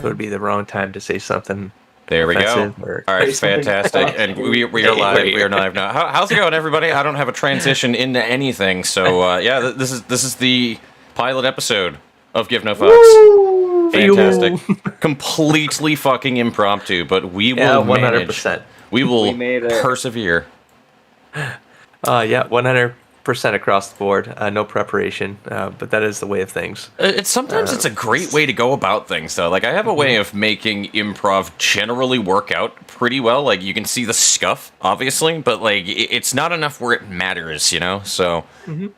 would be the wrong time to say something. There we go. All right, fantastic. And we are live. We are live now. How's it going, everybody? I don't have a transition into anything, so yeah, this is the pilot episode of Give No Fucks. Woo! Fantastic. Completely fucking impromptu, but we will 100%. Manage. We will persevere. Yeah, 100% across the board. No preparation, but that is the way of things. Sometimes it's a great way to go about things, though. Like, I have a way of making improv generally work out pretty well. Like, you can see the scuff, obviously, but, like, it's not enough where it matters, you know? So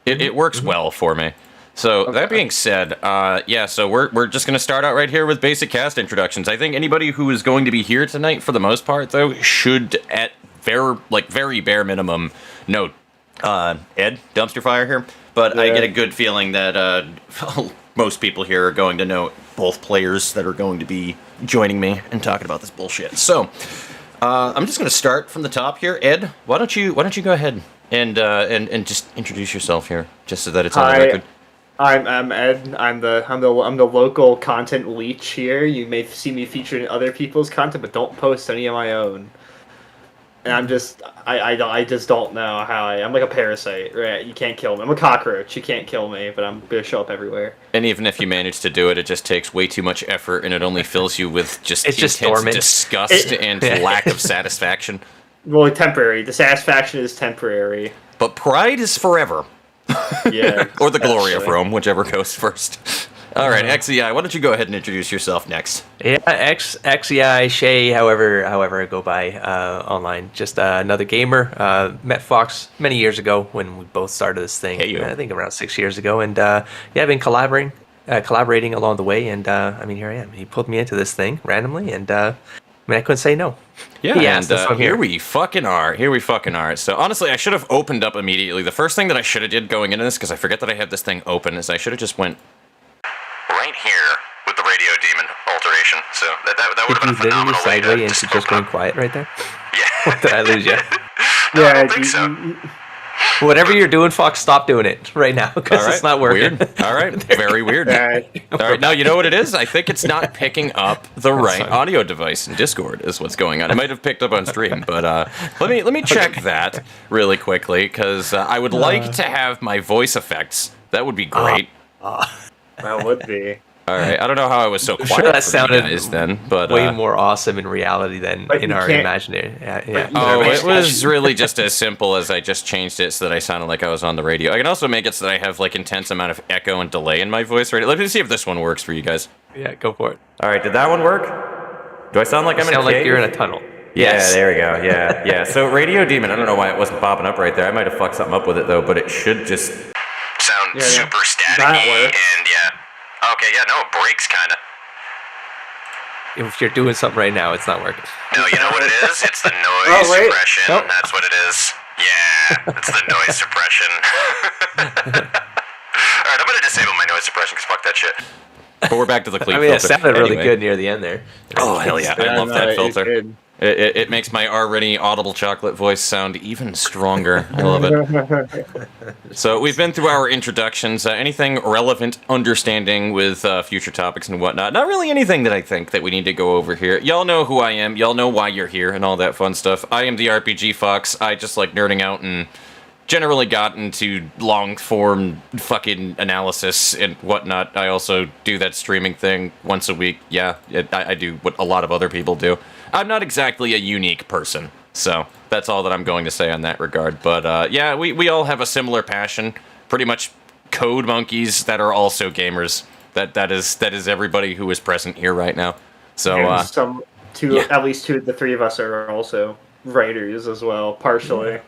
it works well for me. So, that being said, so we're just going to start out right here with basic cast introductions. I think anybody who is going to be here tonight, for the most part, though, should, at very bare minimum, know Ed, DumpsterFire here, but I get a good feeling that most people here are going to know both players that are going to be joining me and talking about this bullshit. So, I'm just going to start from the top here. Ed, why don't you go ahead and just introduce yourself here, just so that it's on the record. I'm Ed. I'm the local content leech here. You may see me featured in other people's content, but don't post any of my own. And I'm just, I just don't know how I'm like a parasite, right? You can't kill me. I'm a cockroach. You can't kill me, but I'm gonna show up everywhere. And even if you manage to do it, it just takes way too much effort, and it only fills you with just intense disgust and lack of satisfaction. Well, temporary. The satisfaction is temporary. But pride is forever. Yeah. Or the glory of Rome, whichever goes first. All right, XEI, why don't you go ahead and introduce yourself next? Yeah, XEI, Shay, however I go by online. Just another gamer. Met Fox many years ago when we both started this thing. I think around 6 years ago. And I've been collaborating along the way. And here I am. He pulled me into this thing randomly, and I couldn't say no. Yeah, and here we fucking are. So honestly, I should have opened up immediately. The first thing that I should have did going into this, because I forget that I had this thing open, is I should have just went right here with the Radio Demon alteration. So that would have been a phenomenal way to just going quiet right there. Yeah. Did I lose you? No, I don't think so. Whatever you're doing, Fox, stop doing it right now, because it's not working. Weird. All right, very weird. All right, now you know what it is? I think it's not picking up the right audio device in Discord is what's going on. It might have picked up on stream, but let me check that really quickly, because I would like to have my voice effects. That would be great. That would be. All right, I don't know how I was so quiet. Sure, that sounded then, but way more awesome in reality than in our imaginary. Yeah. Oh, it was really just as simple as I just changed it so that I sounded like I was on the radio. I can also make it so that I have like intense amount of echo and delay in my voice. Right? Let me see if this one works for you guys. Yeah, go for it. All right, did that one work? Do I sound like I'm in a cave? Sound like you're in a tunnel. Yeah, there we go. Yeah. So Radio Demon, I don't know why it wasn't popping up right there. I might have fucked something up with it though, but it should just sound super staticky. That works. And okay, no, it breaks kind of. If you're doing something right now, it's not working. No, you know what it is? It's the noise suppression. Oh. That's what it is. Yeah, it's the noise suppression. Alright, I'm going to disable my noise suppression because fuck that shit. But we're back to the clean filter. It sounded really good near the end there. Oh, hell yeah. I love that filter. It makes my already audible chocolate voice sound even stronger. I love it. So we've been through our introductions. Anything relevant understanding with future topics and whatnot. Not really anything that I think that we need to go over here. Y'all know who I am. Y'all know why you're here and all that fun stuff. I am the RPG Fox. I just like nerding out and generally got into long-form fucking analysis and whatnot. I also do that streaming thing once a week. Yeah, I do what a lot of other people do. I'm not exactly a unique person, so that's all that I'm going to say on that regard. But yeah, we all have a similar passion. Pretty much code monkeys that are also gamers. That is everybody who is present here right now. So at least two of the three of us are also writers as well, partially.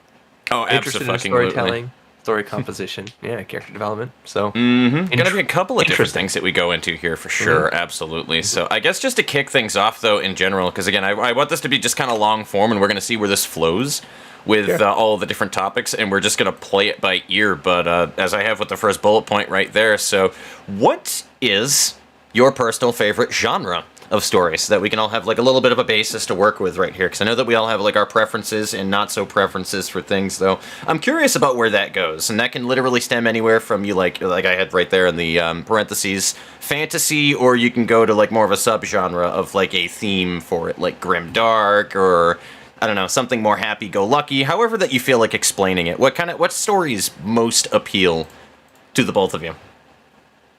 Oh, interested in storytelling, story composition, character development. So, gonna be a couple of different things that we go into here for sure. Absolutely. So, I guess just to kick things off, though, in general, because again, I want this to be just kind of long form, and we're gonna see where this flows with all the different topics, and we're just gonna play it by ear. But as I have with the first bullet point right there, so what is your personal favorite genre? of stories, so that we can all have like a little bit of a basis to work with right here, because I know that we all have like our preferences and not so preferences for things, though I'm curious about where that goes, and that can literally stem anywhere from you like I had right there in the parentheses, fantasy, or you can go to like more of a subgenre of like a theme for it, like grim dark, or I don't know, something more happy-go-lucky, however that you feel like explaining it. What stories most appeal to the both of you?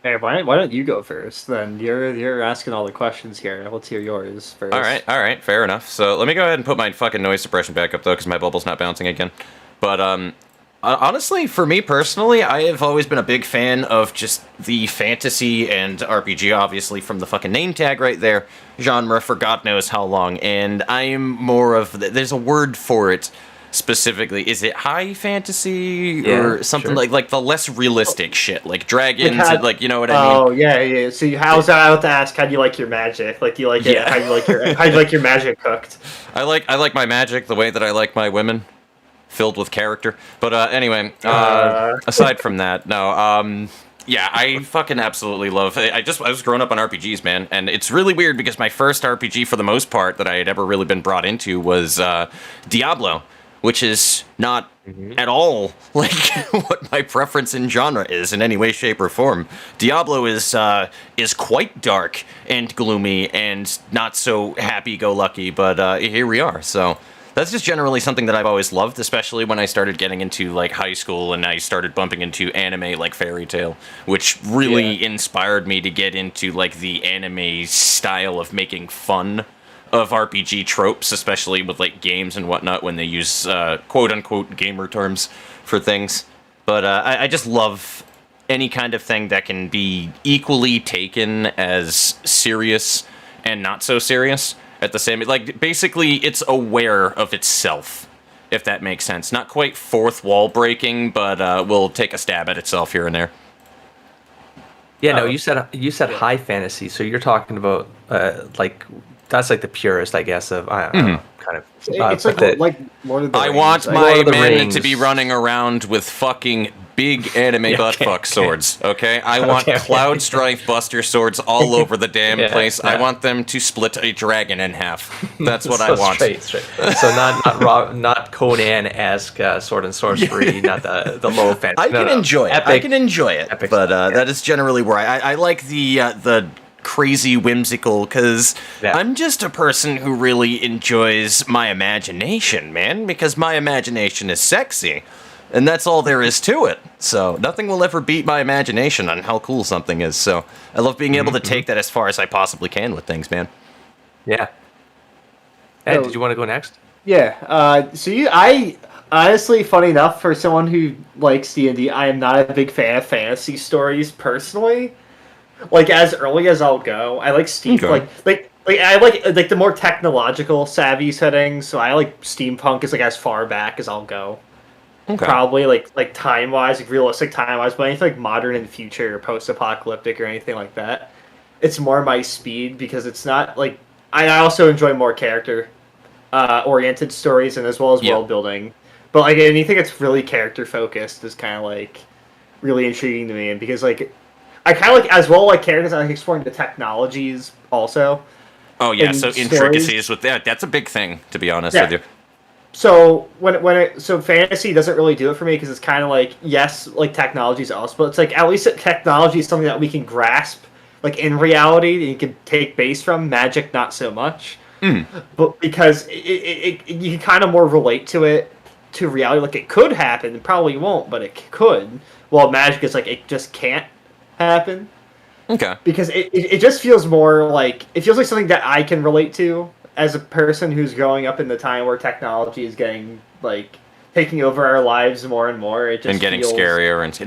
Hey, why don't you go first? Then you're asking all the questions here. Let's hear yours first. All right, fair enough. So let me go ahead and put my fucking noise suppression back up though, because my bubble's not bouncing again. But honestly, for me personally, I have always been a big fan of just the fantasy and RPG, obviously from the fucking name tag right there, genre for God knows how long. And I am more of there's a word for it. Specifically, is it high fantasy or something like the less realistic shit, like dragons, and like, you know what I mean? Oh yeah. So how's that? I have to ask, how do you like your magic? Like, do you like it? How do you like your magic cooked? I like my magic the way that I like my women, filled with character. But anyway, aside from that, no. Yeah, I fucking absolutely love. I was growing up on RPGs, man, and it's really weird because my first RPG, for the most part, that I had ever really been brought into was Diablo. Which is not at all like what my preference in genre is in any way, shape, or form. Diablo is quite dark and gloomy and not so happy-go-lucky, but here we are. So that's just generally something that I've always loved, especially when I started getting into like high school and I started bumping into anime like Fairy Tail, which really inspired me to get into like the anime style of making fun of RPG tropes, especially with like games and whatnot when they use quote-unquote gamer terms for things. But I just love any kind of thing that can be equally taken as serious and not so serious at the same... Like, basically, it's aware of itself, if that makes sense. Not quite fourth wall breaking, but will take a stab at itself here and there. Yeah, no, you said high fantasy, so you're talking about like... That's like the purest, I guess, of kind of. It's like Lord of the Rings. I want my men to be running around with fucking big anime buttfuck swords. Okay, I want Cloud Strife Buster swords all over the damn place. I want them to split a dragon in half. That's what I want. Straight. So not Conan-esque sword and sorcery, not the low fantasy. I can enjoy it. Epic but that is generally where I like the crazy whimsical, because I'm just a person who really enjoys my imagination, man, because my imagination is sexy, and that's all there is to it. So nothing will ever beat my imagination on how cool something is. So I love being able to take that as far as I possibly can with things, man. Yeah. Ed, did you want to go next? Yeah. I honestly, funny enough, for someone who likes D&D, I am not a big fan of fantasy stories personally. Like, as early as I'll go, I like I like the more technological savvy settings. So I like steampunk is like as far back as I'll go. Okay. Probably like time wise, like realistic time wise, but anything like modern and future or post apocalyptic or anything like that, it's more my speed, because it's not like I also enjoy more character oriented stories and as well as world building. But like anything that's really character focused is kind of like really intriguing to me, and because like. I kind of like, as well, like characters, I like exploring the technologies also. Oh yeah, so intricacies with that. That's a big thing, to be honest with you. So so fantasy doesn't really do it for me, because it's kind of like, yes, like technology is awesome, but it's like at least technology is something that we can grasp, like in reality, that you can take base from. Magic, not so much. But because you can kind of more relate to it, to reality. Like it could happen, it probably won't, but it could. Well, magic is like, it just can't happen. Okay. Because it just feels more like, it feels like something that I can relate to as a person who's growing up in the time where technology is getting like taking over our lives more and more. It just and getting scarier and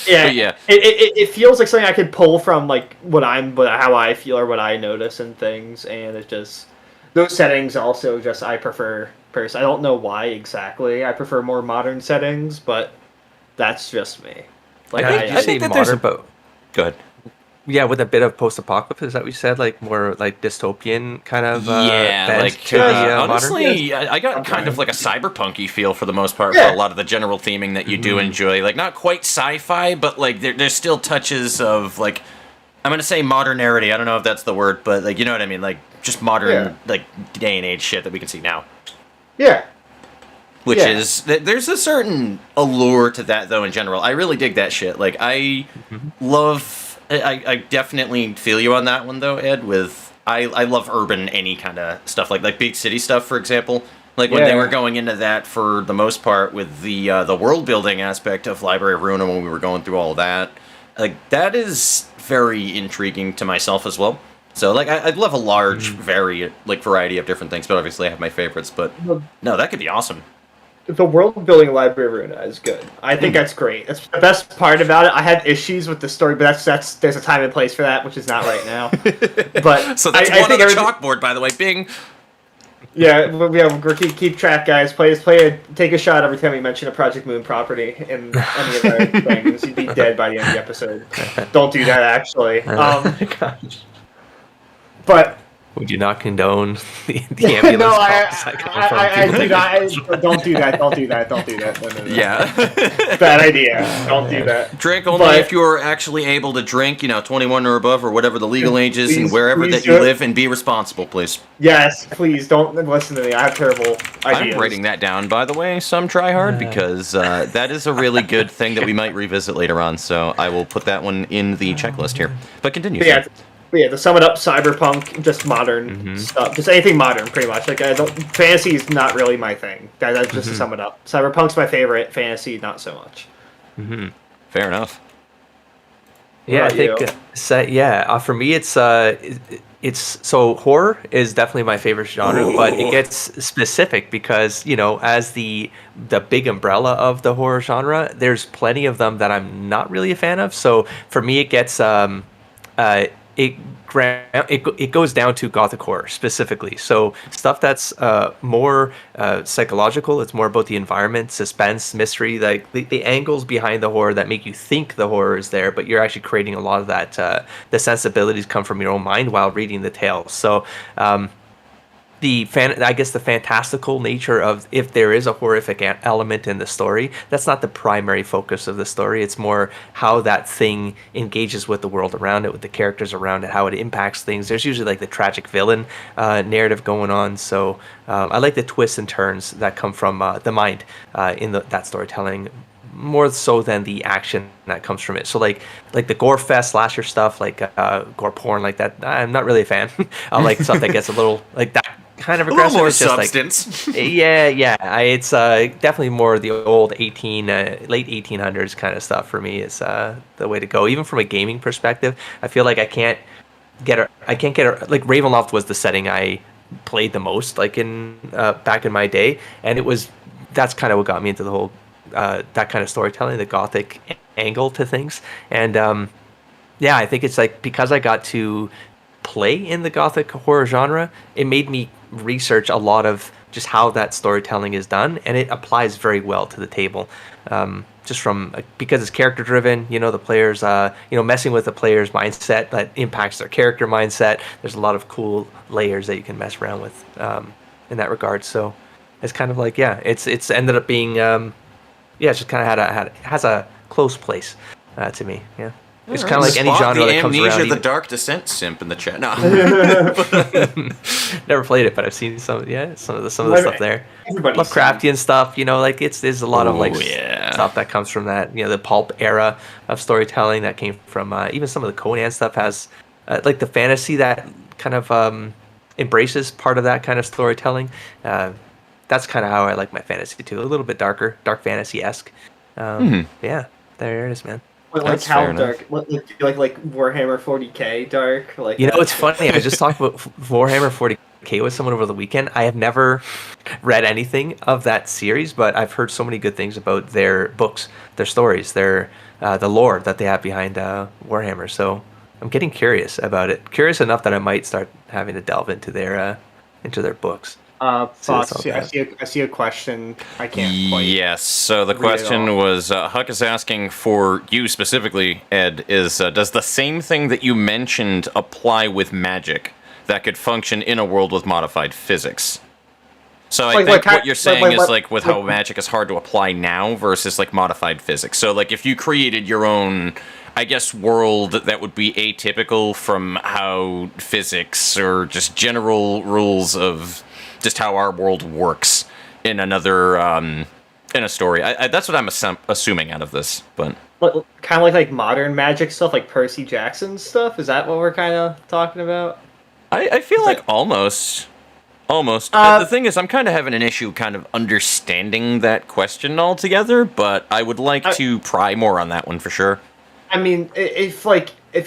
yeah. It feels like something I could pull from like how I feel or what I notice in things, and it just those settings also just I prefer. I don't know why exactly. I prefer more modern settings, but that's just me. Like I think that there's go ahead. Yeah, with a bit of post-apocalypse, is that what you said? Like more like dystopian kind of honestly, modern? I got kind of like a cyberpunky feel for the most part for a lot of the general theming that you do enjoy. Like not quite sci-fi, but like there's still touches of like I'm gonna say modernity. I don't know if that's the word, but like, you know what I mean, like just modern, like day and age shit that we can see now. Yeah. Which is, there's a certain allure to that though in general. I really dig that shit. Like I love, I definitely feel you on that one though, Ed. With I love urban any kind of stuff like big city stuff, for example. Like when they were going into that for the most part with the world building aspect of Library of Ruina when we were going through all of that. Like that is very intriguing to myself as well. So like I'd love a large variety of different things, but obviously I have my favorites. But no, that could be awesome. The world building Library of Ruina is good. I think that's great. That's the best part about it. I had issues with the story, but that's there's a time and place for that, which is not right now. But so that's one on the chalkboard, by the way. Bing. Yeah, we'll keep track, guys. Take a shot every time we mention a Project Moon property in any of our things. You'd be dead by the end of the episode. Don't do that, actually. But would you not condone the ambulance no, calls that come from people? Don't do that. Don't do that. Don't do that. No. Yeah. Bad idea. Don't do that. Drink only if you're actually able to drink, 21 or above, or whatever the legal age is, and wherever that you live, and be responsible, please. Yes, please, don't listen to me. I have terrible ideas. I'm writing that down, by the way, some try hard, because that is a really good thing that we might revisit later on, so I will put that one in the checklist here. But continue. Yeah, to sum it up, cyberpunk, just modern stuff, just anything modern, pretty much. Like fantasy is not really my thing. That's just to sum it up. Cyberpunk's my favorite. Fantasy, not so much. Fair enough. Yeah, I think. For me, it's so horror is definitely my favorite genre, but it gets specific because as the big umbrella of the horror genre, there's plenty of them that I'm not really a fan of. So for me, it gets it goes down to gothic horror specifically. So stuff that's more psychological. It's more about the environment, suspense, mystery, like the angles behind the horror that make you think the horror is there, but you're actually creating a lot of that. The sensibilities come from your own mind while reading the tales. So the fantastical nature of, if there is a horrific element in the story, that's not the primary focus of the story. It's more how that thing engages with the world around it, with the characters around it, how it impacts things. There's usually like the tragic villain narrative going on. So I like the twists and turns that come from the mind in that storytelling, more so than the action that comes from it. So like the gore fest slasher stuff, like gore porn, like that, I'm not really a fan. I like stuff that gets a little like that kind of aggressive. A little more it's just substance. It's definitely more the old late 1800s kind of stuff for me is the way to go. Even from a gaming perspective, I feel like I can't get like Ravenloft was the setting I played the most, like in back in my day, and that's kind of what got me into the whole that kind of storytelling, the gothic angle to things. And I think it's like because I got to play in the gothic horror genre, it made me research a lot of just how that storytelling is done, and it applies very well to the table. Just from because it's character driven, the players, messing with the player's mindset that impacts their character mindset. There's a lot of cool layers that you can mess around with in that regard. So it's kind of like it's ended up being it's just kind of has a close place to me. Yeah. It's kind of like any genre that comes around. The Dark Descent simp in the chat. No, never played it, but I've seen some of the stuff there. Lovecraftian stuff, there's a lot of stuff that comes from that. The pulp era of storytelling that came from even some of the Conan stuff has like the fantasy that kind of embraces part of that kind of storytelling. That's kind of how I like my fantasy too. A little bit darker, dark fantasy-esque. Yeah, there it is, man. Like how dark? What, like Warhammer 40k dark? Like it's funny. I just talked about Warhammer 40k with someone over the weekend. I have never read anything of that series, but I've heard so many good things about their books, their stories, their the lore that they have behind Warhammer. So I'm getting curious about it. Curious enough that I might start having to delve into their books. Fox, I see a question. I can't quite. Yes, so the question was, Huck is asking for you specifically, Ed, is does the same thing that you mentioned apply with magic that could function in a world with modified physics? So I think what you're saying is with how magic is hard to apply now versus like modified physics. So like if you created your own I guess, world that would be atypical from how physics or just general rules of just how our world works in another in a story. That's what I'm assuming out of this, but kind of like modern magic stuff, like Percy Jackson stuff. Is that what we're kind of talking about? I feel like almost. The thing is, I'm kind of having an issue kind of understanding that question altogether, but I would like to pry more on that one for sure. I mean, if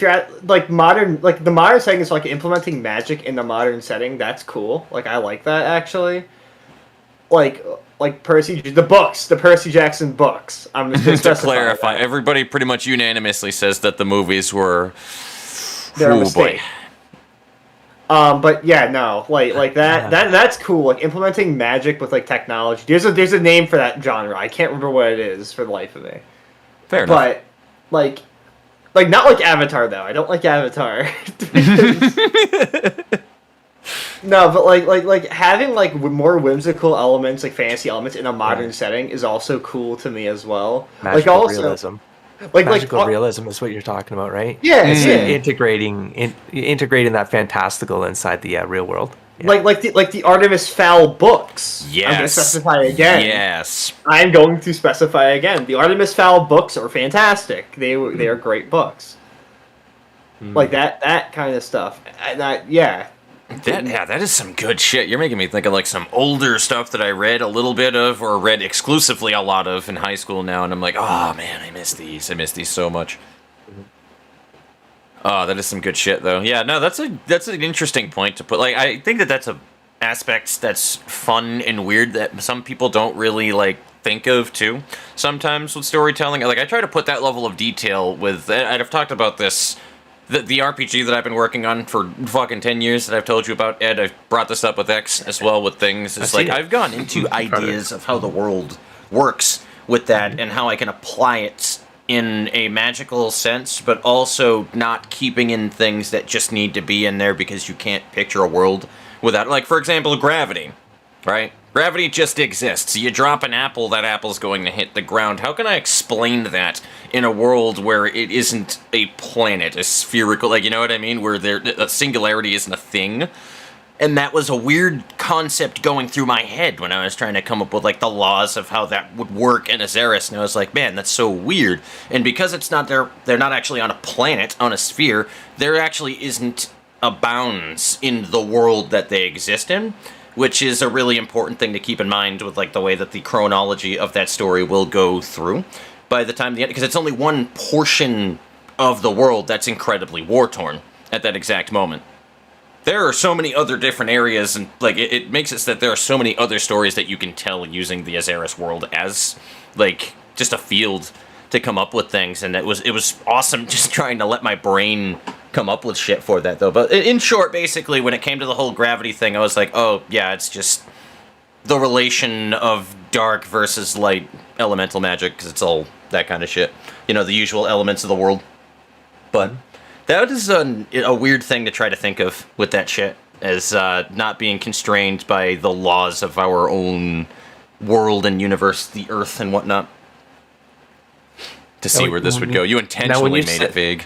you're at like modern, like the modern setting is like implementing magic in the modern setting, that's cool. Like I like that actually. Like the Percy Jackson books. I'm just to clarify, everybody pretty much unanimously says that the movies were. They're a mistake. But yeah, no, like that's cool. Like implementing magic with like technology. There's a name for that genre. I can't remember what it is for the life of me. Fair enough. But like not like Avatar though. I don't like Avatar. No, but like having like more whimsical elements, like fantasy elements in a modern setting is also cool to me as well. Magical realism. Magical realism is what you're talking about, right? Yeah, integrating that fantastical inside the real world. Yeah. Like the Artemis Fowl books. Yes. I'm going to specify again. Yes. I'm going to specify again. The Artemis Fowl books are fantastic. They are great books. Like that kind of stuff. That is some good shit. You're making me think of like some older stuff that I read a little bit of or read exclusively a lot of in high school now, and I'm like, oh man, I miss these so much. Oh, that is some good shit though. Yeah, no, that's an interesting point to put. Like, I think that's a aspect that's fun and weird that some people don't really like think of too. Sometimes with storytelling, like I try to put that level of detail with. I've talked about this. The RPG that I've been working on for fucking 10 years that I've told you about, Ed, I've brought this up with X as well with things. It's like I've gone into ideas of how the world works with that and how I can apply it in a magical sense, but also not keeping in things that just need to be in there because you can't picture a world without, like, for example, gravity, right? Gravity just exists. You drop an apple, that apple's going to hit the ground. How can I explain that in a world where it isn't a planet, a spherical, like, you know what I mean? Where a singularity isn't a thing. And that was a weird concept going through my head when I was trying to come up with, like, the laws of how that would work in Azeris. And I was like, man, that's so weird. And because it's not they're not actually on a planet, on a sphere, there actually isn't a bounds in the world that they exist in. Which is a really important thing to keep in mind with like the way that the chronology of that story will go through by the time the end, because it's only one portion of the world that's incredibly war-torn at that exact moment. There are so many other different areas, and like it makes it so that there are so many other stories that you can tell using the Azeris world as like just a field to come up with things, and it was awesome just trying to let my brain come up with shit for that though. But in short, basically, when it came to the whole gravity thing, I was like, oh yeah, it's just the relation of dark versus light elemental magic, because it's all that kind of shit, you know, the usual elements of the world. But that is a weird thing to try to think of with that shit, as not being constrained by the laws of our own world and universe, the earth and whatnot. To see where this would go. You intentionally made it vague.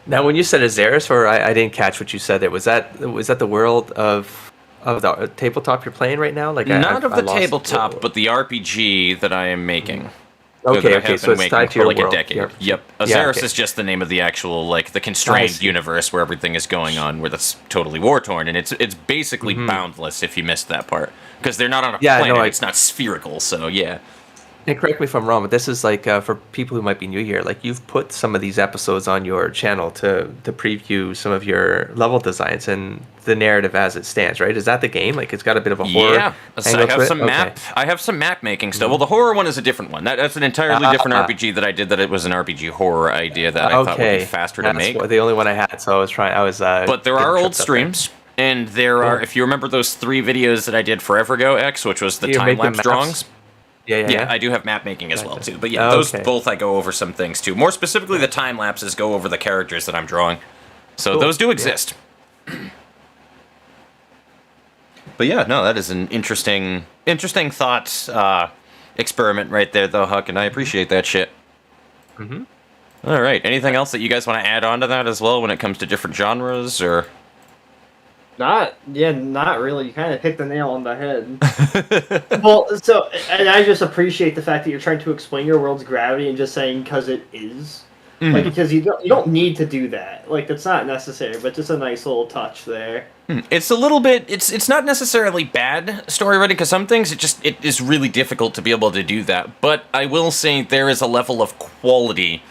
Now, when you said Azeris, or I didn't catch what you said there, was that the world of the tabletop you're playing right now? Like not of the tabletop, but the RPG that I am making. Okay, so it's tied to your like world. a decade. Yep. Azeris is just the name of the actual, like, the constrained universe where everything is going on, where that's totally war-torn, and it's basically boundless if you missed that part. Because they're not on a planet, it's not spherical, so yeah. And correct me if I'm wrong, but this is like for people who might be new here. Like you've put some of these episodes on your channel to preview some of your level designs and the narrative as it stands, right? Is that the game? Like it's got a bit of a horror. Yeah, so I have some map. I have some map making stuff. Well, the horror one is a different one. That's an entirely different RPG that I did. That it was an RPG horror idea that I thought would be faster to make. That's the only one I had, so I was trying. But there are old streams. And there are, if you remember those 3 videos that I did forever ago, X, which was the time-lapse drawings. Yeah, I do have map making as well too. But yeah, those both I go over some things too. More specifically, the time lapses go over the characters that I'm drawing. So those do exist. But yeah, no, that is an interesting thought experiment right there, though, Huck, and I appreciate that shit. All right. Anything else that you guys want to add on to that as well when it comes to different genres, or? Not really. You kind of hit the nail on the head. Well, and I just appreciate the fact that you're trying to explain your world's gravity and just saying because it is. Like, because you don't need to do that. Like, that's not necessary, but just a nice little touch there. It's a little bit. It's not necessarily bad story writing, because some things it is really difficult to be able to do that. But I will say there is a level of quality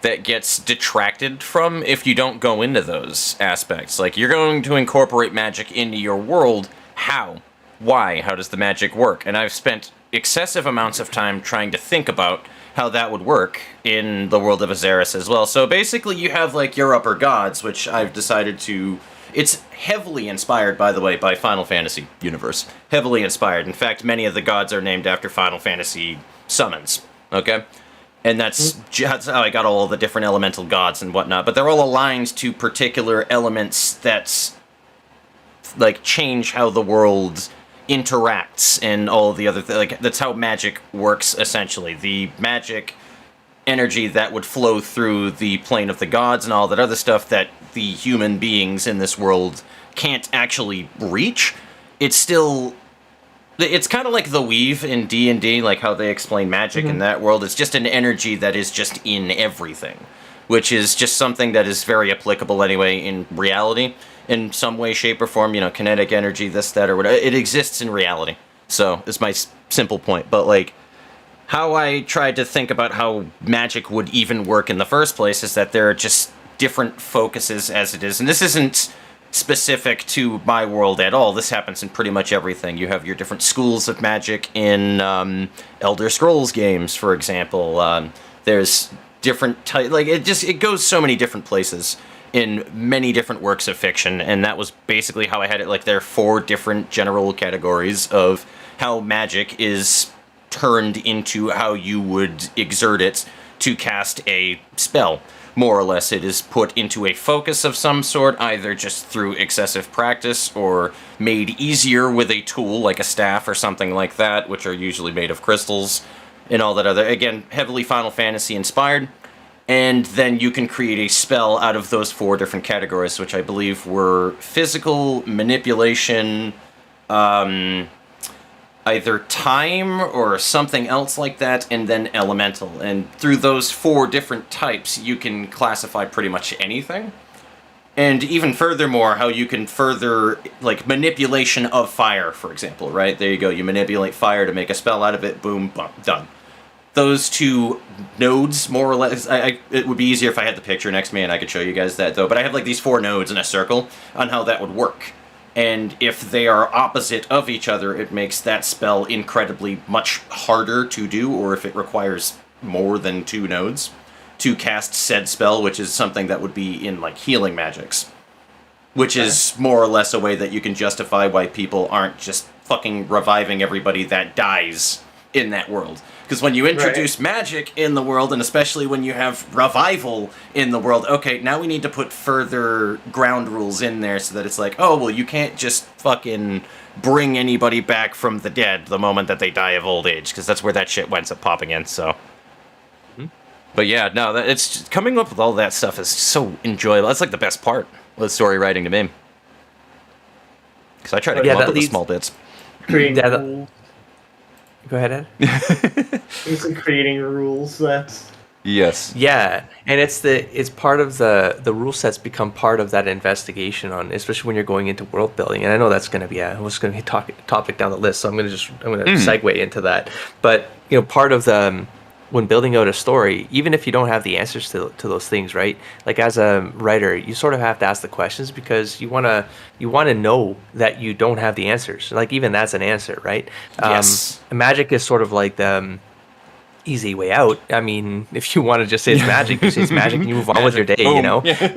that gets detracted from if you don't go into those aspects. Like, you're going to incorporate magic into your world. How? Why? How does the magic work? And I've spent excessive amounts of time trying to think about how that would work in the world of Azeris as well. So basically you have like your upper gods, which I've decided to... It's heavily inspired, by the way, by Final Fantasy universe. Heavily inspired. In fact, many of the gods are named after Final Fantasy summons. Okay? And that's how I got all the different elemental gods and whatnot. But they're all aligned to particular elements that like change how the world interacts and all the other like that's how magic works essentially. The magic energy that would flow through the plane of the gods and all that other stuff that the human beings in this world can't actually reach. It's kind of like the weave in D&D, like how they explain magic in that world. It's just an energy that is just in everything, which is just something that is very applicable anyway in reality. In some way, shape, or form, kinetic energy, this, that, or whatever. It exists in reality. So, it's my simple point. But, like, how I tried to think about how magic would even work in the first place is that there are just different focuses as it is. And this isn't specific to my world at all. This happens in pretty much everything. You have your different schools of magic in Elder Scrolls games, for example. There's different types. Like, it goes so many different places in many different works of fiction, and that was basically how I had it. Like, there are 4 different general categories of how magic is turned into how you would exert it to cast a spell. More or less, it is put into a focus of some sort, either just through excessive practice or made easier with a tool like a staff or something like that, which are usually made of crystals and all that other, again, heavily Final Fantasy inspired. And then you can create a spell out of those 4 different categories, which I believe were physical, manipulation, either time or something else like that, and then elemental. And through those 4 different types, you can classify pretty much anything. And even furthermore, how you can further, like, manipulation of fire, for example, right? There you go. You manipulate fire to make a spell out of it. Boom, boom, done. Those 2 nodes, more or less, it would be easier if I had the picture next to me and I could show you guys that, though. But I have, like, these 4 nodes in a circle on how that would work. And if they are opposite of each other, it makes that spell incredibly much harder to do, or if it requires more than 2 nodes to cast said spell, which is something that would be in, like, healing magics. Which is more or less a way that you can justify why people aren't just fucking reviving everybody that dies in that world. Because when you introduce magic in the world, and especially when you have revival in the world, okay, now we need to put further ground rules in there so that it's like, oh, well, you can't just fucking bring anybody back from the dead the moment that they die of old age, because that's where that shit winds up popping in, so. But yeah, no, it's coming up with all that stuff is so enjoyable. That's like the best part with story writing to me. Because I try to come up with the small bits. Go ahead, Ed. It's creating rules. That's yes. Yeah, and it's part of the rule sets become part of that investigation on, especially when you're going into world building. And I know that's going to be a topic down the list, so I'm going to segue into that. But part of the when building out a story, even if you don't have the answers to those things, right? Like as a writer, you sort of have to ask the questions because you want to know that you don't have the answers. Like even that's an answer, right? Yes. Magic is sort of like the easy way out. I mean, if you want to just say it's magic, you say it's magic and you move on with your day,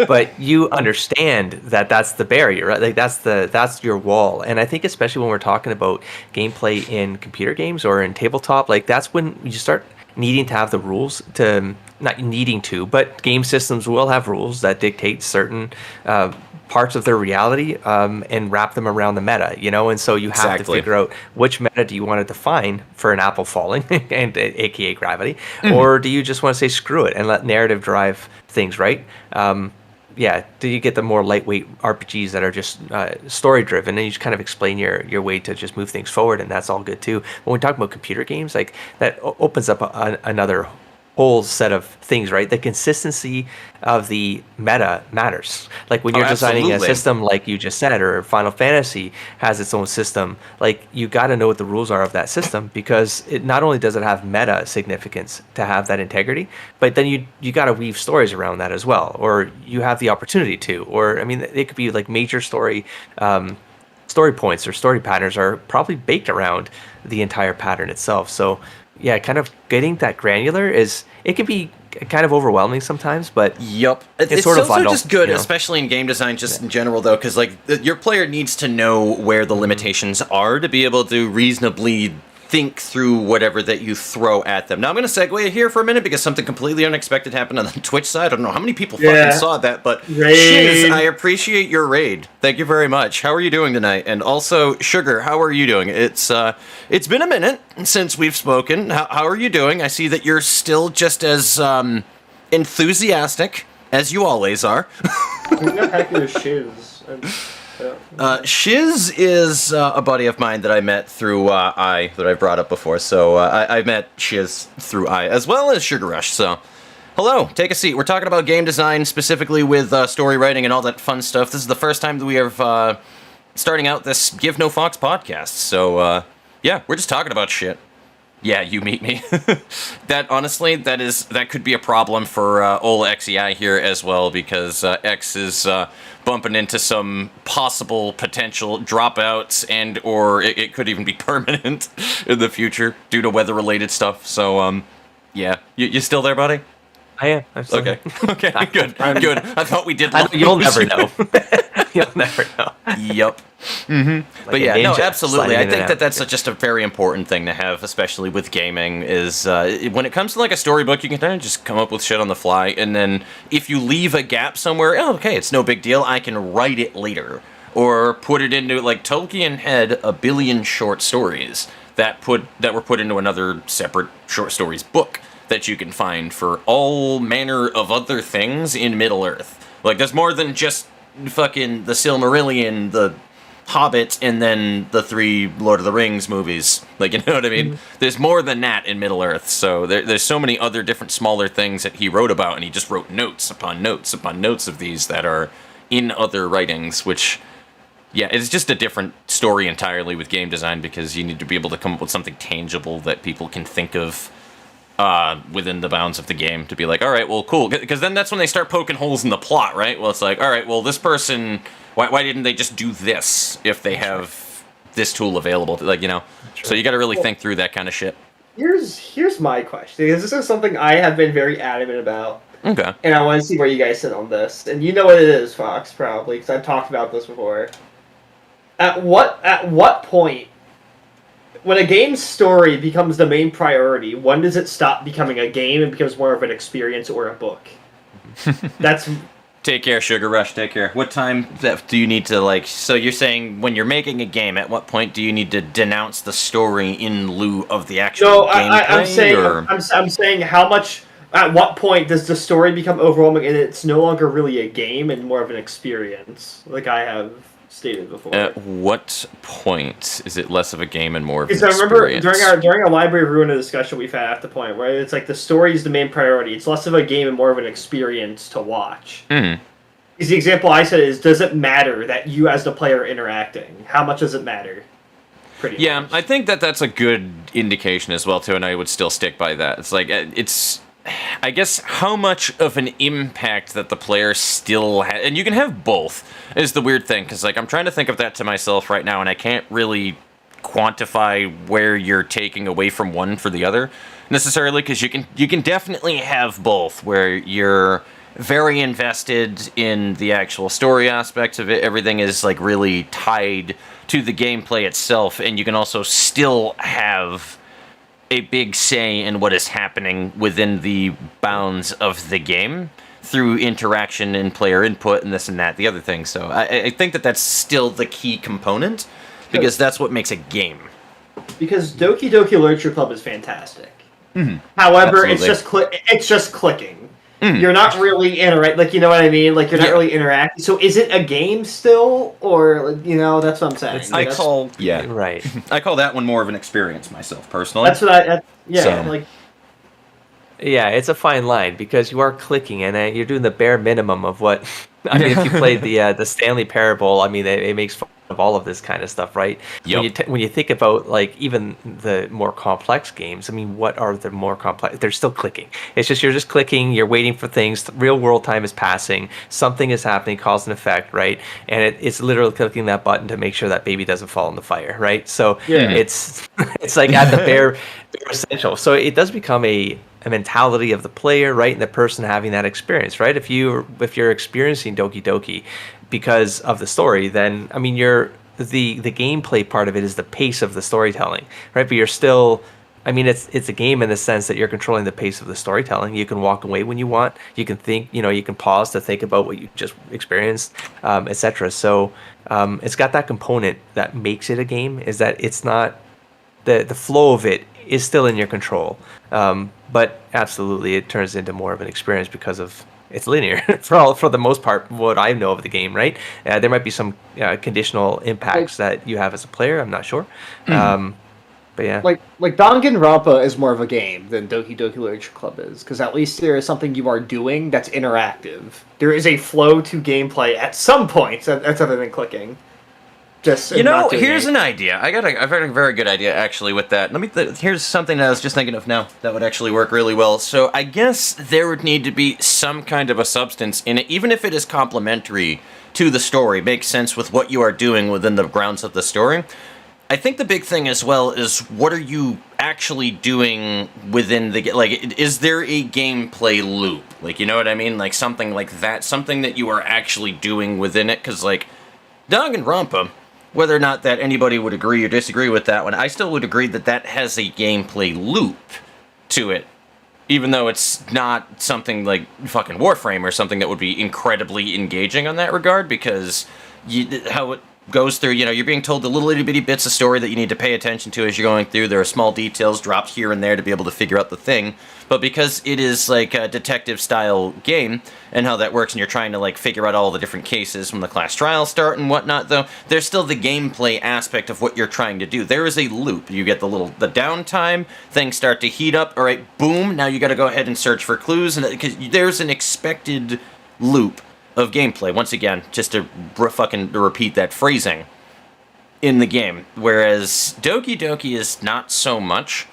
But you understand that that's the barrier, right? Like that's your wall. And I think especially when we're talking about gameplay in computer games or in tabletop, like that's when you start needing to have the rules not needing to, but game systems will have rules that dictate certain parts of their reality and wrap them around the meta, and so you have to figure out which meta do you want to define for an apple falling, and aka gravity, or do you just want to say screw it and let narrative drive things, right? Do you get the more lightweight RPGs that are just story driven, and you just kind of explain your way to just move things forward, and that's all good too. When we talk about computer games, like that opens up another whole set of things, right? The consistency of the meta matters. Like when you're designing a system, like you just said, or Final Fantasy has its own system, like you got to know what the rules are of that system, because it not only does it have meta significance to have that integrity, but then you got to weave stories around that as well, or you have the opportunity to, or I mean, it could be like major story points or story patterns are probably baked around the entire pattern itself. So yeah, kind of getting that granular it can be kind of overwhelming sometimes, but it's sort of also just good, especially in game design, just in general though, because like your player needs to know where the limitations are to be able to reasonably think through whatever that you throw at them. Now I'm going to segue here for a minute because something completely unexpected happened on the Twitch side. I don't know how many people fucking saw that, but Shiz, I appreciate your raid. Thank you very much. How are you doing tonight? And also, Sugar, how are you doing? It's been a minute since we've spoken. How are you doing? I see that you're still just as enthusiastic as you always are. Who the heck is Shiz? Shiz is a buddy of mine that I met through I that I've brought up before. So I met Shiz through I, as well as Sugar Rush. So hello, take a seat. We're talking about game design, specifically with story writing and all that fun stuff. This is the first time that we are starting out this Give No Fox podcast. So yeah, we're just talking about shit. Yeah, you meet me. That honestly, that could be a problem for old XEI here as well, because X is bumping into some possible potential dropouts, and or it could even be permanent in the future due to weather-related stuff. So, yeah, you still there, buddy? I am. I'm still okay. Okay, good. Good. I thought we did. You'll never know. You'll never know. Yup. Mm-hmm. But yeah, no, absolutely. I think that's just a very important thing to have, especially with gaming, is when it comes to like a storybook, you can kind of just come up with shit on the fly, and then if you leave a gap somewhere, okay, it's no big deal. I can write it later, or put it into, like, Tolkien had 1 billion short stories that were put into another separate short stories book that you can find for all manner of other things in Middle-earth. Like, there's more than just fucking the Silmarillion, the Hobbit, and then the 3 Lord of the Rings movies. Like, you know what I mean? Mm-hmm. There's more than that in Middle-earth, so there's so many other different smaller things that he wrote about, and he just wrote notes upon notes upon notes of these that are in other writings, which, yeah, it's just a different story entirely with game design, because you need to be able to come up with something tangible that people can think of within the bounds of the game, to be like, all right, well, cool, because then that's when they start poking holes in the plot, right? Well, it's like, all right, well, this person, why didn't they just do this if they have this tool available? Like, you know, so you got to really think through that kind of shit. Here's my question, because this is something I have been very adamant about. Okay. And I want to see where you guys sit on this. And you know what it is, Fox, probably, because I've talked about this before. At what point, when a game's story becomes the main priority, when does it stop becoming a game and becomes more of an experience or a book? That's... Take care, Sugar Rush, take care. What time do you need to, like... So you're saying when you're making a game, at what point do you need to denounce the story in lieu of the actual gameplay? I'm saying how much... At what point does the story become overwhelming and it's no longer really a game and more of an experience, like I have stated before? At what point is it less of a game and more of an experience? Because I remember during our Library of Ruin discussion we've had at the point where it's like the story is the main priority. It's less of a game and more of an experience to watch. Mm-hmm. Because the example I said is, does it matter that you as the player are interacting? How much does it matter? Pretty much. I think that's a good indication as well, too, and I would still stick by that. It's like, I guess how much of an impact that the player still has, and you can have both, is the weird thing, because like I'm trying to think of that to myself right now, and I can't really quantify where you're taking away from one for the other necessarily, because you can definitely have both, where you're very invested in the actual story aspects of it. Everything is like really tied to the gameplay itself, and you can also still have a big say in what is happening within the bounds of the game. through interaction and player input and this and that, the other thing. So I think that that's still the key component, because that's what makes a game. Because Doki Doki Literature Club is fantastic. Mm-hmm. However, Absolutely. it's just clicking. You're not really interacting, like, you know what I mean? Like, you're not really interacting. So is it a game still? Or, you know, that's what I'm saying. I call that one more of an experience myself, personally. That's what Yeah, it's a fine line, because you are clicking, and you're doing the bare minimum of what... I mean, if you played the Stanley Parable, I mean, it makes fun of all of this kind of stuff, right? Yep. When you think about, like, even the more complex games, I mean, what are the more complex? They're still clicking. It's just, you're just clicking, you're waiting for things, real world time is passing, something is happening, cause and effect, right? And it's literally clicking that button to make sure that baby doesn't fall in the fire, right? So it's like at the bare essential. So it does become a mentality of the player, right, and the person having that experience, right? If you're experiencing Doki Doki because of the story, then I mean, the gameplay part of it is the pace of the storytelling, right? But you're still, I mean, it's a game in the sense that you're controlling the pace of the storytelling. You can walk away when you want. You can think, you can pause to think about what you just experienced, etc. So it's got that component that makes it a game. Is that it's not the flow of it is still in your control. But absolutely, it turns into more of an experience because of it's linear for the most part. What I know of the game, right? There might be some conditional impacts that you have as a player. I'm not sure, but yeah, like Danganronpa is more of a game than Doki Doki Literature Club is, because at least there is something you are doing that's interactive. There is a flow to gameplay at some points. That's other than clicking. Here's an idea. I've got a very good idea, actually, with that. Here's something that I was just thinking of now that would actually work really well. So I guess there would need to be some kind of a substance in it, even if it is complementary to the story, makes sense with what you are doing within the grounds of the story. I think the big thing as well is, what are you actually doing within the... Like, is there a gameplay loop? Like, you know what I mean? Like, something like that. Something that you are actually doing within it. Because, like, Danganronpa... Whether or not that anybody would agree or disagree with that one, I still would agree that that has a gameplay loop to it. Even though it's not something like fucking Warframe or something that would be incredibly engaging on that regard, because how it goes through, you're being told the little itty bitty bits of story that you need to pay attention to as you're going through. There are small details dropped here and there to be able to figure out the thing. But because it is like a detective-style game, and how that works, and you're trying to like figure out all the different cases when the class trials start and whatnot, though, there's still the gameplay aspect of what you're trying to do. There is a loop. You get the downtime, things start to heat up, all right, boom, now you got to go ahead and search for clues, and because there's an expected loop of gameplay. Once again, just to repeat that phrasing in the game, whereas Doki Doki is not so much.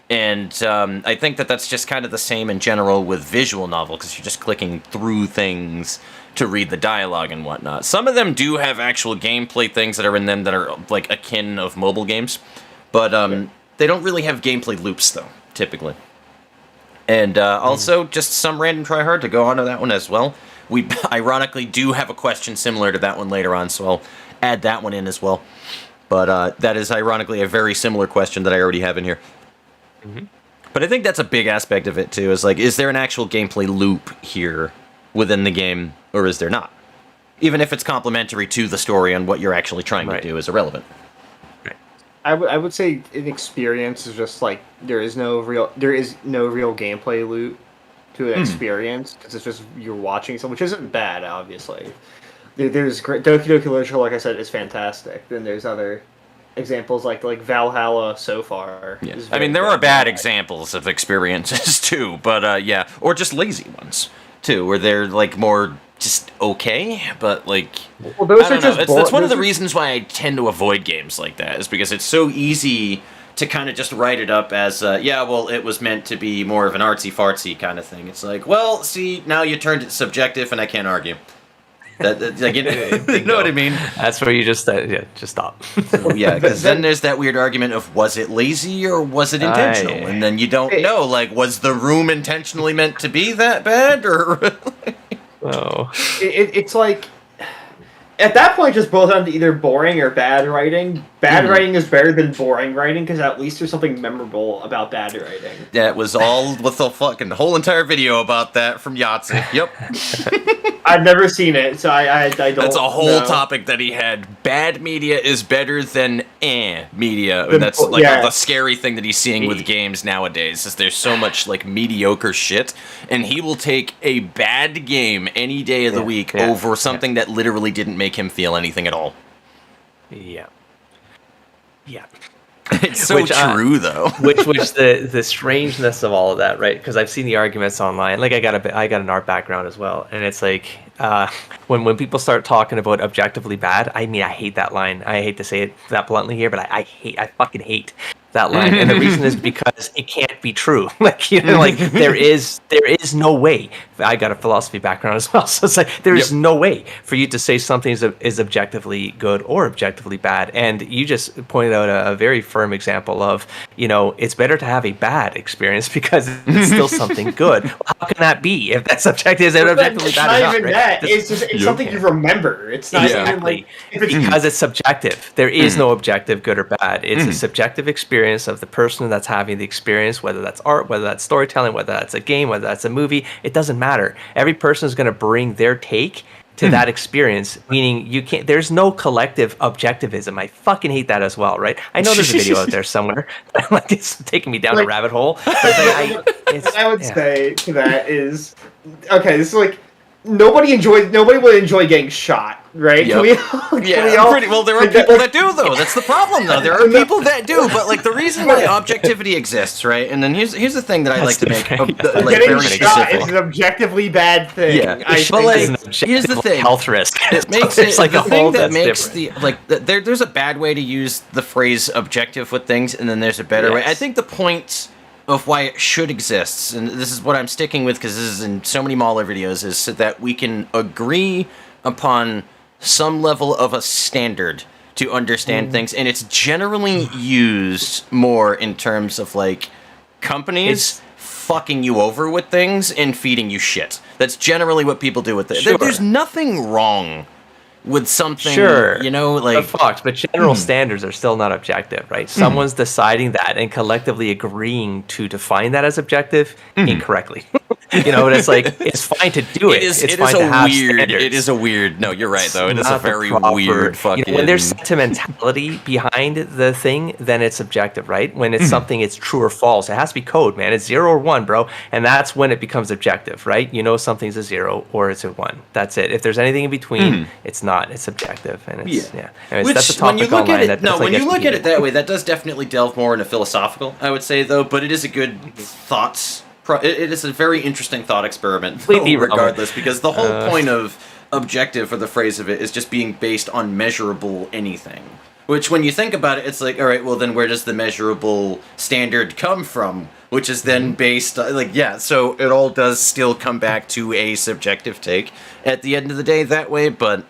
And I think that that's just kind of the same in general with visual novel, because you're just clicking through things to read the dialogue and whatnot. Some of them do have actual gameplay things that are in them that are like akin of mobile games, but they don't really have gameplay loops, though, typically. And also, just some random tryhard to go on to that one as well. We ironically do have a question similar to that one later on, so I'll add that one in as well. But that is ironically a very similar question that I already have in here. Mm-hmm. But I think that's a big aspect of it too, is like, is there an actual gameplay loop here within the game, or is there not? Even if it's complementary to the story and what you're actually trying to do is irrelevant. Right. I would say an experience is just like, there is no real gameplay loop to an experience, because it's just you're watching something, which isn't bad, obviously. There's great Doki Doki Literature, like I said, is fantastic. Then there's other examples like Valhalla so far. Yeah. I mean, there are bad examples of experiences too, but or just lazy ones too, where they're like more just okay, but like, well, those are just that's one of the reasons why I tend to avoid games like that, is because it's so easy to kind of just write it up as it was meant to be more of an artsy fartsy kind of thing. It's like, well, see, now you turned it subjective, and I can't argue. Like, you know what I mean? That's where you just stop. Yeah, because then there's that weird argument of, was it lazy or was it intentional? And then you don't know, like, was the room intentionally meant to be that bad, or? It's like, at that point, it just boils down to either boring or bad writing. Bad writing is better than boring writing because at least there's something memorable about bad writing. Yeah, it was all with the fucking whole entire video about that from Yahtzee. Yep. I've never seen it, so I don't. That's a whole topic that he had. Bad media is better than media. And that's like the scary thing that he's seeing with games nowadays. Is there's so much like mediocre shit, and he will take a bad game any day of the week over something that literally didn't make him feel anything at all. Yeah. Yeah. It's so true, though. which the strangeness of all of that, right? Because I've seen the arguments online. Like I got an art background as well, and it's like when people start talking about objectively bad. I mean, I hate that line. I hate to say it that bluntly here, but I fucking hate that line. And the reason is because it can't be true. Like, you know, like there is no way. I got a philosophy background as well, so it's like there is no way for you to say something is objectively good or objectively bad. And you just pointed out a very firm example of, you know, it's better to have a bad experience because it's still something good. Well, how can that be if that's objective? Is it objectively bad enough? Even that. It's just something you remember. It's not even like because it's subjective. There is no objective good or bad. It's a subjective experience of the person that's having the experience, whether that's art, whether that's storytelling, whether that's a game, whether that's a movie. It doesn't matter. Every person is going to bring their take to that experience, meaning you can't. There's no collective objectivism. I fucking hate that as well, right? I know there's a video out there somewhere. Like it's taking me down a rabbit hole. But I would say to that is okay. This is like nobody would enjoy getting shot. Right? Yep. Pretty well. There are people that do, though. That's the problem, though. There are people that do, but like the reason why objectivity exists, right? And then here's the thing that I like to make like getting very shot specific. Is an objectively bad thing. Yeah, but like here's the thing: health risk. It makes it like the thing that makes there's a bad way to use the phrase objective with things, and then there's a better way. I think the point of why it should exist, and this is what I'm sticking with because this is in so many Mauler videos, is so that we can agree upon some level of a standard to understand things, and it's generally used more in terms of like companies fucking you over with things and feeding you shit. That's generally what people do with it. Sure. There's nothing wrong with something, you know, like but general standards are still not objective, right? Someone's deciding that and collectively agreeing to define that as objective incorrectly. You know, and it's like it's fine to do it. It's fine to have standards. It is a weird. No, you're right though. It is a very weird fucking. You know, when there's sentimentality behind the thing, then it's subjective, right? When it's something, it's true or false. It has to be code, man. It's 0 or 1, bro, and that's when it becomes objective, right? You know, something's a 0 or it's a 1. That's it. If there's anything in between, it's not. It's subjective, and it's Anyways, which, that's a topic when you look online. At it, when you look at it that way, that does definitely delve more into philosophical, I would say, though. But it is a good thoughts. It is a very interesting thought experiment, regardless, because the whole point of objective, or the phrase of it, is just being based on measurable anything. Which, when you think about it, it's like, all right, well, then where does the measurable standard come from? Which is then based, so it all does still come back to a subjective take at the end of the day that way, but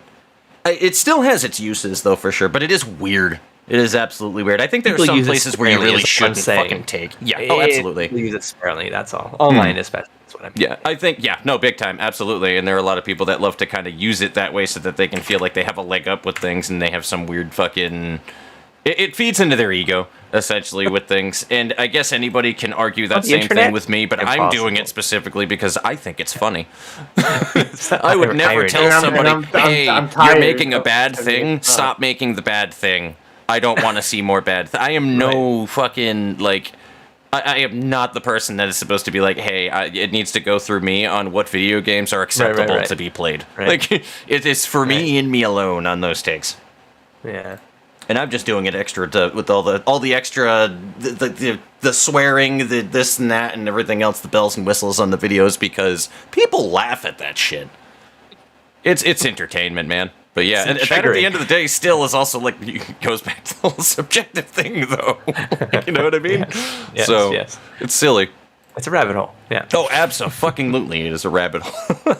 it still has its uses, though, for sure, but it is weird. It is absolutely weird. I think there are some places where you really shouldn't fucking take. Yeah, absolutely. Use it sparingly, that's all. Online, especially. That's what I mean. Yeah, I think, no, big time, absolutely. And there are a lot of people that love to kind of use it that way so that they can feel like they have a leg up with things and they have some weird fucking... It feeds into their ego, essentially, with things. And I guess anybody can argue that same thing with me, but I'm doing it specifically because I think it's funny. I would never tell somebody, hey, you're making a bad thing, stop making the bad thing. I don't want to see more bad. I am no fucking, like... I am not the person that is supposed to be like, hey, it needs to go through me on what video games are acceptable to be played. Like, it is for me and me alone on those takes. Yeah. And I'm just doing it extra with all the extra, the swearing, the this and that, and everything else, the bells and whistles on the videos, because people laugh at that shit. It's entertainment, man. But yeah, and that at the end of the day still is also like, goes back to the whole subjective thing, though. You know what I mean? Yes. It's silly. It's a rabbit hole. Yeah. Oh, absolutely, it is a rabbit hole.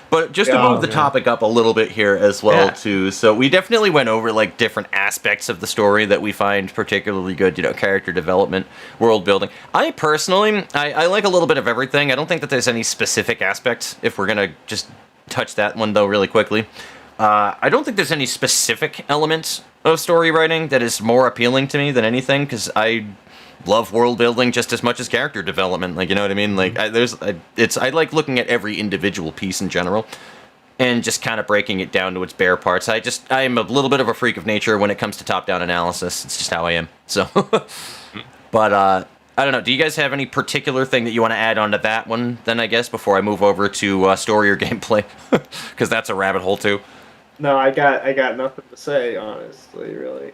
But just to move the topic up a little bit here as well, too. So we definitely went over like different aspects of the story that we find particularly good, you know, character development, world building. I personally, I like a little bit of everything. I don't think that there's any specific aspects, if we're going to just touch that one, though, really quickly. I don't think there's any specific elements of story writing that is more appealing to me than anything, because I love world building just as much as character development. Like, you know what I mean? Like, I like looking at every individual piece in general and just kind of breaking it down to its bare parts. I am a little bit of a freak of nature when it comes to top-down analysis. It's just how I am. So, but I don't know. Do you guys have any particular thing that you want to add onto that one? Then I guess before I move over to story or gameplay, because that's a rabbit hole too. No, I got nothing to say, honestly, really.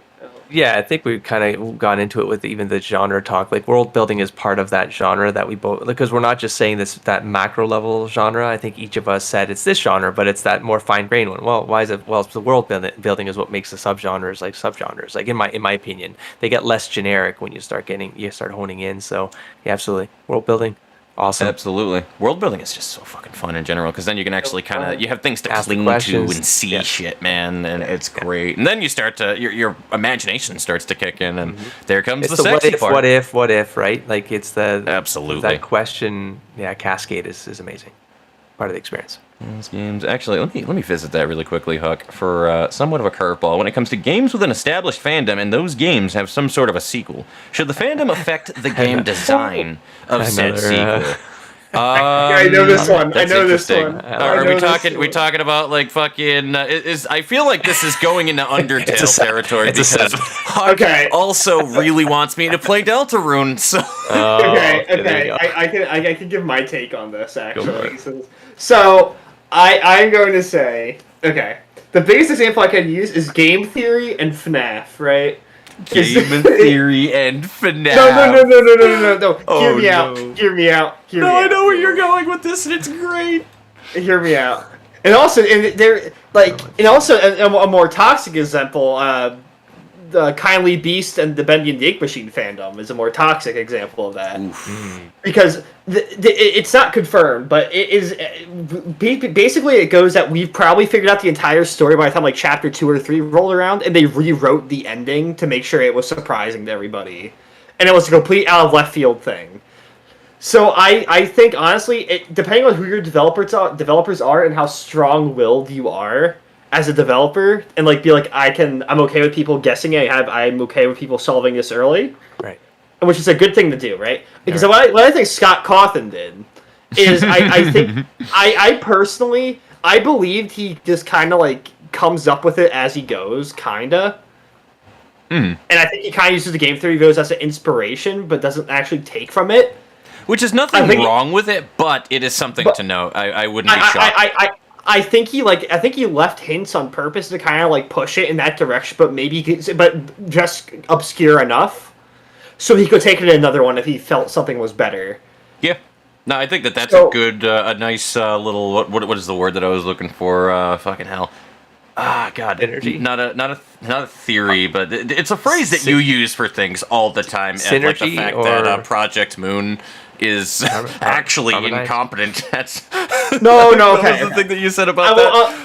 Yeah, I think we've kind of gone into it with even the genre talk. Like, world building is part of that genre that we both, because we're not just saying that macro level genre. I think each of us said it's this genre, but it's that more fine grained one. Well, why is it? Well, it's the world building is what makes the subgenres like subgenres. Like, in my opinion, they get less generic when you start honing in. So yeah, absolutely, world building. Awesome. Absolutely. World building is just so fucking fun in general, because then you can actually kind of, you have things to cling to and see shit, man, and it's great. And then you start to, your imagination starts to kick in, and there comes the sexy part. What if, right? Like, it's absolutely that question, cascade is amazing. Part of the experience. Those games, actually, let me visit that really quickly, Huck, for somewhat of a curveball. When it comes to games with an established fandom, and those games have some sort of a sequel, should the fandom affect the game design of said sequel? I know this one. Are we talking about like fucking? I feel like this is going into Undertale territory because Huck also really wants me to play Deltarune. So okay. I can give my take on this actually. So I'm going to say, okay, the biggest example I can use is game theory and FNAF, right? Game theory and FNAF. No. Hear me out. I know where you're going with this, and it's great. Hear me out. And also, a more toxic example, the Kindly Beast and the Bendy and the Ink Machine fandom is a more toxic example of that. Because it's not confirmed, but it is basically it goes that we've probably figured out the entire story by the time like chapter 2 or 3 rolled around, and they rewrote the ending to make sure it was surprising to everybody, and it was a complete out of left field thing. So I think honestly, depending on who your developers are and how strong-willed you are as a developer, and like be like, I'm okay with people guessing it. I'm okay with people solving this early, right? Which is a good thing to do, right? Because what I think Scott Cawthon did is I think I personally believed he just kind of like comes up with it as he goes, kinda. And I think he kind of uses the game theory videos as an inspiration, but doesn't actually take from it. Which is nothing wrong with it, but it is something to know. I wouldn't be shocked. I think he left hints on purpose to kind of like push it in that direction, but just obscure enough so he could take it in another one if he felt something was better. Yeah. No, I think that's a good, a nice little what is the word that I was looking for? Fucking hell. God, energy. Not a theory, but it's a phrase that you use for things all the time. Synergy, like the fact that Project Moon is actually incompetent. That's okay. The thing that you said about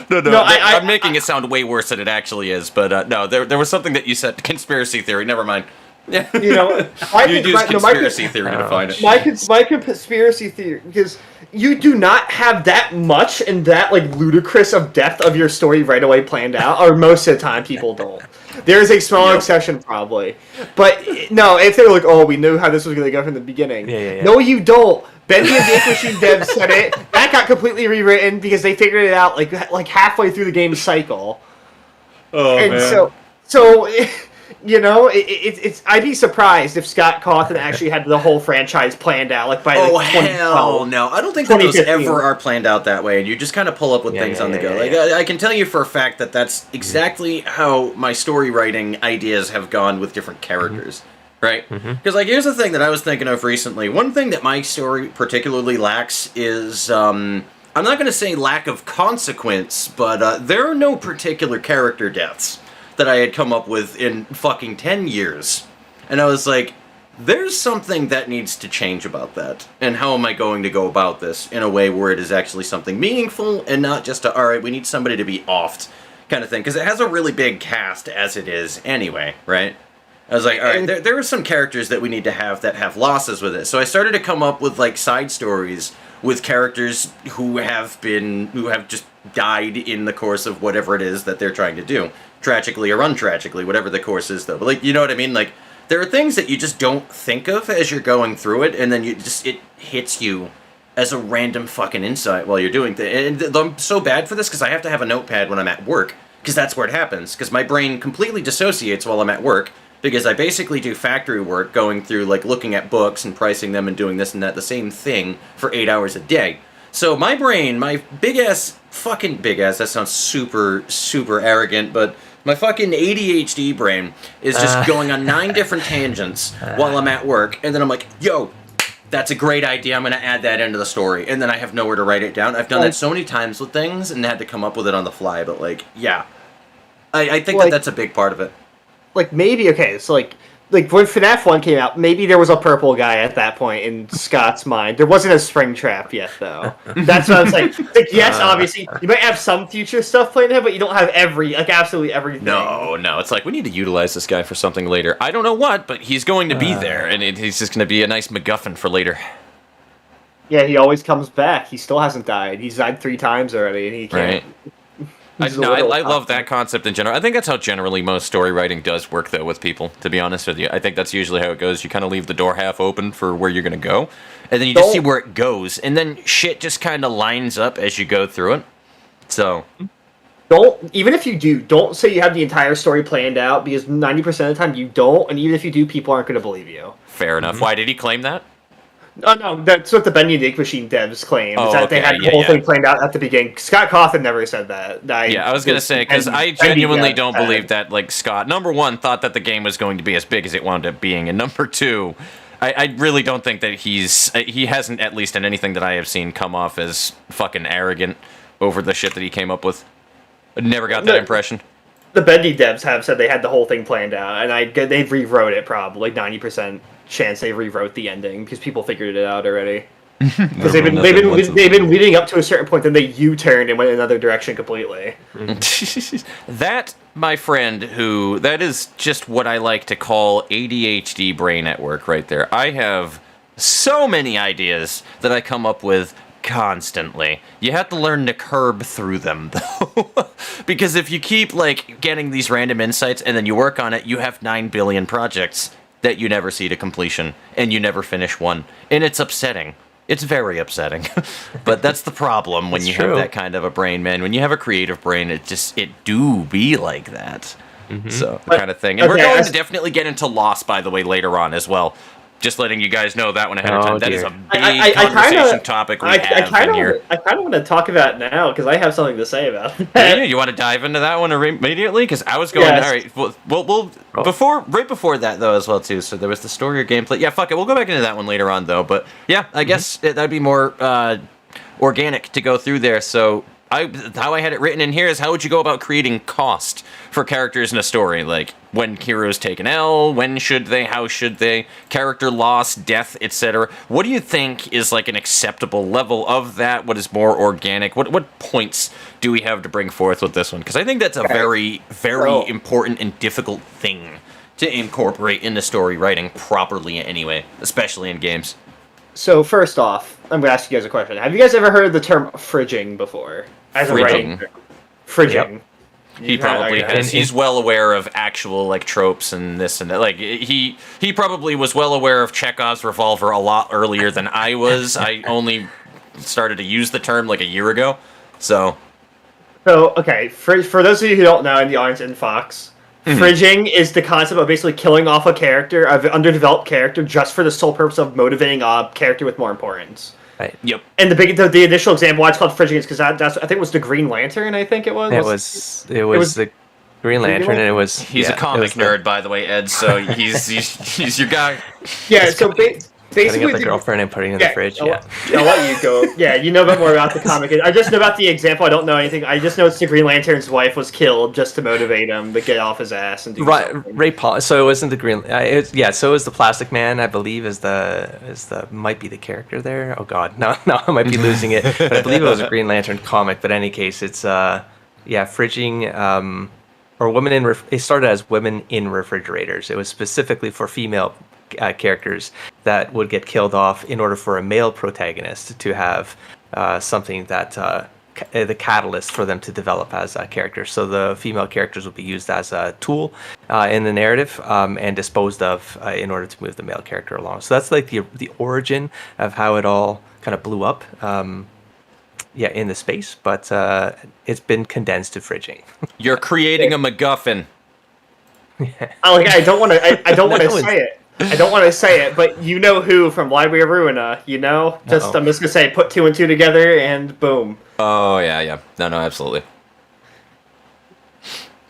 that. No, I'm making it sound way worse than it actually is. But no, there was something that you said. Conspiracy theory. Never mind. Yeah, you know, you use conspiracy theory to find it. My conspiracy theory, because you do not have that much and that like ludicrous of depth of your story right away planned out, or most of the time people don't. There's a small exception probably, but no, if they're like, oh, we knew how this was going to go from the beginning. Yeah. No, you don't. Bendy and the Ink Machine devs said it. That got completely rewritten because they figured it out like halfway through the game's cycle. Oh, and man. So. You know, it's. I'd be surprised if Scott Cawthon actually had the whole franchise planned out, like by like 2012. Hell no! I don't think that those ever are planned out that way, and you just kind of pull up with things on the go. I can tell you for a fact that that's exactly how my story writing ideas have gone with different characters, right? Because like here's the thing that I was thinking of recently. One thing that my story particularly lacks is I'm not going to say lack of consequence, but there are no particular character deaths that I had come up with in fucking 10 years. And I was like, there's something that needs to change about that. And how am I going to go about this in a way where it is actually something meaningful and not just a, alright, we need somebody to be offed kind of thing. Because it has a really big cast as it is anyway, right? I was like, alright, there are some characters that we need to have that have losses with it. So I started to come up with like side stories with characters who have just died in the course of whatever it is that they're trying to do, tragically or untragically, whatever the course is though. But like, you know what I mean? Like, there are things that you just don't think of as you're going through it, and then it hits you as a random fucking insight while you're doing things. And I'm so bad for this because I have to have a notepad when I'm at work, because that's where it happens. Because my brain completely dissociates while I'm at work, because I basically do factory work, going through, like, looking at books and pricing them and doing this and that, the same thing for 8 hours a day. So my brain, my fucking big ass, that sounds super, super arrogant, but my fucking ADHD brain is just going on 9 different tangents while I'm at work, and then I'm like, yo, that's a great idea, I'm going to add that into the story, and then I have nowhere to write it down. I've done that so many times with things and had to come up with it on the fly, but, like, yeah. I think that's a big part of it. Like, maybe, okay, so, like when FNAF 1 came out, maybe there was a purple guy at that point in Scott's mind. There wasn't a Springtrap yet, though. That's what I'm saying. Like, yes, obviously, you might have some future stuff planned ahead, but you don't have absolutely everything. No, it's like, we need to utilize this guy for something later. I don't know what, but he's going to be there, and he's just going to be a nice MacGuffin for later. Yeah, he always comes back. He still hasn't died. He's died 3 times already, and he can't... Right. I love that concept in general. I think that's how generally most story writing does work, though, with people, to be honest with you. I think that's usually how it goes. You kind of leave the door half open for where you're going to go, and then you just see where it goes, and then shit just kind of lines up as you go through it. So... Even if you do, don't say you have the entire story planned out, because 90% of the time you don't, and even if you do, people aren't going to believe you. Fair enough. Mm-hmm. Why did he claim that? Oh, no, that's what the Bending Ink Machine devs claim. They had the whole thing planned out at the beginning. Scott Cawthon never said that. I was going to say, because I genuinely don't believe that, like, Scott, number one, thought that the game was going to be as big as it wound up being, and number two, I really don't think that he hasn't, at least in anything that I have seen, come off as fucking arrogant over the shit that he came up with. I never got that impression. The Bendy devs have said they had the whole thing planned out, and they've rewrote it probably, 90% chance they rewrote the ending because people figured it out already. Because they've been leading up to a certain point, then they U-turned and went in another direction completely. That, my friend, that is just what I like to call ADHD brain at work right there. I have so many ideas that I come up with constantly. You have to learn to curb through them, though. Because if you keep, like, getting these random insights and then you work on it, you have 9 billion projects that you never see to completion, and you never finish one. And it's upsetting. It's very upsetting. But that's the problem when you have that kind of a brain, man. When you have a creative brain, it do be like that. Mm-hmm. So, the kind of thing. And we're going to definitely get into Lost, by the way, later on as well. Just letting you guys know that one ahead of time. That is a big conversation topic we have in here. I kind of want to talk about it now, because I have something to say about it. Yeah, you want to dive into that one immediately? Because I was going, all right, we'll right before that, though, as well, too. So there was the story or gameplay. Yeah, fuck it. We'll go back into that one later on, though. But, yeah, I guess that'd be more organic to go through there. So how I had it written in here is, how would you go about creating cost for characters in a story? Like, when heroes take an L, when should they, how should they, character loss, death, etc. What do you think is, like, an acceptable level of that? What is more organic? What points do we have to bring forth with this one? Because I think that's a very, very important and difficult thing to incorporate into story writing properly anyway, especially in games. So, first off, I'm going to ask you guys a question. Have you guys ever heard the term fridging before? Fridging? Fridging. Yep. He probably has. He's well aware of actual, like, tropes and this and that. Like, he probably was well aware of Chekhov's revolver a lot earlier than I was. I only started to use the term, like, a year ago. So, okay, for those of you who don't know, in the audience in Fox, fridging is the concept of basically killing off a character, an underdeveloped character, just for the sole purpose of motivating a character with more importance. Right. Yep. And the initial example why it's called fridging is because that's I think it was the Green Lantern. I think it was. It was the Green Lantern, and it was. He's a comic nerd, by the way, Ed. So he's your guy. Yeah. So basically, cutting up the girlfriend and putting in the fridge. I'll let you go. Yeah, you know a bit more about the comic. I just know about the example. I don't know anything. I just know it's the Green Lantern's wife was killed just to motivate him to get off his ass and do something. Ray Paul. So it wasn't the Green. So it was the Plastic Man. I believe is the might be the character there. Oh God, no, I might be losing it. But I believe it was a Green Lantern comic. But in any case, it's fridging or women in. It started as women in refrigerators. It was specifically for female characters that would get killed off in order for a male protagonist to have something that the catalyst for them to develop as a character. So the female characters will be used as a tool in the narrative and disposed of in order to move the male character along. So that's like the origin of how it all kind of blew up. In the space, but it's been condensed to fridging. You're creating a MacGuffin. I don't want to. I don't want to say it. I don't want to say it, but you know who from Library of Ruina, you know? I'm just going to say, put 2 and 2 together, and boom. Oh, yeah. No, absolutely.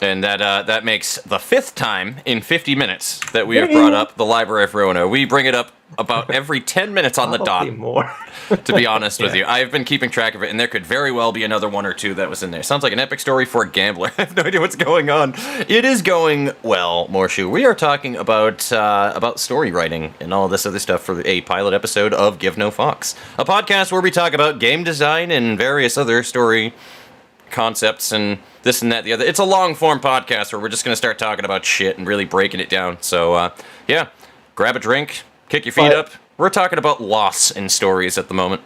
And that makes the 5th time in 50 minutes that we have brought up the Library of Ruina. We bring it up about every 10 minutes on the dot. More. To be honest with you. I've been keeping track of it, and there could very well be another 1 or 2 that was in there. Sounds like an epic story for a gambler. I have no idea what's going on. It is going well, Morshu. We are talking about story writing and all this other stuff for a pilot episode of Give No Fox, a podcast where we talk about game design and various other story concepts and this and that the other. It's a long form podcast where we're just going to start talking about shit and really breaking it down. So grab a drink, kick your feet up. We're talking about loss in stories at the moment.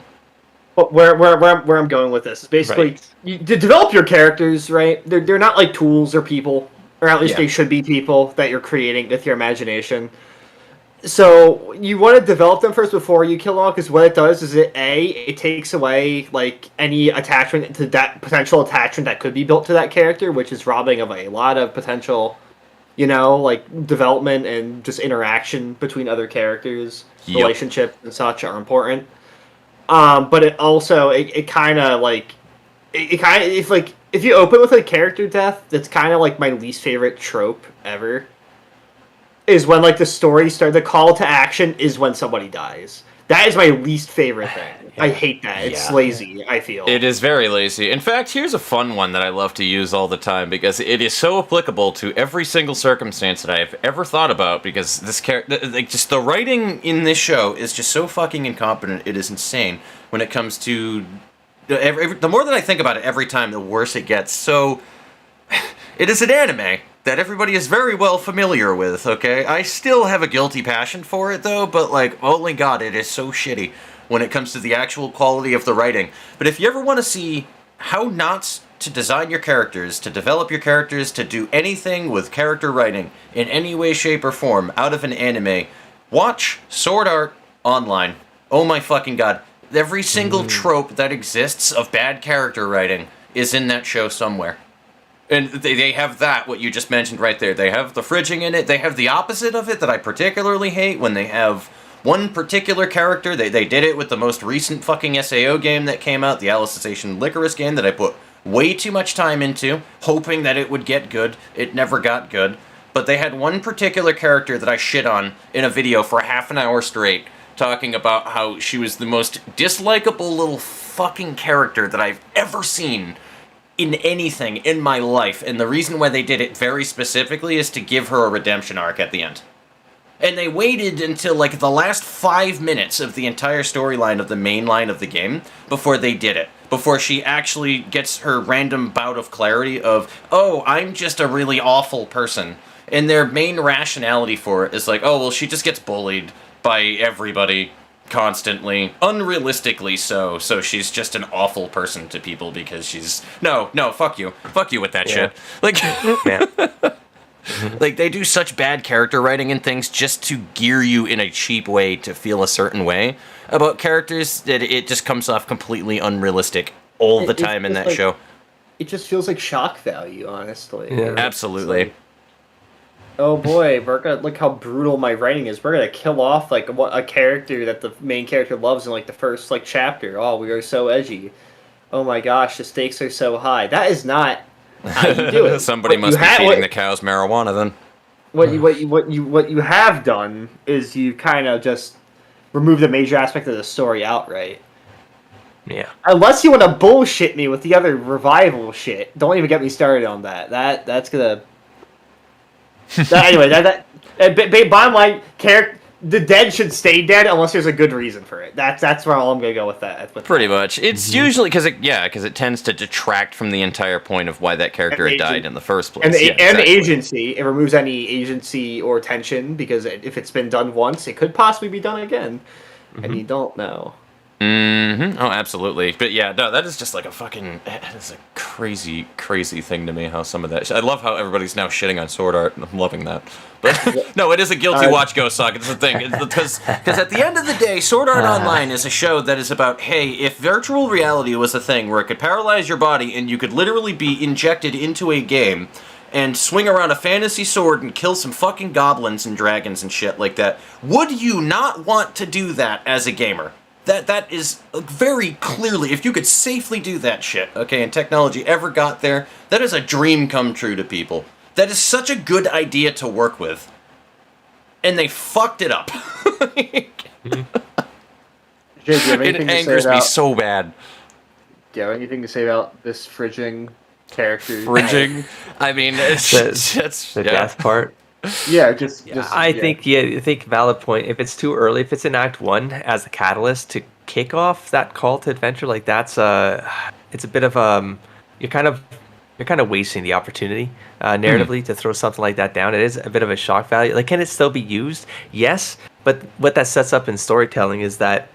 But where I'm going with this is basically you develop your characters, right? They're not like tools or people, or at least they should be people that you're creating with your imagination. So you want to develop them first before you kill them, because what it does is it takes away like any attachment to that potential attachment that could be built to that character, which is robbing of a lot of potential, like development and just interaction between other characters. Yep. Relationships and such are important. But it also it kind of like if you open with a character death, that's kind of like my least favorite trope ever. Is when like the story starts, the call to action is when somebody dies. That is my least favorite thing. I hate that. It's lazy, I feel. It is very lazy. In fact, here's a fun one that I love to use all the time because it is so applicable to every single circumstance that I have ever thought about, because this character, like, just the writing in this show is just so fucking incompetent. It is insane when it comes to... the more that I think about it every time, the worse it gets. So, it is an anime that everybody is very well familiar with, okay? I still have a guilty passion for it, though, but, like, holy God, it is so shitty when it comes to the actual quality of the writing. But if you ever want to see how not to design your characters, to develop your characters, to do anything with character writing in any way, shape, or form out of an anime, watch Sword Art Online. Oh my fucking God. Every single trope that exists of bad character writing is in that show somewhere. And they have that, what you just mentioned right there. They have the fridging in it. They have the opposite of it that I particularly hate, when they have one particular character. They did it with the most recent fucking SAO game that came out, the Alicization Licorice game, that I put way too much time into, hoping that it would get good. It never got good. But they had one particular character that I shit on in a video for half an hour straight, talking about how she was the most dislikable little fucking character that I've ever seen in anything in my life, and the reason why they did it very specifically is to give her a redemption arc at the end. And they waited until like the last 5 minutes of the entire storyline of the main line of the game before they did it. Before she actually gets her random bout of clarity of, oh, I'm just a really awful person. And their main rationality for it is like, oh, well, she just gets bullied by everybody constantly, unrealistically so she's just an awful person to people because she's... No, fuck you with that shit. Like, like, they do such bad character writing and things just to gear you in a cheap way to feel a certain way about characters that it just comes off completely unrealistic all the time in that show. It just feels like shock value, honestly. Yeah. Absolutely. Oh boy, we're gonna look how brutal my writing is. We're gonna kill off like a character that the main character loves in like the first like chapter. Oh, we are so edgy. Oh my gosh, the stakes are so high. That is not how you do it. Somebody must be feeding the cows marijuana then. What you have done is you kind of just remove the major aspect of the story outright. Yeah. Unless you want to bullshit me with the other revival shit. Don't even get me started on that. That's gonna. Anyway, bottom line, the dead should stay dead unless there's a good reason for it. That's where I'm gonna go with that. Pretty much. It's usually because it tends to detract from the entire point of why that character had died in the first place. And the agency, it removes any agency or tension, because if it's been done once, it could possibly be done again, and you don't know. Mm-hmm. Oh, absolutely. But yeah, no, that is just like that is a crazy, crazy thing to me, how some of that... I love how everybody's now shitting on Sword Art, and I'm loving that. But no, it is a guilty watch, Ghost Sock. It's the thing. Because at the end of the day, Sword Art Online is a show that is about, hey, if virtual reality was a thing where it could paralyze your body and you could literally be injected into a game and swing around a fantasy sword and kill some fucking goblins and dragons and shit like that, would you not want to do that as a gamer? That is very clearly, if you could safely do that shit, okay, and technology ever got there, that is a dream come true to people. That is such a good idea to work with. And they fucked it up. It angers me so bad. Do you have anything to say about this fridging character? Fridging? I mean, it's the death part. I think valid point. If it's too early, if it's in Act 1 as the catalyst to kick off that call to adventure, like it's a bit of you're kind of wasting the opportunity narratively to throw something like that down. It is a bit of a shock value. Like, can it still be used? Yes, but what that sets up in storytelling is that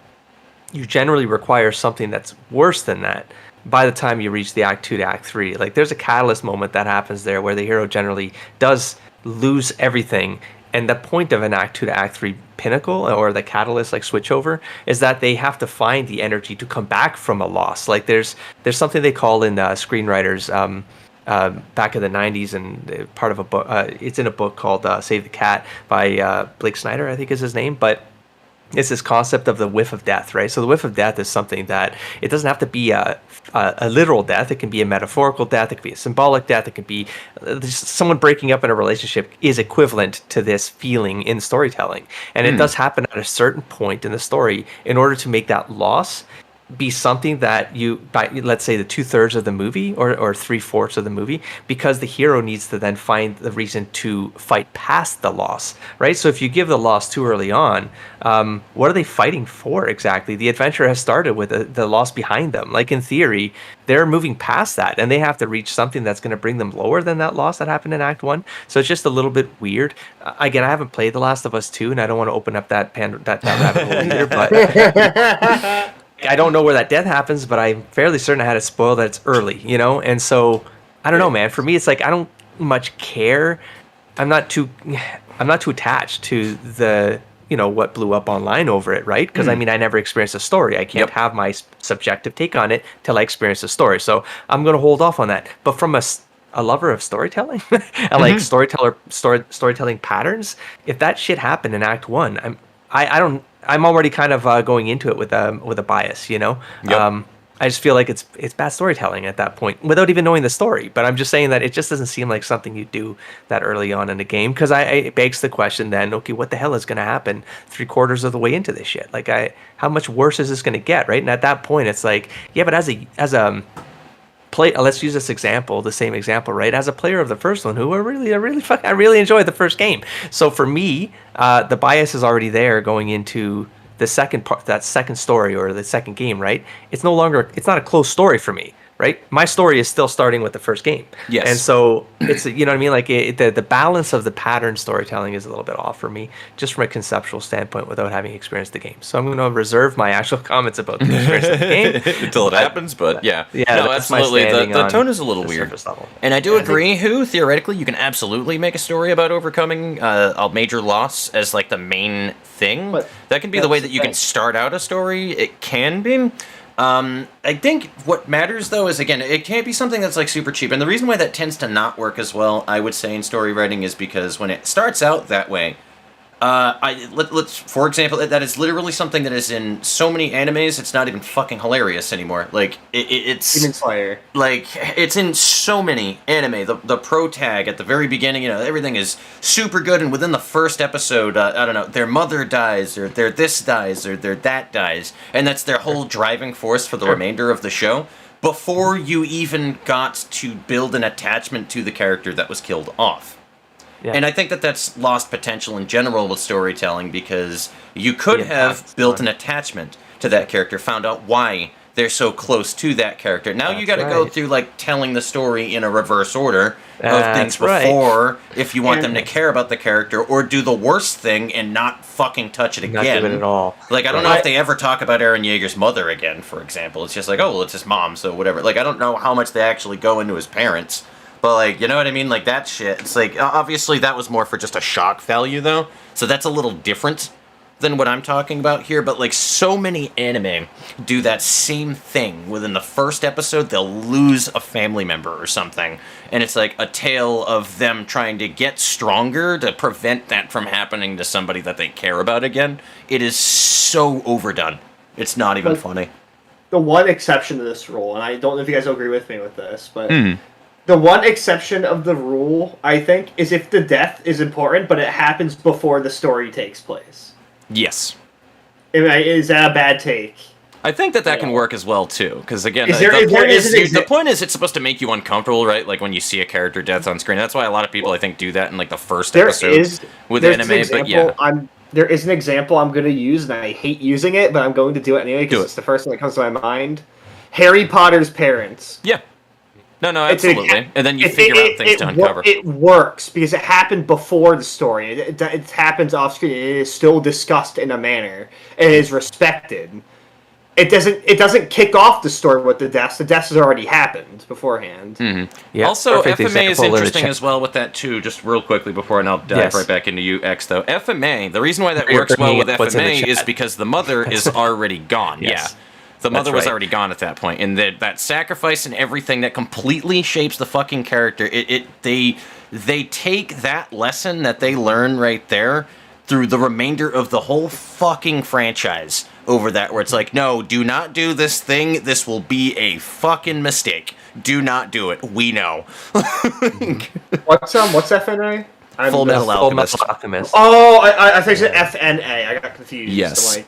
you generally require something that's worse than that by the time you reach the Act 2 to Act 3. Like, there's a catalyst moment that happens there where the hero generally does lose everything, and the point of an Act 2 to Act 3 pinnacle, or the catalyst, like switchover, is that they have to find the energy to come back from a loss. Like, there's something they call in screenwriters back in the 90s, and part of a book, it's in a book called Save the Cat by Blake Snyder, I think is his name, but it's this concept of the whiff of death, right? So the whiff of death is something that it doesn't have to be a literal death. It can be a metaphorical death. It can be a symbolic death. It can be someone breaking up in a relationship is equivalent to this feeling in storytelling. And it does happen at a certain point in the story in order to make that loss be something that by let's say the 2/3 of the movie or 3/4 of the movie, because the hero needs to then find the reason to fight past the loss, right? So if you give the loss too early on, what are they fighting for exactly? The adventure has started with the loss behind them. Like, in theory, they're moving past that, and they have to reach something that's going to bring them lower than that loss that happened in Act 1. So it's just a little bit weird. Again, I haven't played The Last of Us 2, and I don't want to open up that rabbit hole either, but... I don't know where that death happens, but I'm fairly certain I had it spoiled that it's early, And so, I don't know, man. For me, it's like I don't much care. I'm not too attached to the, what blew up online over it, right? Because I mean, I never experienced a story. I can't have my subjective take on it till I experience a story. So I'm going to hold off on that. But from a lover of storytelling, and like storytelling patterns, if that shit happened in Act 1, I'm already kind of going into it with a bias, Yep. I just feel like it's bad storytelling at that point without even knowing the story. But I'm just saying that it just doesn't seem like something you do that early on in the game, because it begs the question then, okay, what the hell is going to happen 3/4 of the way into this shit? Like, how much worse is this going to get, right? And at that point, it's like, yeah, but as a play, let's use this example, the same example, right? As a player of the first one, I really enjoyed the first game. So for me, the bias is already there going into the second part, that second story or the second game, right? It's not a close story for me, right? My story is still starting with the first game. Yes. And so it's, you know what I mean? Like, the balance of the pattern storytelling is a little bit off for me, just from a conceptual standpoint, without having experienced the game. So I'm going to reserve my actual comments about the experience of the game until it happens. But yeah, no, absolutely. The tone is a little weird, and I do agree. Theoretically, you can absolutely make a story about overcoming a major loss as like the main thing. But that can be the way that you can start out a story. It can be. I think what matters, though, is, again, it can't be something that's, like, super cheap. And the reason why that tends to not work as well, I would say, in story writing is because when it starts out that way, for example, that is literally something that is in so many animes, it's not even fucking hilarious anymore. Like, it's... Demon Slayer. Like, it's in so many anime. The pro tag at the very beginning, everything is super good, and within the first episode, I don't know, their mother dies, or their this dies, or their that dies, and that's their whole driving force for the remainder of the show, before you even got to build an attachment to the character that was killed off. Yeah. And I think that that's lost potential in general with storytelling, because you could have built an attachment to that character, found out why they're so close to that character. Now you got to go through like telling the story in a reverse order of things before, if you want them to care about the character, or do the worst thing and not fucking touch it again. Not give it at all. Like, I don't know if they ever talk about Eren Yeager's mother again, for example. It's just like, oh, well, it's his mom, so whatever. Like, I don't know how much they actually go into his parents. But, like, you know what I mean? Like, that shit. It's like, obviously that was more for just a shock value, though. So that's a little different than what I'm talking about here. But, like, so many anime do that same thing. Within the first episode, they'll lose a family member or something. And it's like a tale of them trying to get stronger to prevent that from happening to somebody that they care about again. It is so overdone. It's not even funny. The one exception to this rule, and I don't know if you guys will agree with me with this, but... The one exception of the rule, I think, is if the death is important, but it happens before the story takes place. Yes. Is that a bad take? I think that can work as well, too. Because, again, the point is it's supposed to make you uncomfortable, right? Like, when you see a character death on screen. That's why a lot of people, I think, do that in, like, the first episode with anime. But, yeah. There is an example I'm going to use, and I hate using it, but I'm going to do it anyway, because it's the first thing that comes to my mind. Harry Potter's parents. Yeah. No, absolutely. And then you figure out things to uncover. It works because it happened before the story. It happens off screen. It is still discussed in a manner. It is respected. It doesn't kick off the story with the deaths. The deaths has already happened beforehand. Mm-hmm. Yeah, also, FMA is interesting as well with that too. Just real quickly before, and I'll dive right back into you, X, though. FMA, the reason why that works well with FMA is because the mother is already gone. Yes. Yeah. The mother was already gone at that point, and that sacrifice and everything that completely shapes the fucking character. They take that lesson that they learn right there through the remainder of the whole fucking franchise over that, where it's like, no, do not do this thing. This will be a fucking mistake. Do not do it. We know. What's FNA? Full Metal Alchemist. Oh, I think it's FNA. I got confused. Yes.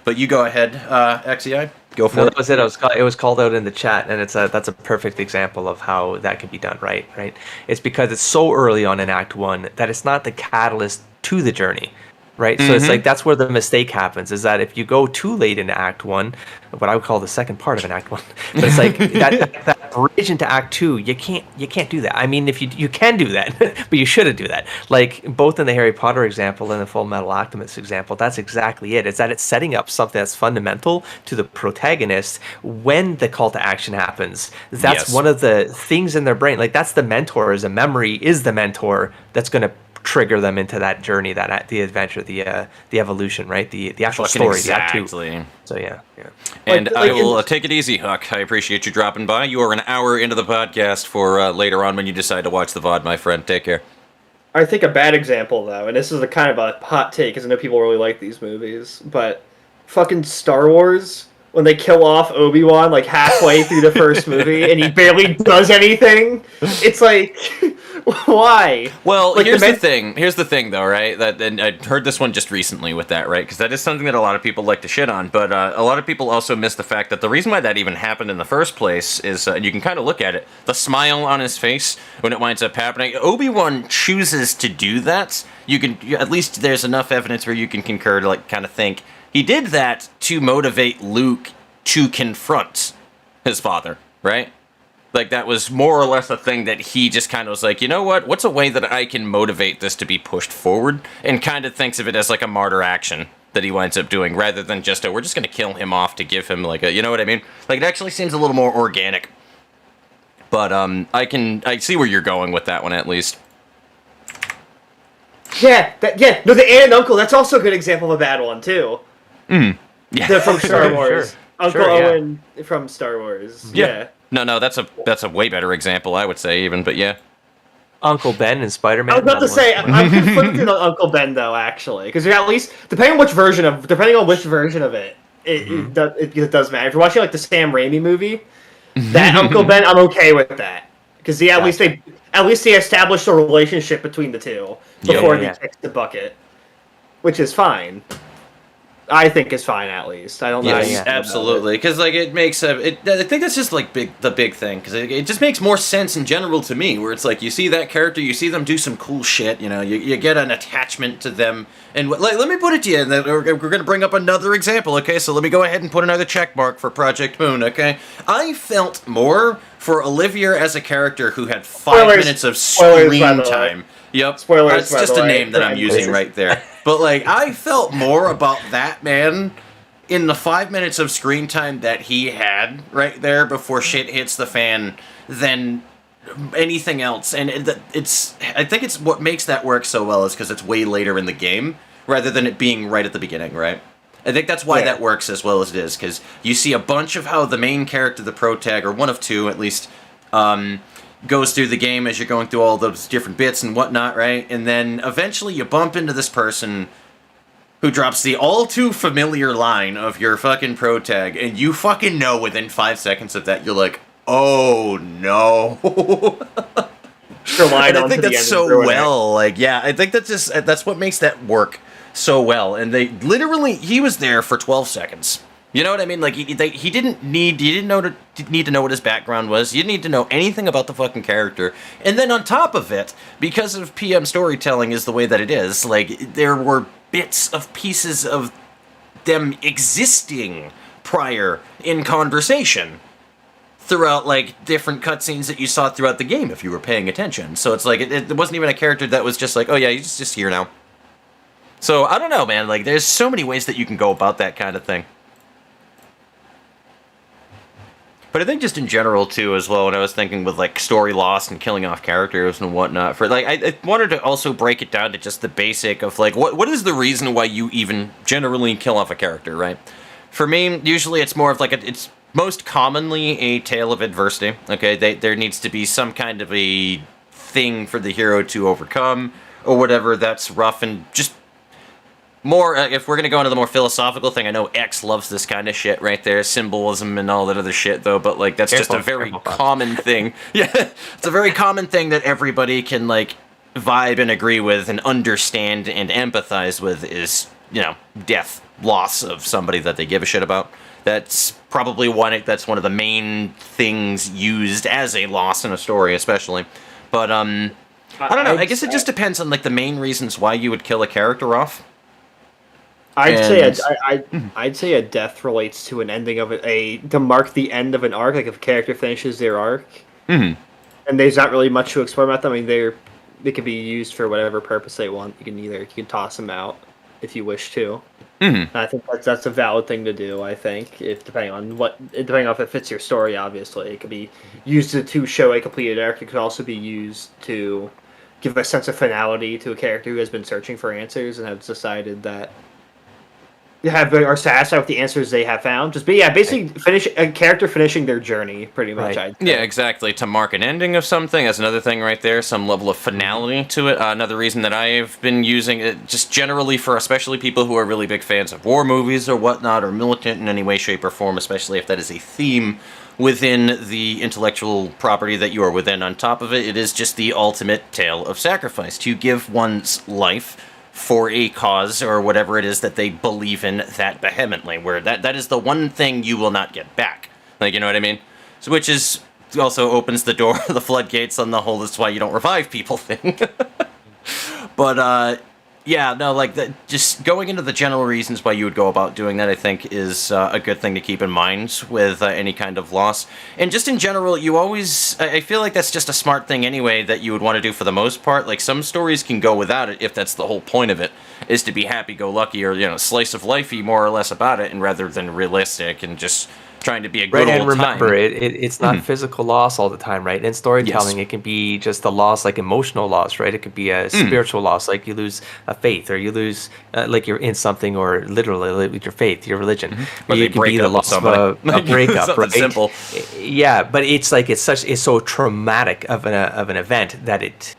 But you go ahead, XEI. Go for it. That was it. It was called out in the chat, and that's a perfect example of how that can be done. Right. It's because it's so early on in Act 1 that it's not the catalyst to the journey. Right. So it's like that's where the mistake happens. Is that if you go too late into Act 1, what I would call the second part of an Act 1, but it's like that bridge into Act 2, you can't do that. I mean, if you can do that, but you shouldn't do that. Like both in the Harry Potter example and the Full Metal Alchemist example, that's exactly it. It's that it's setting up something that's fundamental to the protagonist when the call to action happens. That's one of the things in their brain. Like that's the mentor. Is a memory is the mentor that's going to trigger them into that journey, the adventure, the evolution, right? The actual story, exactly. The Act 2. So yeah. And I will take it easy, Huck. I appreciate you dropping by. You are an hour into the podcast for later on when you decide to watch the VOD, my friend. Take care. I think a bad example, though, and this is a kind of a hot take, because I know people really like these movies, but fucking Star Wars, when they kill off Obi-Wan like halfway through the first movie and he barely does anything, it's like, why? Well, like here's the thing though, right? And I heard this one just recently with that, right? Because that is something that a lot of people like to shit on, but a lot of people also miss the fact that the reason why that even happened in the first place is, you can kind of look at it, the smile on his face when it winds up happening. Obi-Wan chooses to do that. At least there's enough evidence where you can concur to like kind of think, he did that to motivate Luke to confront his father, right? Like, that was more or less a thing that he just kind of was like, you know what? What's a way that I can motivate this to be pushed forward? And kind of thinks of it as like a martyr action that he winds up doing, rather than just we're just going to kill him off to give him like a, you know what I mean? Like, it actually seems a little more organic. But I see where you're going with that one, at least. Yeah. No, the aunt and uncle, that's also a good example of a bad one, too. Yeah. They're from Star Wars. Sure. Uncle Owen from Star Wars. Yeah. No, that's a way better example, I would say, even, but yeah. Uncle Ben in Spider-Man. I was about to say, I'm conflicted on Uncle Ben, though, actually. Because at least, depending on which version of it, it does matter. If you're watching, like, the Sam Raimi movie, that Uncle Ben, I'm okay with that. Because, at least they established a relationship between the two before he kicks the bucket. Which is fine. I think is fine at least. I don't know. Yes, absolutely, because like it makes I think that's just like the big thing, because it just makes more sense in general to me, where it's like you see that character, you see them do some cool shit, you know, you get an attachment to them, and let me put it to you, and we're gonna bring up another example, okay? So let me go ahead and put another check mark for Project Moon, okay? I felt more for Olivia as a character who had 5 minutes of screen time. Yep. Spoilers. That's just a name that I'm using right there. But like, I felt more about that man in the 5 minutes of screen time that he had right there before shit hits the fan than anything else. And I think it's what makes that work so well is because it's way later in the game rather than it being right at the beginning, right? I think that's why that works as well as it is, because you see a bunch of how the main character, the protag, or one of two at least, goes through the game as you're going through all those different bits and whatnot, right? And then eventually you bump into this person who drops the all too familiar line of your fucking protag, and you fucking know within 5 seconds of that, you're like, oh no. And I think that's so well, like, yeah, I think that's what makes that work so well. And he was there for 12 seconds. You know what I mean? Like, you didn't need to know what his background was. You didn't need to know anything about the fucking character. And then on top of it, because of PM storytelling is the way that it is, like, there were bits of pieces of them existing prior in conversation throughout, like, different cutscenes that you saw throughout the game if you were paying attention. So it's like, it wasn't even a character that was just like, oh yeah, he's just here now. So, I don't know, man. Like, there's so many ways that you can go about that kind of thing. But I think just in general, too, as well, when I was thinking with, like, story loss and killing off characters and whatnot, for, like, I wanted to also break it down to just the basic of, like, what is the reason why you even generally kill off a character, right? For me, usually it's more of, like, it's most commonly a tale of adversity, okay? There needs to be some kind of a thing for the hero to overcome, or whatever that's rough, and just more, if we're going to go into the more philosophical thing, I know X loves this kind of shit right there, symbolism and all that other shit, though, but, like, that's just a very common thing. Yeah, it's a very common thing that everybody can, like, vibe and agree with and understand and empathize with is, you know, death, loss of somebody that they give a shit about. That's probably that's one of the main things used as a loss in a story, especially. But, I don't know, I guess it just depends on, like, the main reasons why you would kill a character off. I'd say a death relates to an ending of to mark the end of an arc, like if a character finishes their arc. Mm-hmm. And there's not really much to explore about them. I mean, they can be used for whatever purpose they want. You can toss them out if you wish to. Mm-hmm. I think that's a valid thing to do. I think depending on if it fits your story, obviously it could be used to show a completed arc. It could also be used to give a sense of finality to a character who has been searching for answers and has decided that are satisfied with the answers they have found. Basically finish a character finishing their journey, pretty much. Right. Yeah, exactly. To mark an ending of something, that's another thing right there. Some level of finality to it. Another reason that I've been using it, just generally for especially people who are really big fans of war movies or whatnot, or militant in any way, shape, or form, especially if that is a theme within the intellectual property that you are within. On top of it, it is just the ultimate tale of sacrifice. To give one's life for a cause or whatever it is that they believe in that vehemently, where that is the one thing you will not get back. Like, you know what I mean? So, which is also opens the door, the floodgates on the whole "that's why you don't revive people" thing. But, yeah, no, like, just going into the general reasons why you would go about doing that, I think, is a good thing to keep in mind with any kind of loss. And just in general, I feel like that's just a smart thing anyway that you would want to do for the most part. Like, some stories can go without it if that's the whole point of it, is to be happy-go-lucky or, you know, slice of lifey more or less about it, and rather than realistic and just trying to be a good old time. And remember, it's not physical loss all the time, right? In storytelling, It can be just a loss, like emotional loss, right? It could be a spiritual loss, like you lose a faith, or you lose, like you're in something, or literally with your faith, your religion. Or it could be the loss of a breakup, right? Simple. Yeah, but it's so traumatic of an event that it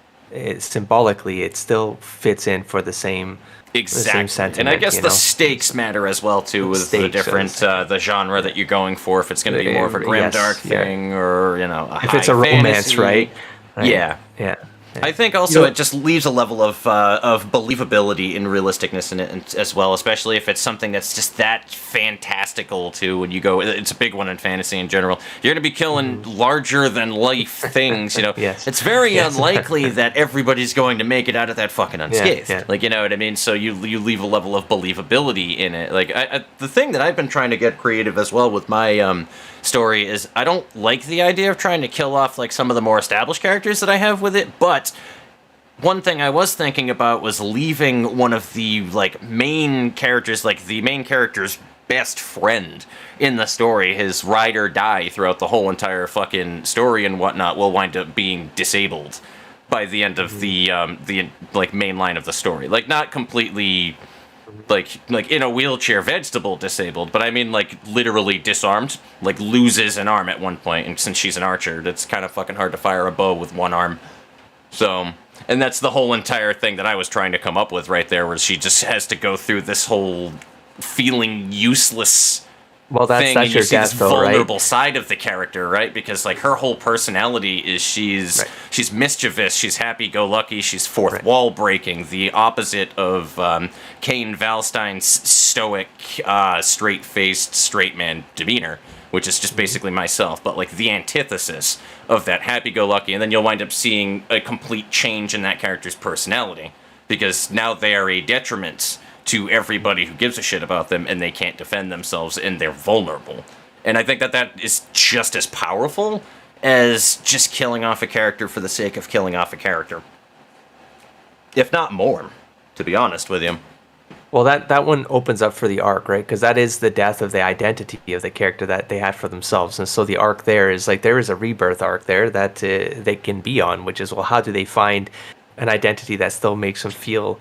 symbolically it still fits in for the same. Exactly, and I guess the stakes matter as well too, with the different the genre that you're going for. If it's going to be more of a grimdark thing, or, you know, if it's a romance, right? Yeah. I think also it just leaves a level of believability and realisticness in it as well, especially if it's something that's just that fantastical too. When you go, it's a big one in fantasy in general. You're going to be killing larger than life things. Yes. It's very unlikely that everybody's going to make it out of that fucking unscathed. Yeah. Like, you know what I mean? So you leave a level of believability in it. Like the thing that I've been trying to get creative as well with my story is I don't like the idea of trying to kill off like some of the more established characters that I have with it, but one thing I was thinking about was leaving one of the like main characters, like the main character's best friend in the story, his ride or die throughout the whole entire fucking story and whatnot, will wind up being disabled by the end of the like main line of the story. Like not completely like in a wheelchair vegetable disabled, but I mean like literally disarmed, like loses an arm at one point, and since she's an archer, it's kind of fucking hard to fire a bow with one arm. So, and that's the whole entire thing that I was trying to come up with right there, where she just has to go through this whole feeling useless thing, and you see this vulnerable side of the character, right? Because like her whole personality is she's mischievous, she's happy-go-lucky, she's fourth wall breaking, the opposite of Cain Valstein's stoic, straight-faced, straight man demeanor, which is just basically myself, but like the antithesis of that happy-go-lucky. And then you'll wind up seeing a complete change in that character's personality, because now they are a detriment to everybody who gives a shit about them, and they can't defend themselves, and they're vulnerable. And I think that is just as powerful as just killing off a character for the sake of killing off a character. If not more, to be honest with you. Well, that one opens up for the arc, right? Because that is the death of the identity of the character that they had for themselves. And so the arc there is like, there is a rebirth arc there that they can be on, which is, well, how do they find an identity that still makes them feel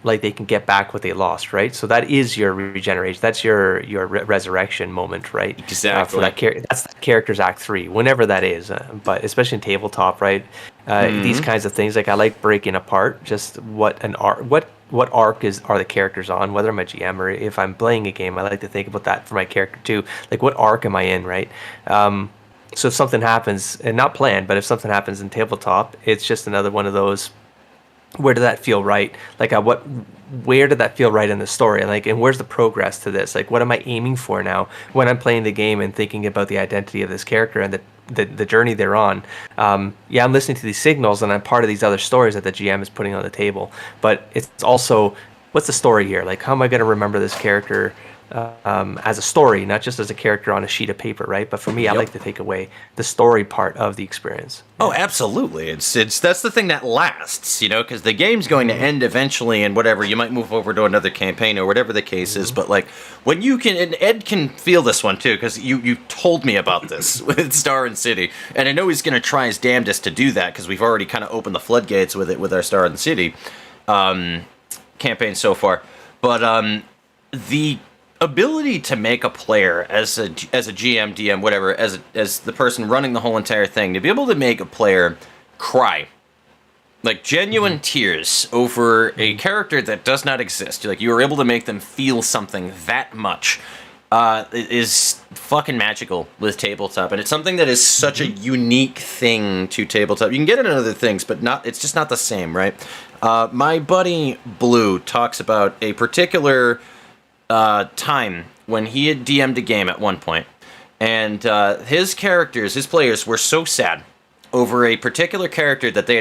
like they can get back what they lost, right? So that is your regeneration. That's your resurrection moment, right? Exactly. For that that's the character's act 3, whenever that is. But especially in tabletop, right? These kinds of things, like I like breaking apart just what an arc, what arc are the characters on, whether I'm a GM or if I'm playing a game. I like to think about that for my character too. Like, what arc am I in, right? So if something happens, and not planned, but if something happens in tabletop, it's just another one of those. Where did that feel right? Like, where did that feel right in the story? And where's the progress to this? Like, what am I aiming for now when I'm playing the game and thinking about the identity of this character and the journey they're on? I'm listening to these signals, and I'm part of these other stories that the GM is putting on the table. But it's also, what's the story here? Like, how am I going to remember this character as a story, not just as a character on a sheet of paper, right? But for me, I like to take away the story part of the experience. Oh, absolutely. It's that's the thing that lasts, because the game's going to end eventually, and whatever, you might move over to another campaign or whatever the case is. But like, when you can, and Ed can feel this one too, because you told me about this with Star and City, and I know he's going to try his damnedest to do that, because we've already kind of opened the floodgates with it with our Star and City campaign so far. But the ability to make a player as a GM, DM, whatever, as the person running the whole entire thing, to be able to make a player cry, like genuine tears over a character that does not exist. Like, you are able to make them feel something that much, is fucking magical with tabletop, and it's something that is such a unique thing to tabletop. You can get it in other things, but it's just not the same, right? My buddy Blue talks about a particular time when he had DM'd a game at one point, and his players were so sad over a particular character that he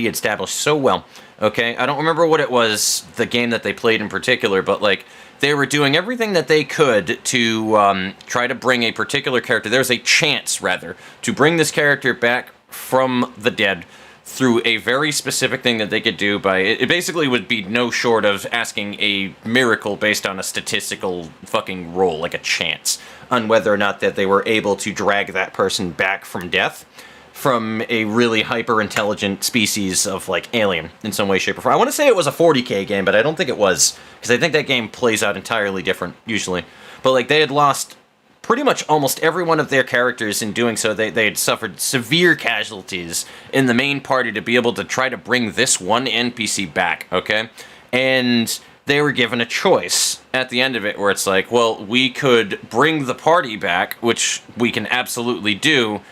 had established so well. Okay, I don't remember what it was, the game that they played in particular, but like, they were doing everything that they could to try to bring a particular character. There was a chance, rather, to bring this character back from the dead through a very specific thing that they could do by... It basically would be no short of asking a miracle based on a statistical fucking roll, like a chance, on whether or not that they were able to drag that person back from death from a really hyper-intelligent species of, like, alien in some way, shape, or form. I want to say it was a 40k game, but I don't think it was, because I think that game plays out entirely different, usually. But, like, they had lost pretty much almost every one of their characters. In doing so, they had suffered severe casualties in the main party to be able to try to bring this one NPC back, okay? And they were given a choice at the end of it where it's like, well, we could bring the party back, which we can absolutely do,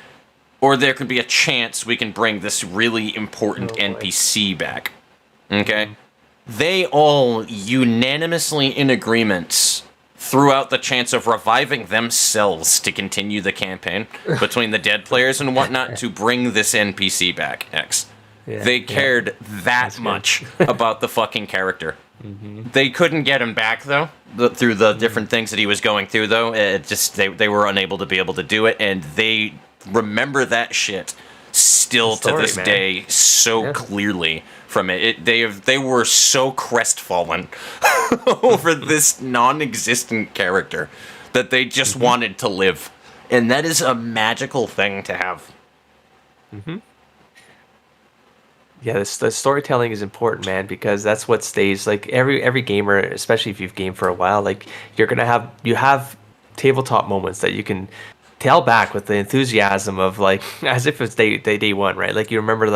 or there could be a chance we can bring this really important NPC back. Okay? They all unanimously in agreement threw out the chance of reviving themselves to continue the campaign between the dead players and whatnot to bring this NPC back, X. They cared that much about the fucking character. They couldn't get him back, though, through the different things that he was going through, though. It just they were unable to be able to do it, and they remember that shit still to this day so clearly from it. They were so crestfallen over this non-existent character that they just wanted to live. And that is a magical thing to have. Yeah, the storytelling is important, man, because that's what stays. Like every gamer, especially if you've gamed for a while, like you have tabletop moments that you can tell back with the enthusiasm of like as if it's day one, right? Like you remember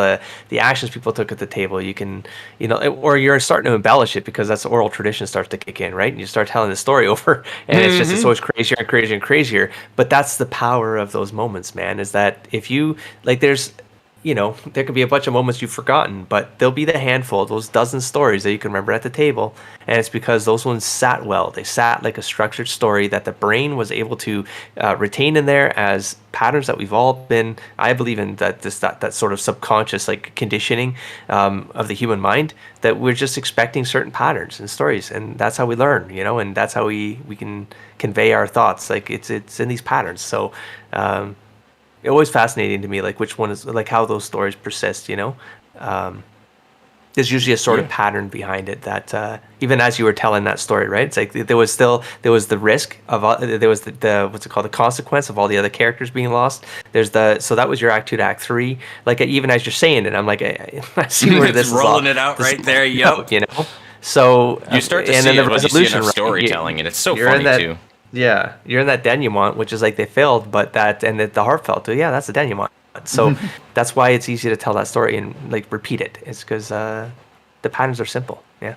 the actions people took at the table. You can, or you're starting to embellish it because that's the oral tradition starts to kick in, right? And you start telling the story over, and it's always crazier and crazier and crazier. But that's the power of those moments, man. Is that if you like, there's there could be a bunch of moments you've forgotten, but there'll be the handful, those dozen stories that you can remember at the table. And it's because those ones sat well. They sat like a structured story that the brain was able to retain in there as patterns that we've all been, I believe in that sort of subconscious like conditioning of the human mind, that we're just expecting certain patterns and stories. And that's how we learn, and that's how we can convey our thoughts. Like it's in these patterns. So, it's always fascinating to me, like which one is like how those stories persist. There's usually a sort of pattern behind it that even as you were telling that story, right? It's like there was the risk of there was the what's it called, the consequence of all the other characters being lost. So that was your Act 2 to Act 3. Like even as you're saying it, I'm like I see where this is rolling it out right there. Yep. So you start to see the resolution storytelling, and it's so funny too. Yeah, you're in that denouement, which is like they failed, but the heartfelt too. Yeah, that's the denouement. So that's why it's easy to tell that story and like repeat it. It's because the patterns are simple. Yeah,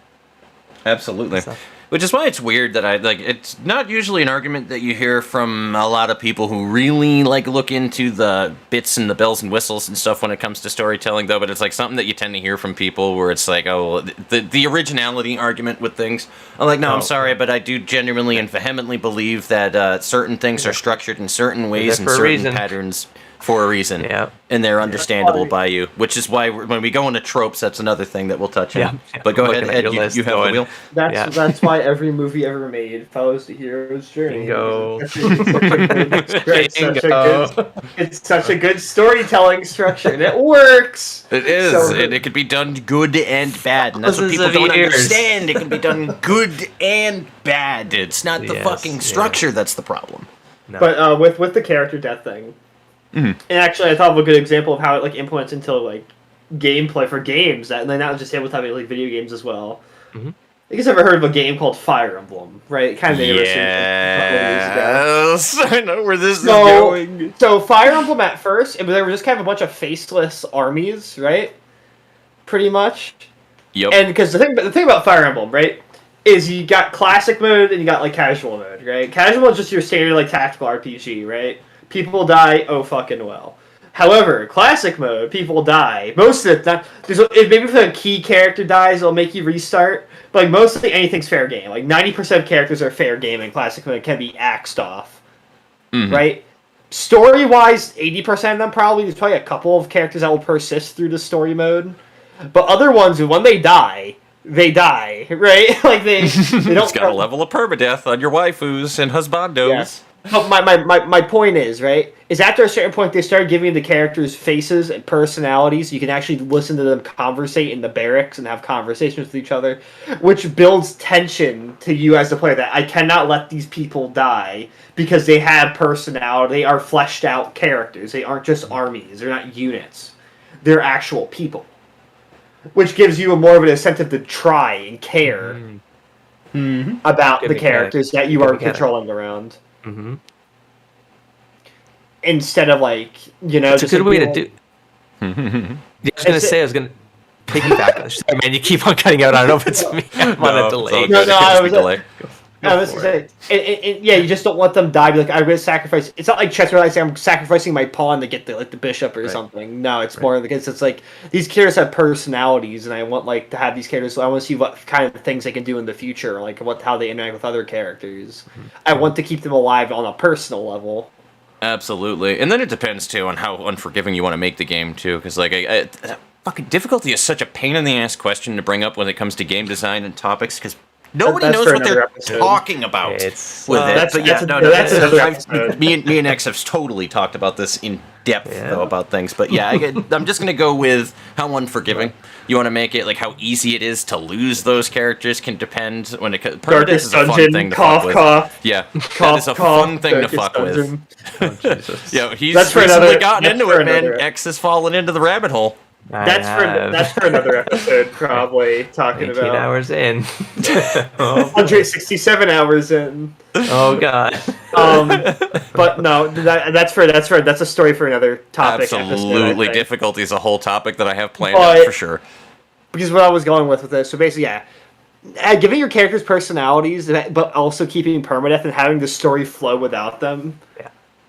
absolutely. Which is why it's weird that it's not usually an argument that you hear from a lot of people who really like look into the bits and the bells and whistles and stuff when it comes to storytelling, though. But it's like something that you tend to hear from people where it's like, oh, the originality argument with things. I'm like, no, I'm sorry, but I do genuinely and vehemently believe that certain things are structured in certain ways and certain patterns for a reason. Yeah. And they're understandable by you, which is why when we go into tropes, that's another thing that we'll touch on. Yeah. But go ahead, Ed, you have the wheel. That's why every movie ever made follows the hero's journey. It's such a good storytelling structure, and it works. It is, and it can be done good and bad, and that's what people don't understand. It can be done good and bad. It's not the fucking structure that's the problem. No. But with the character death thing, and actually, I thought of a good example of how it like implements into like gameplay for games, and then not just tabletop, like video games as well. You guys ever heard of a game called Fire Emblem, right? Kind of yes, I know where this is going. So Fire Emblem at first, they were just kind of a bunch of faceless armies, right? Pretty much. Yep. And because the thing about Fire Emblem, right, is you got classic mode and you got like casual mode, right? Casual is just your standard like tactical RPG, right? People die, oh fucking well. However, classic mode, people die. Most of the time, maybe if a key character dies, it'll make you restart. But like mostly anything's fair game. Like 90% of characters are fair game in classic mode, can be axed off, right? Story-wise, 80% of them probably. There's probably a couple of characters that will persist through the story mode. But other ones, when they die, right? Like they don't. It's got a level of permadeath on your waifus and husbandos. Yes. But my point is, right, is after a certain point they started giving the characters faces and personalities. You can actually listen to them conversate in the barracks and have conversations with each other, which builds tension to you as the player that I cannot let these people die because they have personality. They are fleshed out characters. They aren't just armies. They're not units. They're actual people. Which gives you more of an incentive to try and care about the characters that you are controlling around. Instead of like, it's a good way to do. I was gonna piggyback. Sorry, man, you keep on cutting out. I don't know if it's me. I'm on a delay. No, Yeah, you just don't want them to die. Be like, I'm going to sacrifice. It's not like chess where I say I'm sacrificing my pawn to get the bishop or something. No, it's more because it's like these characters have personalities, and I want to have these characters. So I want to see what kind of things they can do in the future, like how they interact with other characters. Mm-hmm. I want to keep them alive on a personal level. Absolutely, and then it depends too on how unforgiving you want to make the game too, because fucking difficulty is such a pain in the ass question to bring up when it comes to game design and topics, because nobody knows what they're talking about with it. But yeah, that's another episode. Me and X have totally talked about this in depth though about things. But yeah, I'm just gonna go with how unforgiving you want to make it. Like how easy it is to lose those characters can depend when it. Permadeath is a fun thing to fuck with. Yeah, that is a fun thing to fuck with. Oh, Jesus. Yeah, he's recently gotten into it, man. X has fallen into the rabbit hole. That's for another episode, probably talking 18 about. 18 hours in. 167 hours in. Oh god. But no, that's a story for another topic. Absolutely, difficulty is a whole topic that I have planned out for sure. Because what I was going with this, so basically, giving your characters personalities, but also keeping permadeath and having the story flow without them.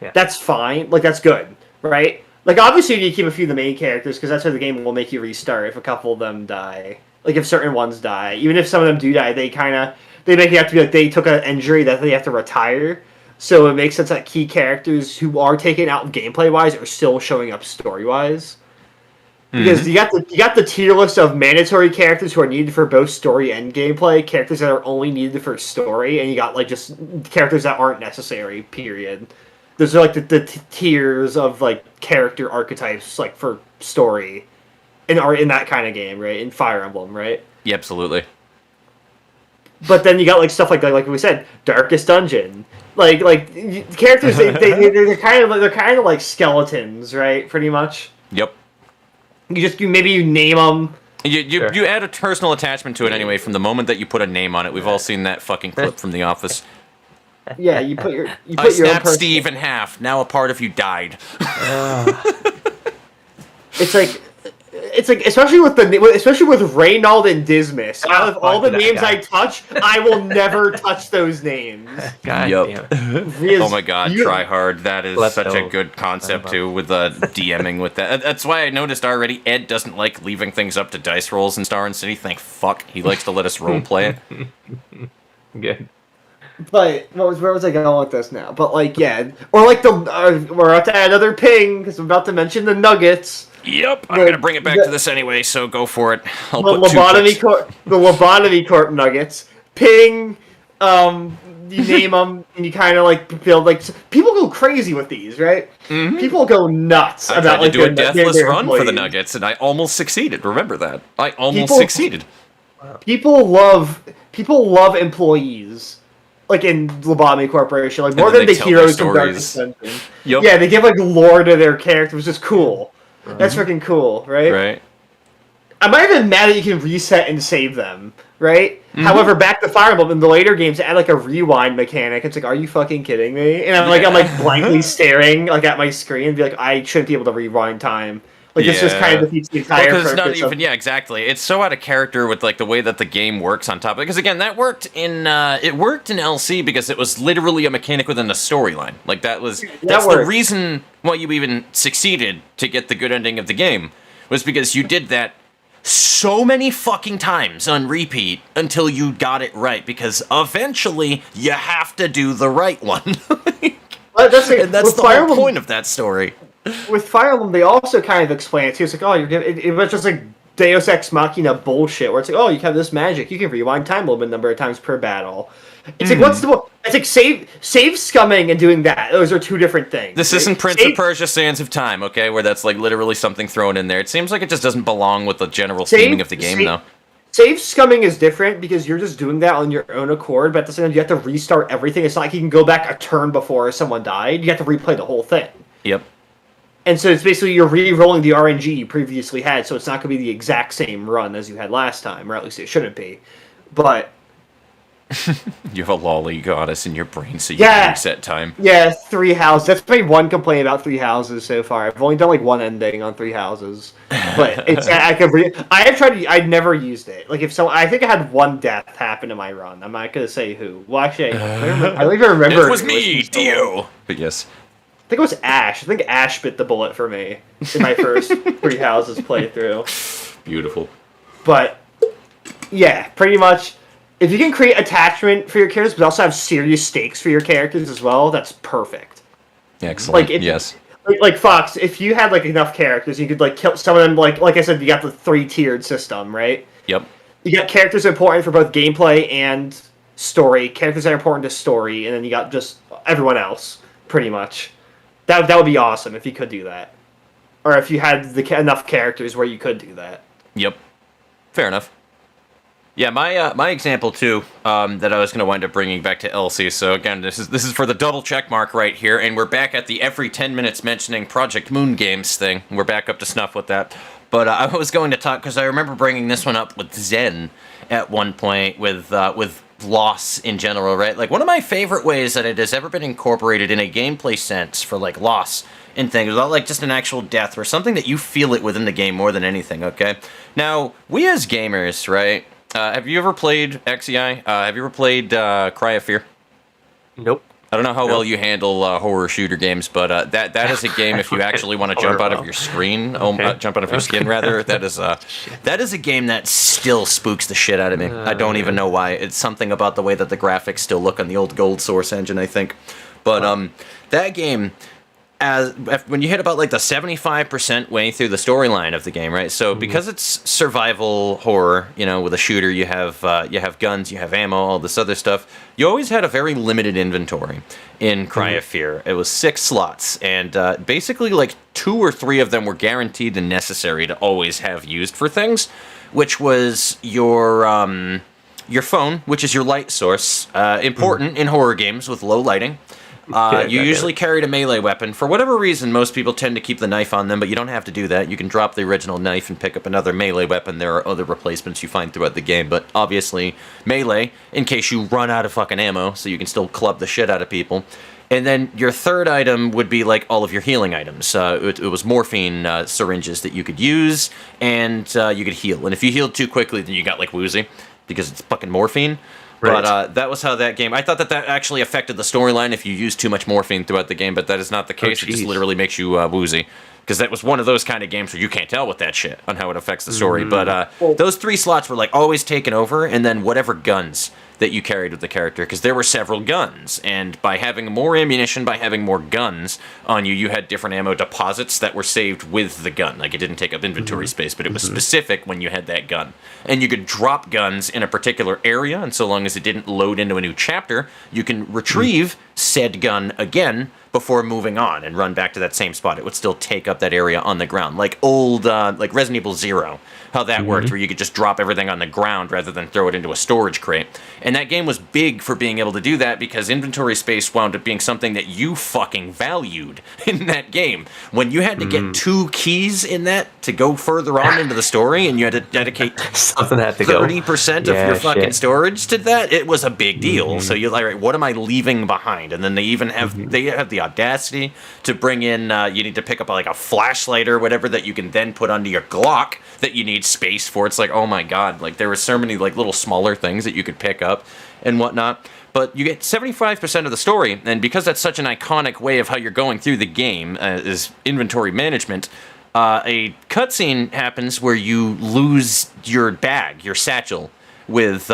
Yeah. That's fine. Like that's good, right? Like, obviously, you need to keep a few of the main characters, because that's how the game will make you restart if a couple of them die. Like, if certain ones die. Even if some of them do die, they make you have to be like, they took an injury that they have to retire. So it makes sense that key characters who are taken out gameplay-wise are still showing up story-wise. Because you got the tier list of mandatory characters who are needed for both story and gameplay, characters that are only needed for story, and you got, like, just characters that aren't necessary, period. Those are like the tiers of like character archetypes like for story, in that kind of game, right? In Fire Emblem, right? Yeah, absolutely. But then you got like stuff like we said, Darkest Dungeon, like characters they're kind of like skeletons, right? Pretty much. Yep. You name them. You add a personal attachment to it anyway from the moment that you put a name on it. We've all seen that fucking clip from The Office. Yeah, you put your I snapped Steve in half. Now a part of you died. It's like especially with Reynald and Dismas. Out of all the names I touch, I will never touch those names. God damn. Oh my god, try hard. That is such a good concept too with DMing with that. That's why I noticed already Ed doesn't like leaving things up to dice rolls in Star and City. Thank fuck. He likes to let us role play it. Good. But where was I going with this now? But like, yeah, or like we're about to add another ping because I'm about to mention the Nuggets. Yep, I'm gonna bring it back to this anyway, so go for it. The Lobotomy Corp Nuggets. Ping, you name them, and you kind of like build like people go crazy with these, right? Mm-hmm. People go nuts about like do a deathless run for the Nuggets, and I almost succeeded. Remember that? I almost succeeded. People love employees. Like in Lobotomy Corporation, like more than the heroes from Darkest Dungeon. Yep. Yeah, they give like lore to their characters, which is cool. Mm-hmm. That's freaking cool, right? Right. I'm not even mad that you can reset and save them, right? Mm-hmm. However, back to Fire Emblem in the later games, add like a rewind mechanic. It's like, are you fucking kidding me? And I'm blankly staring like at my screen and be like, I shouldn't be able to rewind time. Like, this just kind of defeats the entire purpose. Not even, exactly. It's so out of character with, like, the way that the game works on top of it. Because, again, that worked in LC because it was literally a mechanic within the storyline. Like, that's the reason why you even succeeded to get the good ending of the game. Was because you did that so many fucking times on repeat until you got it right. Because eventually, you have to do the right one. That's the whole point of that story. With Fire Emblem, they also kind of explain it too. It's like, oh, it was just like Deus Ex Machina bullshit, where it's like, oh, you have this magic, you can rewind time a number of times per battle. It's like, it's like save scumming and doing that. Those are two different things. This isn't Prince of Persia: Sands of Time, okay? Where that's like literally something thrown in there. It seems like it just doesn't belong with the general theming of the game, though. Save scumming is different because you're just doing that on your own accord, but at the same time, you have to restart everything. It's not like you can go back a turn before someone died. You have to replay the whole thing. Yep. And so it's basically you're re-rolling the RNG you previously had, so it's not going to be the exact same run as you had last time, or at least it shouldn't be. But You have a lolly goddess in your brain, so you can reset time. Yeah, Three Houses. That's my one complaint about Three Houses so far. I've only done like one ending on Three Houses, but it's I have tried. I've never used it. Like I think I had one death happen in my run. I'm not gonna say who. Well, actually, I don't even remember. It was me, Dio. But yes, I think it was Ash. I think Ash bit the bullet for me in my first Three Houses playthrough. Beautiful. But yeah, pretty much. If you can create attachment for your characters, but also have serious stakes for your characters as well, that's perfect. Excellent. Yes. Like Fox, if you had like enough characters, you could like kill some of them. Like I said, you got the 3-tiered system, right? Yep. You got characters important for both gameplay and story. Characters that are important to story, and then you got just everyone else, pretty much. That would be awesome if you could do that, or if you had enough characters where you could do that. Yep. Fair enough. Yeah, my example too, that I was going to wind up bringing back to Elsie. So again, this is for the double check mark right here, and we're back at the every 10 minutes mentioning Project Moon Games thing. We're back up to snuff with that. But I was going to talk because I remember bringing this one up with Zen at one point with loss in general, right? Like one of my favorite ways that it has ever been incorporated in a gameplay sense for like loss and things, without like just an actual death or something that you feel it within the game more than anything. Okay, now we as gamers, right? Have you ever played XEI? Have you ever played Cry of Fear? Nope. I don't know how well you handle horror shooter games, but that is a game if you actually want to jump out of your screen, jump out of your skin rather. That is a game that still spooks the shit out of me. I don't even know why. It's something about the way that the graphics still look on the old Gold Source engine, I think. But that game, when you hit about like the 75% way through the storyline of the game, right? So because it's survival horror, with a shooter, you have guns, you have ammo, all this other stuff. You always had a very limited inventory in Cry of Fear. It was 6 slots, and basically like 2 or 3 of them were guaranteed and necessary to always have used for things, which was your phone, which is your light source, important in horror games with low lighting. You usually carried a melee weapon. For whatever reason, most people tend to keep the knife on them, but you don't have to do that. You can drop the original knife and pick up another melee weapon. There are other replacements you find throughout the game, but obviously melee, in case you run out of fucking ammo, so you can still club the shit out of people. And then your third item would be like all of your healing items. It was morphine syringes that you could use, and you could heal. And if you healed too quickly, then you got like woozy, because it's fucking morphine. Right. But that was how that game... I thought that actually affected the storyline if you used too much morphine throughout the game, but that is not the case. It just literally makes you woozy. Because that was one of those kind of games where you can't tell with that shit on how it affects the story. But those 3 slots were like always taken over, and then whatever guns that you carried with the character, because there were several guns, and by having more ammunition, by having more guns on you, you had different ammo deposits that were saved with the gun. Like, it didn't take up inventory space, but it was specific when you had that gun. And you could drop guns in a particular area, and so long as it didn't load into a new chapter, you can retrieve said gun again before moving on and run back to that same spot. It would still take up that area on the ground, like old like Resident Evil 0, how that worked, where you could just drop everything on the ground rather than throw it into a storage crate. And that game was big for being able to do that, because inventory space wound up being something that you fucking valued in that game. When you had to get 2 keys in that to go further on into the story, and you had to dedicate 30% of your fucking storage to that, it was a big deal. So you're like, right, what am I leaving behind? And then they even have the audacity to bring in, you need to pick up like a flashlight or whatever that you can then put under your Glock that you need space for. It's like, oh my god, like there were so many like little smaller things that you could pick up and whatnot. But you get 75% of the story, and because that's such an iconic way of how you're going through the game, is inventory management, a cutscene happens where you lose your bag, your satchel, with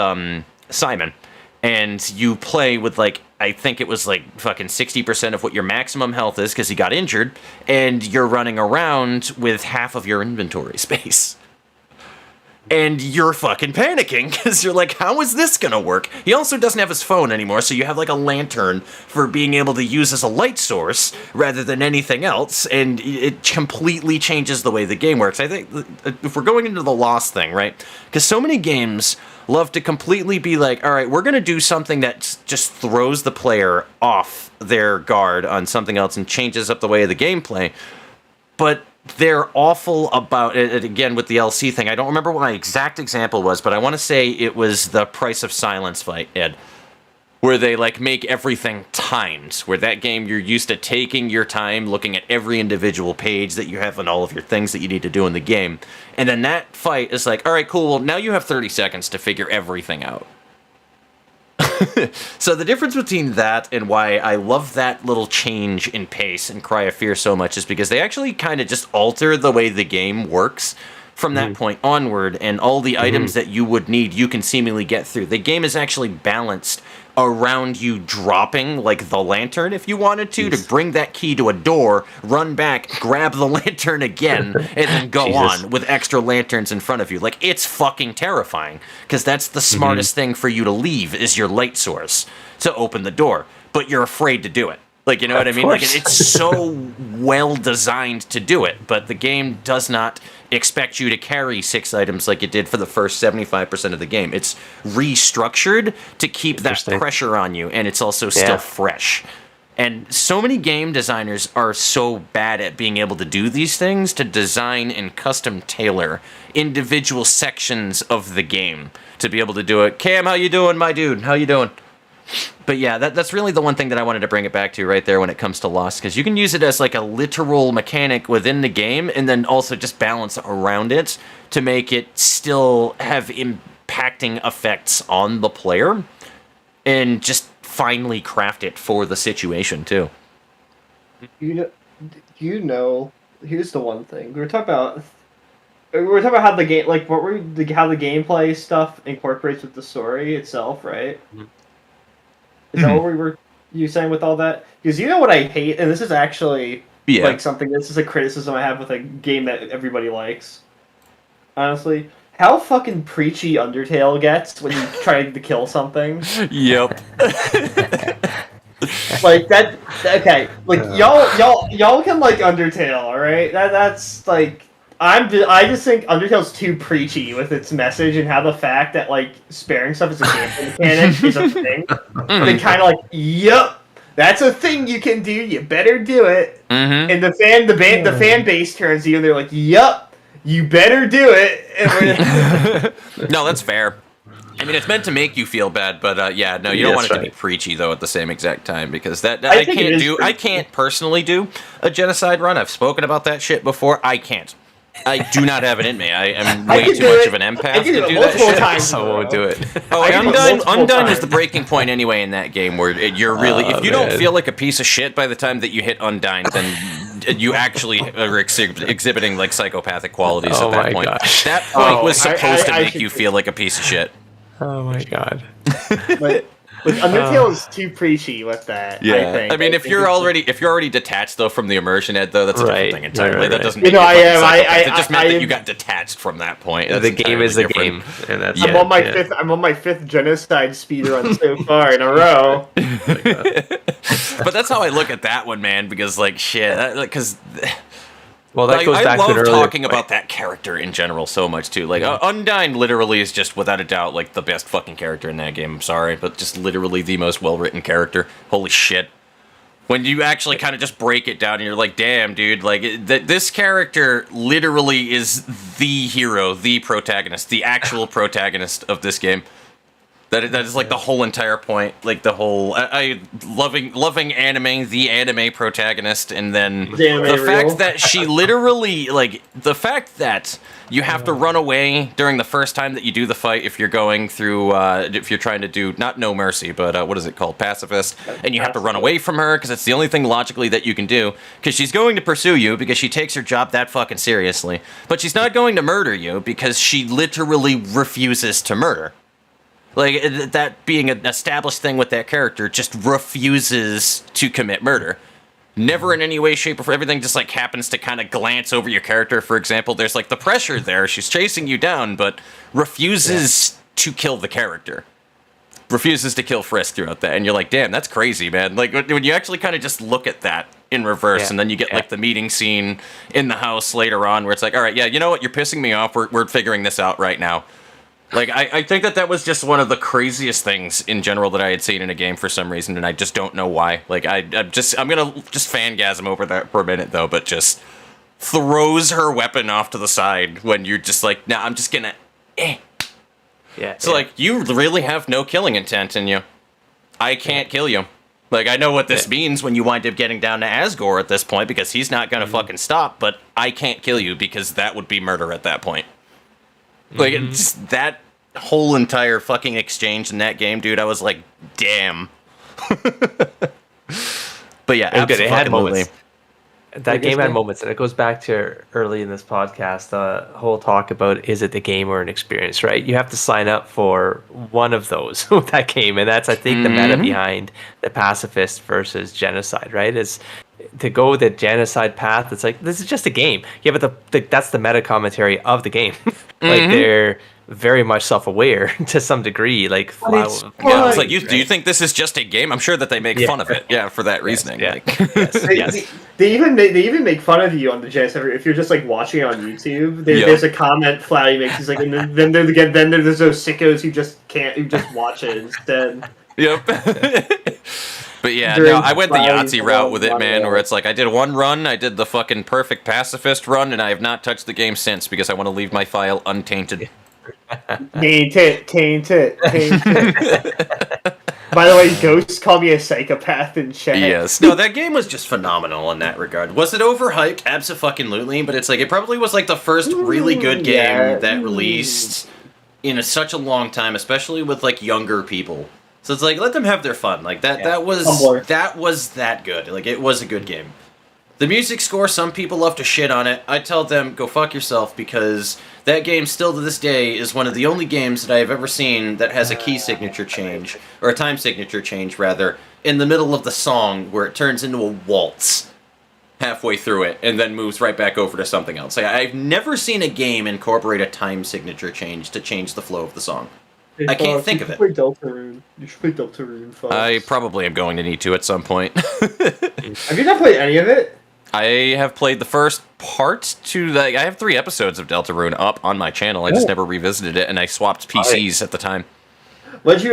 Simon, and you play with like, I think it was like fucking 60% of what your maximum health is because he got injured, and you're running around with half of your inventory space. And you're fucking panicking because you're like, how is this gonna work? He also doesn't have his phone anymore, so you have like a lantern for being able to use as a light source rather than anything else, and it completely changes the way the game works. I think if we're going into the loss thing, right? Because so many games love to completely be like, all right, we're gonna do something that just throws the player off their guard on something else and changes up the way of the gameplay. But they're awful about it. Again, with the LC thing, I don't remember what my exact example was, but I want to say it was the Price of Silence fight, Ed, where they like make everything timed, where that game you're used to taking your time, looking at every individual page that you have and all of your things that you need to do in the game. And then that fight is like, all right, cool, well, now you have 30 seconds to figure everything out. So the difference between that and why I love that little change in pace in Cry of Fear so much is because they actually kind of just alter the way the game works from that point onward, and all the items that you would need, you can seemingly get through. The game is actually balanced around you dropping, like, the lantern if you wanted to bring that key to a door, run back, grab the lantern again, and then go on with extra lanterns in front of you. Like, it's fucking terrifying, because that's the smartest thing for you to leave is your light source to open the door, but you're afraid to do it. Like, you know what I mean? Like, it's so well designed to do it, but the game does not expect you to carry 6 items like it did for the first 75% of the game. It's restructured to keep that pressure on you, and it's also still fresh. And so many game designers are so bad at being able to do these things, to design and custom tailor individual sections of the game to be able to do it. Cam, how you doing, my dude? How you doing? But yeah, that's really the one thing that I wanted to bring it back to right there when it comes to Lost, because you can use it as like a literal mechanic within the game, and then also just balance around it to make it still have impacting effects on the player, and just finely craft it for the situation too. You know, here's the one thing we were talking about how the game, like how the gameplay stuff incorporates with the story itself, right? Is that what you saying with all that? Because you know what I hate, and this is actually like something. This is a criticism I have with a game that everybody likes. Honestly, how fucking preachy Undertale gets when you try to kill something. Yep. Like that. Okay, like y'all can like Undertale, all right? That's like. I just think Undertale's too preachy with its message, and how the fact that like sparing stuff is a gameplay mechanic is a thing. They kind of like, yup, that's a thing you can do. You better do it. And the fan base turns to you, and they're like, yup, you better do it. And no, that's fair. I mean, it's meant to make you feel bad, but you don't want it to be preachy though at the same exact time, because I can't personally do a genocide run. I've spoken about that shit before. I can't. I do not have it in me. I am way too much of an empath to do that shit. So I won't do it. Oh, Undyne was the breaking point anyway in that game, where you're really, if you don't feel like a piece of shit by the time that you hit Undyne, then you actually are exhibiting like psychopathic qualities at that point. Gosh. That point was supposed to make you feel like a piece of shit. Oh my god. But Undertale is too preachy with that. Yeah, I think. I mean, if you're already detached though from the immersion, Ed, though, that's a different thing entirely. Right. That doesn't mean it just meant that you got detached from that point. The game is the game, and that's I'm on my fifth genocide speedrun so far in a row. But that's how I look at that one, man. Because like shit, because. Well, that goes back to I love talking about that character in general so much, too. Like, Undyne literally is just, without a doubt, like, the best fucking character in that game. I'm sorry, but just literally the most well-written character. Holy shit. When you actually kind of just break it down and you're like, damn, dude, like, this character literally is the hero, the protagonist, the actual protagonist of this game. That is like the whole entire point, like the whole loving anime, the anime protagonist, and then the fact that she literally, like, the fact that you have to run away during the first time that you do the fight if you're going through, if you're trying to do, not No Mercy, but what is it called, Pacifist, and you have to run away from her because it's the only thing logically that you can do, because she's going to pursue you because she takes her job that fucking seriously, but she's not going to murder you because she literally refuses to murder. Like, that being an established thing with that character, just refuses to commit murder. Never in any way, shape, or form. Everything just, like, happens to kind of glance over your character. For example, there's, like, the pressure there. She's chasing you down, but refuses to kill the character. Refuses to kill Frisk throughout that. And you're like, damn, that's crazy, man. Like, when you actually kind of just look at that in reverse, and then you get, like, the meeting scene in the house later on where it's like, all right, yeah, you know what? You're pissing me off. We're figuring this out right now. Like, I think that was just one of the craziest things in general that I had seen in a game for some reason, and I just don't know why. Like, I'm gonna just fangasm over that for a minute, though, but just, throws her weapon off to the side when you're just like, nah, I'm just gonna, Yeah. So, like, you really have no killing intent in you. I can't kill you. Like, I know what this means when you wind up getting down to Asgore at this point, because he's not gonna fucking stop, but I can't kill you because that would be murder at that point. Like, it's that whole entire fucking exchange in that game, dude, I was like, damn. But yeah, absolutely. It had moments. That game had moments, and it goes back to early in this podcast, the whole talk about, is it the game or an experience, right? You have to sign up for one of those with that game, and that's, I think, the meta behind the pacifist versus genocide, right? Is to go the genocide path. It's like, this is just a game. Yeah, but that's the meta commentary of the game. Like, they're very much self-aware to some degree. Like, it's like, do you think this is just a game? I'm sure that they make fun of it. Yeah, for that reasoning. They even make fun of you on the genocide if you're just like watching it on YouTube. There's a comment Flowey makes. He's like, and then there's those sickos who just watch it instead. Yep. But yeah, no, I went the Yahtzee route with it, man, where it's like, I did one run, I did the fucking perfect pacifist run, and I have not touched the game since because I want to leave my file untainted. Tainted. By the way, Ghost called me a psychopath in chat. Yes. No, that game was just phenomenal in that regard. Was it overhyped? Abso-fucking-lutely, but it's like, it probably was like the first really good game that released in such a long time, especially with like younger people. So it's like, let them have their fun. Like that was that good. Like, it was a good game. The music score, some people love to shit on it. I tell them, go fuck yourself, because that game still to this day is one of the only games that I have ever seen that has a key signature change, or a time signature change rather, in the middle of the song where it turns into a waltz halfway through it and then moves right back over to something else. Like, I've never seen a game incorporate a time signature change to change the flow of the song. I can't think of it. You should play Deltarune, folks. I probably am going to need to at some point. Have you not played any of it? I have played the first part to I have 3 episodes of Deltarune up on my channel. I just never revisited it, and I swapped PCs at the time. I was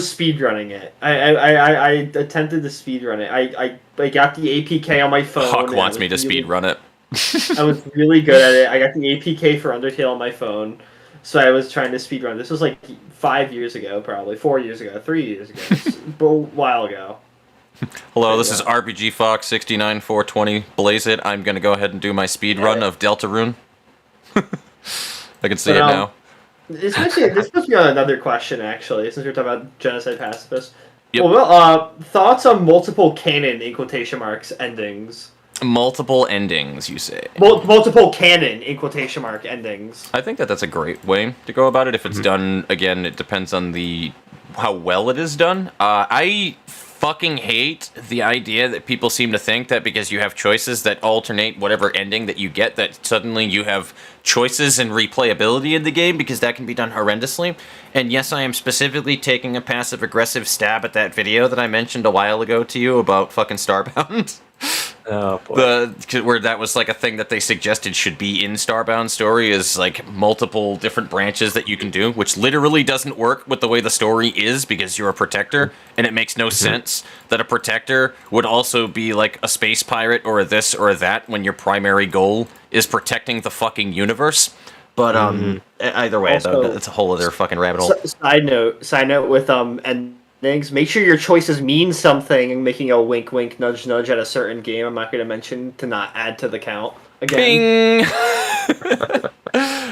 speedrunning it. I attempted to speedrun it. I got the APK on my phone. Hawk wants me to speedrun it. I was really good at it. I got the APK for Undertale on my phone, so I was trying to speedrun. This was like 5 years ago, probably 4 years ago, 3 years ago, a while ago. Hello, this is RPG Fox 69420. Blaze it. I'm going to go ahead and do my speed run of Deltarune. I can see it now. This must be another question, actually, since we're talking about genocide pacifists. Yep. Well, thoughts on multiple canon, in quotation marks, endings? Multiple endings, you say? Multiple canon, in quotation mark, endings. I think that's a great way to go about it. If it's done, again, it depends on how well it is done. I fucking hate the idea that people seem to think that because you have choices that alternate whatever ending that you get, that suddenly you have choices and replayability in the game, because that can be done horrendously. And yes, I am specifically taking a passive-aggressive stab at that video that I mentioned a while ago to you about fucking Starbound. Oh, boy. Where that was like a thing that they suggested should be in Starbound story, is like multiple different branches that you can do, which literally doesn't work with the way the story is, because you're a protector, and it makes no sense that a protector would also be like a space pirate or a this or a that when your primary goal is protecting the fucking universe. But either way, also, it's a whole other fucking rabbit hole. Side note with endings. Make sure your choices mean something, and making a wink, wink, nudge, nudge at a certain game. I'm not going to mention to not add to the count again. Bing!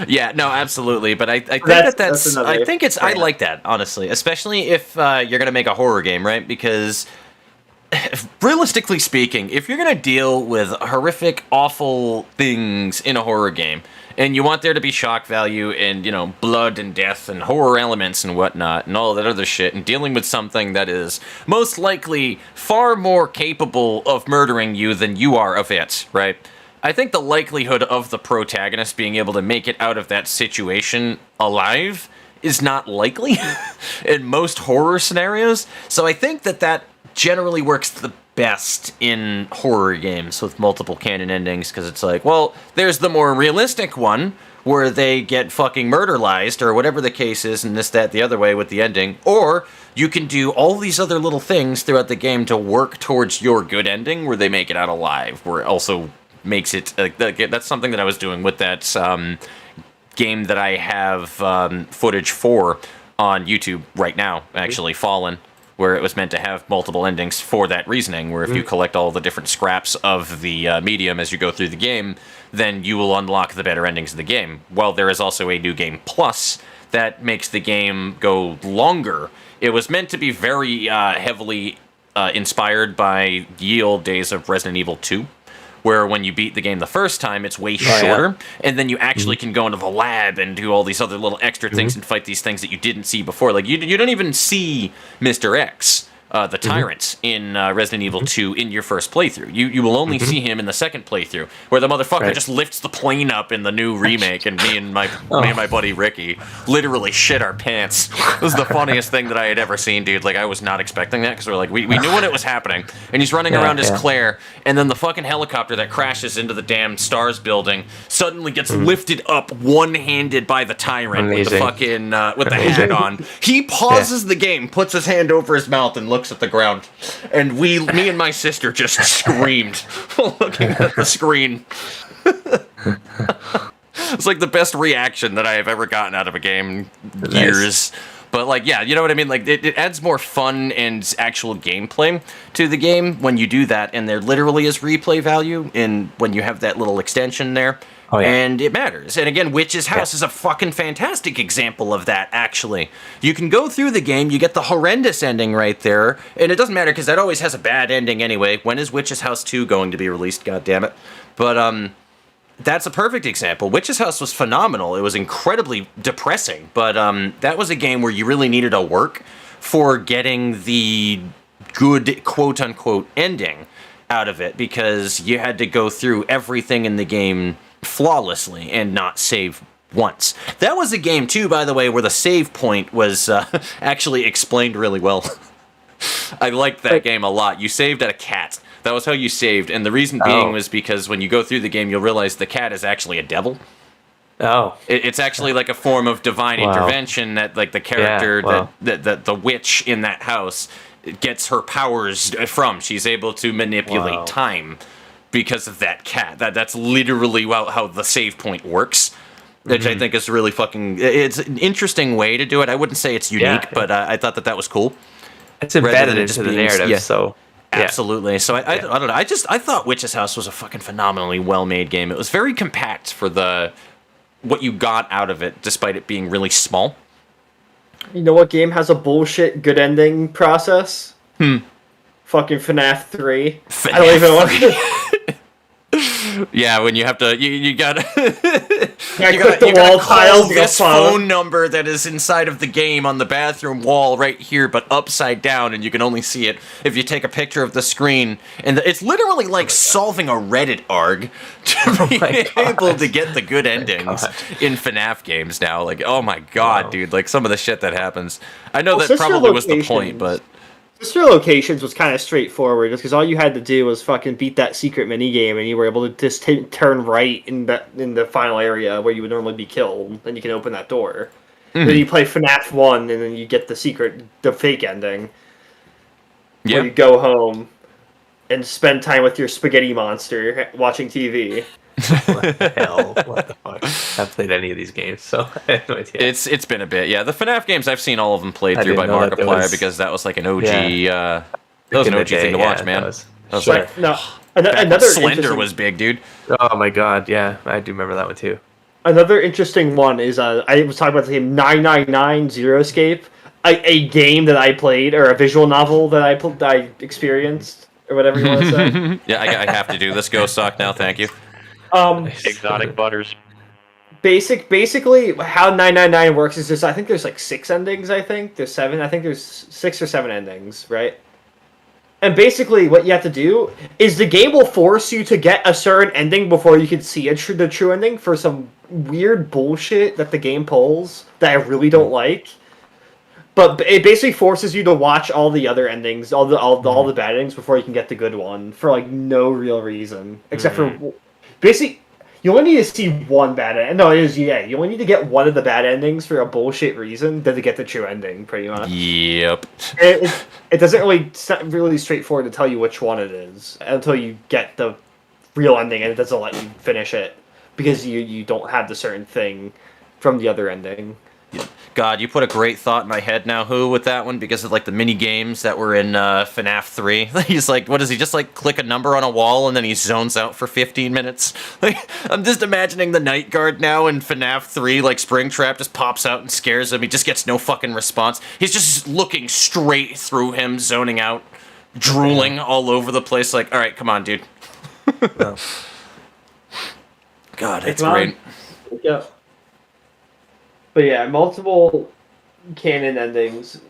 Yeah, no, absolutely. But I think that's I think it's I like that, honestly, especially if you're going to make a horror game, right? Because realistically speaking, if you're going to deal with horrific, awful things in a horror game, and you want there to be shock value and, you know, blood and death and horror elements and whatnot and all that other shit, and dealing with something that is most likely far more capable of murdering you than you are of it, right? I think the likelihood of the protagonist being able to make it out of that situation alive is not likely in most horror scenarios. So I think that generally works the best in horror games with multiple canon endings, because it's like, well, there's the more realistic one where they get fucking murderized or whatever the case is, and this, that, the other way with the ending, or you can do all these other little things throughout the game to work towards your good ending where they make it out alive, where also makes it that's something that I was doing with that game that I have footage for on YouTube right now, actually, Fallen, where it was meant to have multiple endings for that reasoning, where if you collect all the different scraps of the medium as you go through the game, then you will unlock the better endings of the game. Well, there is also a new game plus that makes the game go longer. It was meant to be very heavily inspired by ye old days of Resident Evil 2, where when you beat the game the first time, it's way shorter, and then you actually can go into the lab and do all these other little extra things and fight these things that you didn't see before. Like, you don't even see Mr. X, the tyrant, in Resident Evil 2 in your first playthrough. You will only see him in the second playthrough, where the motherfucker just lifts the plane up in the new remake, and me and my buddy Ricky literally shit our pants. This was the funniest thing that I had ever seen, dude. Like, I was not expecting that, because we're like, we knew when it was happening, and he's running around as Claire, and then the fucking helicopter that crashes into the damn STARS building suddenly gets lifted up one-handed by the tyrant with the fucking with the hat on. He pauses the game, puts his hand over his mouth, and looks at the ground, and me and my sister just screamed looking at the screen. It's like the best reaction that I have ever gotten out of a game in years. But, like, yeah, you know what I mean? Like, it adds more fun and actual gameplay to the game when you do that, and there literally is replay value in when you have that little extension there. Oh, yeah. And it matters. And again, Witch's House is a fucking fantastic example of that, actually. You can go through the game, you get the horrendous ending right there, and it doesn't matter because that always has a bad ending anyway. When is Witch's House 2 going to be released? God damn it. But, that's a perfect example. Witch's House was phenomenal. It was incredibly depressing, but that was a game where you really needed to work for getting the good quote-unquote ending out of it, because you had to go through everything in the game flawlessly and not save once. That was a game, too, by the way, where the save point was actually explained really well. I liked that game a lot. You saved at a cat. That was how you saved, and the reason being was because when you go through the game, you'll realize the cat is actually a devil. Oh. It's actually like a form of divine intervention that, like, the character, that the witch in that house gets her powers from. She's able to manipulate time because of that cat. That's literally how the save point works, which I think is really fucking... It's an interesting way to do it. I wouldn't say it's unique, but I thought that was cool. It's embedded into the narrative, so... Absolutely. So I don't know. I thought Witch's House was a fucking phenomenally well-made game. It was very compact for what you got out of it, despite it being really small. You know what game has a bullshit good ending process? Fucking FNAF 3. I don't even want to... Yeah, when you have to, you gotta, you gotta call this phone number that is inside of the game on the bathroom wall right here, but upside down, and you can only see it if you take a picture of the screen. And it's literally like solving a Reddit arg to be able to get the good endings in FNAF games now. Like, oh my god, dude! Like some of the shit that happens. I know that probably was the point, but. Sister Locations was kind of straightforward, just because all you had to do was fucking beat that secret minigame, and you were able to just turn right in the final area where you would normally be killed, and you can open that door. Then you play FNAF 1, and then you get the fake ending, where you go home and spend time with your spaghetti monster watching TV. What the hell? What the fuck? I haven't played any of these games, so I have no idea. It's been a bit, yeah. The FNAF games, I've seen all of them played through by Markiplier because that was like an OG. That was an OG thing to watch, man. That was like, no, another Slender was big, dude. Oh my god, yeah, I do remember that one too. Another interesting one is I was talking about the game 999 Zero Escape, a game that I played, or a visual novel that I experienced, or whatever you want to say. Yeah, I have to do this. Go suck now, thank you. Exotic butters. Basically, how 999 works is I think there's like 6 endings. I think there's 7. I think there's 6 or 7 endings, right? And basically, what you have to do is the game will force you to get a certain ending before you can see the true ending for some weird bullshit that the game pulls that I really don't like. But it basically forces you to watch all the other endings, all the bad endings before you can get the good one for like no real reason except for. Basically, you only need to see one bad ending. No, you only need to get one of the bad endings for a bullshit reason than to get the true ending, pretty much. Yep. It doesn't really... It's not really straightforward to tell you which one it is until you get the real ending, and it doesn't let you finish it because you don't have the certain thing from the other ending. God, you put a great thought in my head now, with that one, because of, like, the mini-games that were in FNAF 3. He's like, what does he, just, like, click a number on a wall and then he zones out for 15 minutes? Like, I'm just imagining the night guard now in FNAF 3, like, Springtrap just pops out and scares him. He just gets no fucking response. He's just looking straight through him, zoning out, drooling all over the place, like, alright, come on, dude. God, it's great. Yeah. But yeah, multiple canon endings,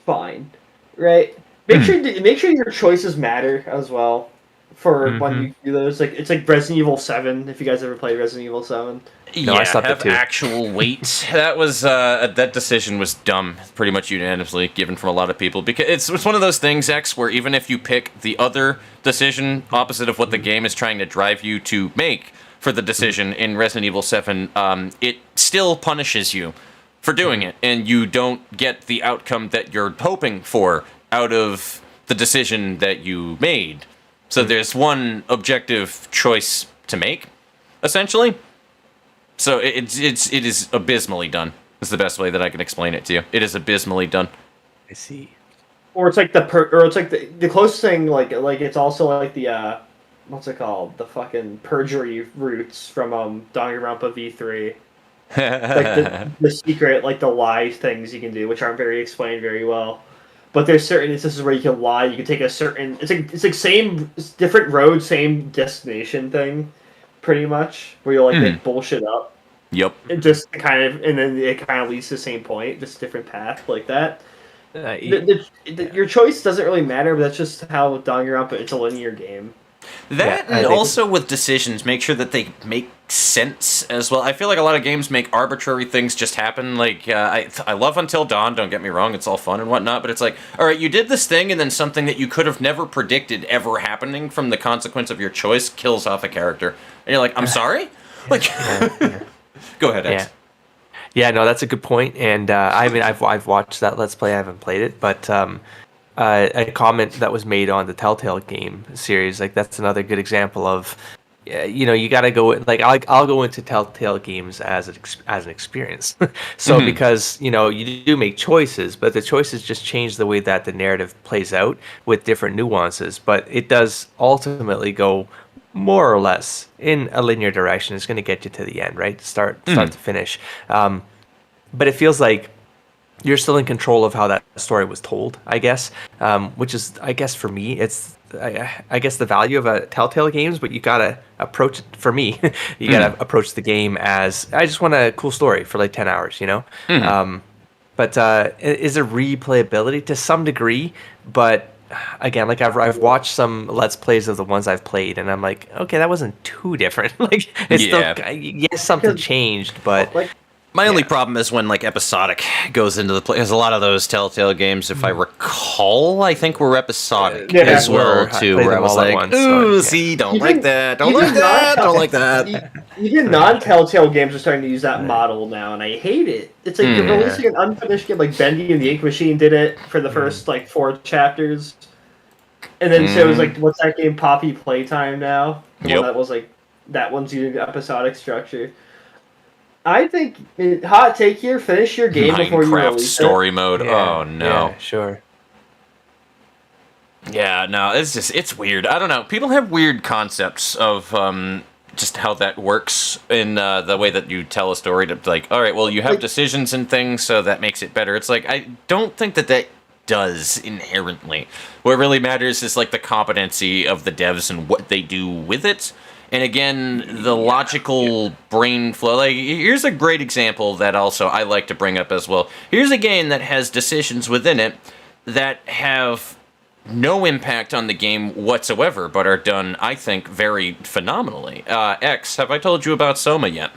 fine, right? Make sure your choices matter as well for when you do those. Like it's like Resident Evil 7. If you guys ever played Resident Evil 7, no, I stopped have actual weight. That was that decision was dumb, pretty much unanimously given from a lot of people, because it's one of those things, X, where even if you pick the other decision opposite of what the game is trying to drive you to make for the decision in Resident Evil 7, it still punishes you for doing it, and you don't get the outcome that you're hoping for out of the decision that you made. So there's one objective choice to make, essentially. So it is abysmally done. Is the best way that I can explain it to you. It is abysmally done. I see. Or it's like the closest thing, like it's also like the what's it called? The fucking perjury routes from Danganronpa V3. Like the secret, like the lie things you can do, which aren't very explained very well. But there's certain instances where you can lie. You can take a certain. It's like same different road, same destination thing, pretty much. Where you like make bullshit up. Yep. And just kind of, and then it kind of leads to the same point, just different path like that. Your choice doesn't really matter, but that's just how Danganronpa. It's a linear game. That and also with decisions, make sure that they make sense as well. I feel like a lot of games make arbitrary things just happen. Like, I love Until Dawn, don't get me wrong, it's all fun and whatnot, but it's like, alright, you did this thing and then something that you could have never predicted ever happening from the consequence of your choice kills off a character. And you're like, I'm sorry? Like, go ahead, X. Yeah, no, that's a good point. And I mean, I've watched that Let's Play, I haven't played it, but a comment that was made on the Telltale game series, like that's another good example of, you got to go, like I'll go into Telltale games as an experience. So because, you do make choices, but the choices just change the way that the narrative plays out with different nuances, but it does ultimately go more or less in a linear direction. It's going to get you to the end, right? Start to finish. But it feels like you're still in control of how that story was told, I guess, which is, I guess, for me, it's, I guess, the value of a Telltale games, but you got to approach it, for me, you got to approach the game as, I just want a cool story for like 10 hours, But is there replayability to some degree? But again, like I've watched some Let's Plays of the ones I've played, and I'm like, okay, that wasn't too different. Like, it's still, yes, something changed, but... My only problem is when, like, episodic goes into the play. Because a lot of those Telltale games, if I recall, I think were episodic as well, too. Where I was like, don't like that, don't like that, don't like that. Even non-Telltale games are starting to use that model now, and I hate it. It's like you're releasing an unfinished game, like Bendy and the Ink Machine did it for the first, 4 chapters. And then so it was like, what's that game, Poppy Playtime now? Well, that was like, that one's using episodic structure. I think, hot take here, finish your game before you release story mode. Yeah, oh, no. Yeah, sure. Yeah, no, it's weird. I don't know. People have weird concepts of just how that works in the way that you tell a story. To like, all right, well, you have decisions and things, so that makes it better. It's like, I don't think that does inherently. What really matters is, like, the competency of the devs and what they do with it. And again, the logical brain flow. Like, here's a great example that also I like to bring up as well. Here's a game that has decisions within it that have no impact on the game whatsoever, but are done, I think, very phenomenally. X, have I told you about Soma yet?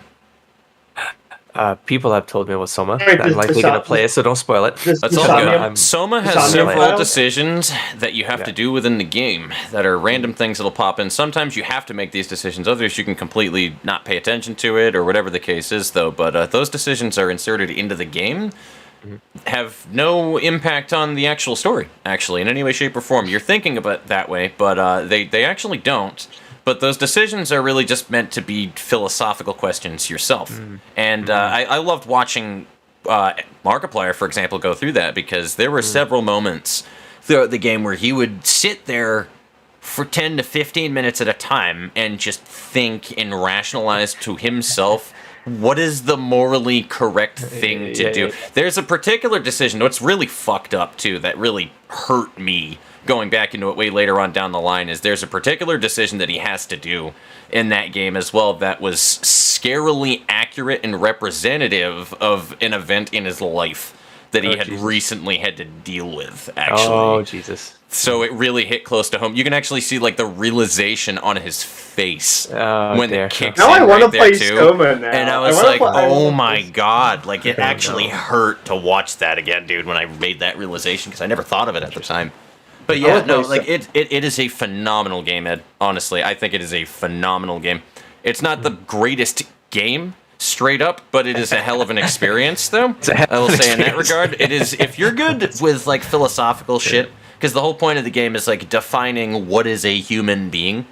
People have told me about Soma. I'm likely going to play it, so don't spoil it. That's all good. Soma has several decisions that you have to do within the game that are random things that'll pop in. Sometimes you have to make these decisions. Others you can completely not pay attention to it or whatever the case is, though. But those decisions are inserted into the game, have no impact on the actual story, actually, in any way, shape, or form. You're thinking about it that way, but they actually don't. but those decisions are really just meant to be philosophical questions yourself. And I loved watching Markiplier, for example, go through that, because there were several moments throughout the game where he would sit there for 10 to 15 minutes at a time and just think and rationalize to himself, what is the morally correct thing to do? There's a particular decision, what's really fucked up too, that really hurt me going back into it way later on down the line, is there's a particular decision that he has to do in that game as well that was scarily accurate and representative of an event in his life that he had recently had to deal with, actually. Oh, Jesus. So it really hit close to home. You can actually see like the realization on his face when it kicks now in I want to right play there too. Stoma now. And I was like, oh my god. Like, it actually hurt to watch that again, dude, when I made that realization, because I never thought of it at the time. But yeah, no, like, it is a phenomenal game, Ed. Honestly, I think it is a phenomenal game. It's not the greatest game, straight up, but it is a hell of an experience, though. I will say in that regard, it is, if you're good with, like, philosophical shit, because the whole point of the game is, like, defining what is a human being.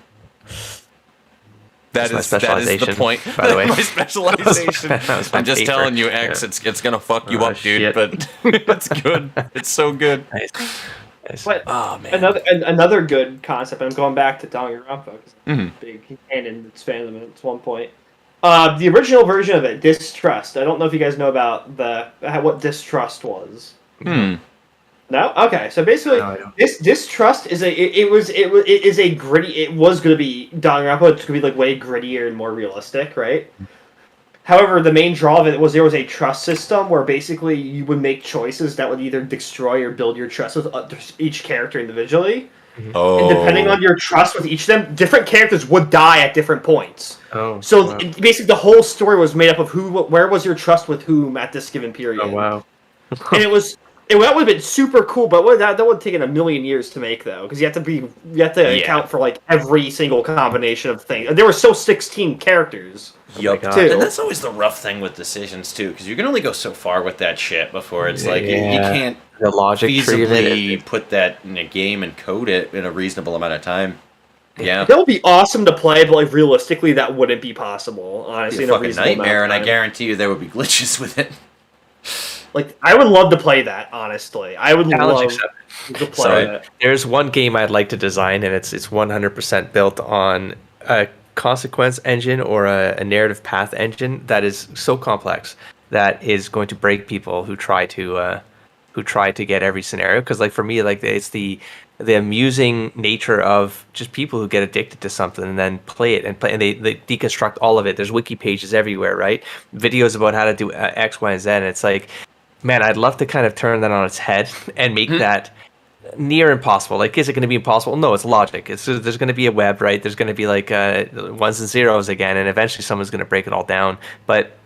That is the point. By the way, my specialization. I'm just telling you, X. It's gonna fuck you up, dude. But it's good. It's so good. Nice. But oh man, another good concept. I'm going back to Danganronpa because I'm a big fan and fan of them at one point. The original version of it, Distrust. I don't know if you guys know about what Distrust was. No? Okay, so basically, this Distrust is it was gritty. It was going to be Danganronpa. It's going to be like way grittier and more realistic, right? However, the main draw of it was there was a trust system where basically you would make choices that would either destroy or build your trust with each character individually. Oh. And depending on your trust with each of them, different characters would die at different points. Oh, so basically, the whole story was made up of where was your trust with whom at this given period. Oh wow! And that would have been super cool, but that would have taken a million years to make, though, because you have to account for like every single combination of things. There were still 16 characters. Yup, and that's always the rough thing with decisions too, because you can only go so far with that shit before it's like you can't the logic feasibly put that in a game and code it in a reasonable amount of time. Yeah, that would be awesome to play, but like realistically, that wouldn't be possible. Honestly, it'd be a fucking nightmare, and I guarantee you there would be glitches with it. Like, I would love to play that, honestly. I would love to play that. There's one game I'd like to design, and it's 100% built on a consequence engine or a narrative path engine that is so complex that is going to break people who try to get every scenario. Because, like, for me, like, it's the amusing nature of just people who get addicted to something and then play it and they deconstruct all of it. There's wiki pages everywhere, right? Videos about how to do X, Y, and Z, and it's like, man, I'd love to kind of turn that on its head and make that near impossible. Like, is it going to be impossible? No, it's logic. There's going to be a web, right? There's going to be like ones and zeros again, and eventually someone's going to break it all down. But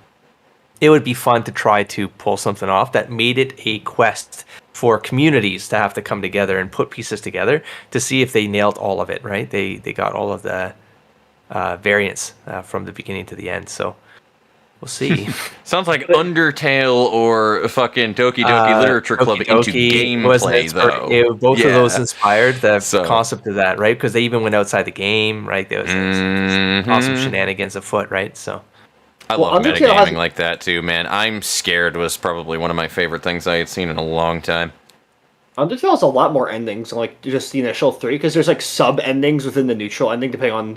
it would be fun to try to pull something off that made it a quest for communities to have to come together and put pieces together to see if they nailed all of it, right? They got all of the variants from the beginning to the end. So we'll see. Sounds like Undertale or fucking Doki Doki Literature Club into gameplay, though. Both of those inspired the concept of that, right? Because they even went outside the game, right? There was awesome shenanigans afoot, right? So I love metagaming like that too, man. I'm Scared was probably one of my favorite things I had seen in a long time. Undertale has a lot more endings, like just the initial 3, because there's like sub endings within the neutral ending, depending on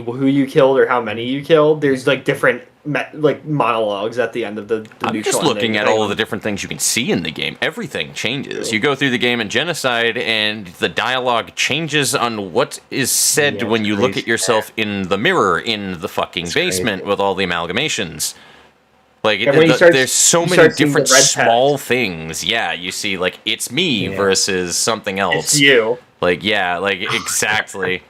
who you killed or how many you killed. There's like different monologues at the end of the neutral ending. I'm just looking at all of the different things you can see in the game. Everything changes. You go through the game in Genocide, and the dialogue changes on what is said when you look at yourself in the mirror in the fucking basement with all the amalgamations. Like, there's so many different small things. Yeah, you see, like, it's me versus something else. It's you. Like, yeah, like, exactly.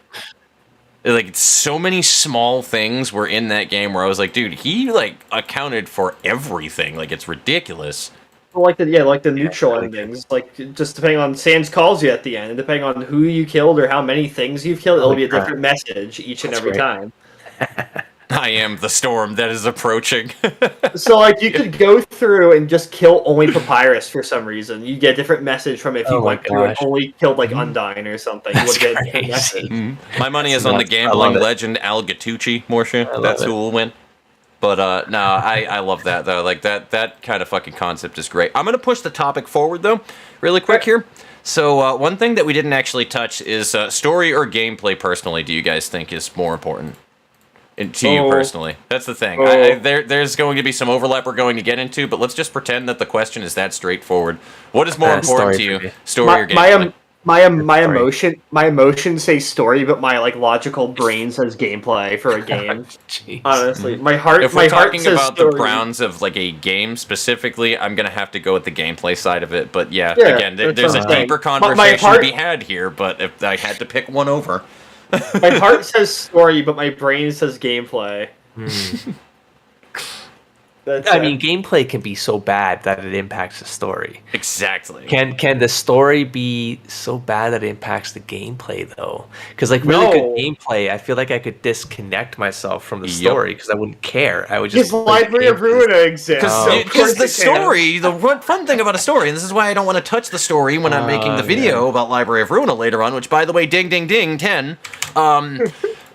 Like, so many small things were in that game where I was like, dude, he, like, accounted for everything. Like, it's ridiculous. Like the neutral endings. Like, just depending on Sans calls you at the end, and depending on who you killed or how many things you've killed, it'll be a different message each and every time. I am the storm that is approaching. So, like, you could go through and just kill only Papyrus for some reason. You get a different message from if you went through and only killed, like, Undyne or something. You would get a different message. My money is on the gambling legend Al Gattucci, Morsha. That's who will win. But, no, I love that, though. Like, that kind of fucking concept is great. I'm going to push the topic forward, though, really quick here. So, one thing that we didn't actually touch is story or gameplay, personally, do you guys think is more important? To you personally. That's the thing. There's going to be some overlap we're going to get into, but let's just pretend that the question is that straightforward. What is more important to you, story or gameplay? My emotions say story, but my logical brain says gameplay for a game. Honestly, my heart. If we're talking about story. The grounds of like a game specifically, I'm gonna have to go with the gameplay side of it. But again, there's a deeper conversation to be had here. But if I had to pick one over. My heart says story, but my brain says gameplay. I mean, gameplay can be so bad that it impacts the story. Exactly. Can the story be so bad that it impacts the gameplay, though? Because really good gameplay, I feel like I could disconnect myself from the story because I wouldn't care. I would just. Because Library of Ruina exists. Because the story, the fun thing about a story, and this is why I don't want to touch the story when I'm making the video about Library of Ruina later on, which, by the way, ding, ding, ding, 10.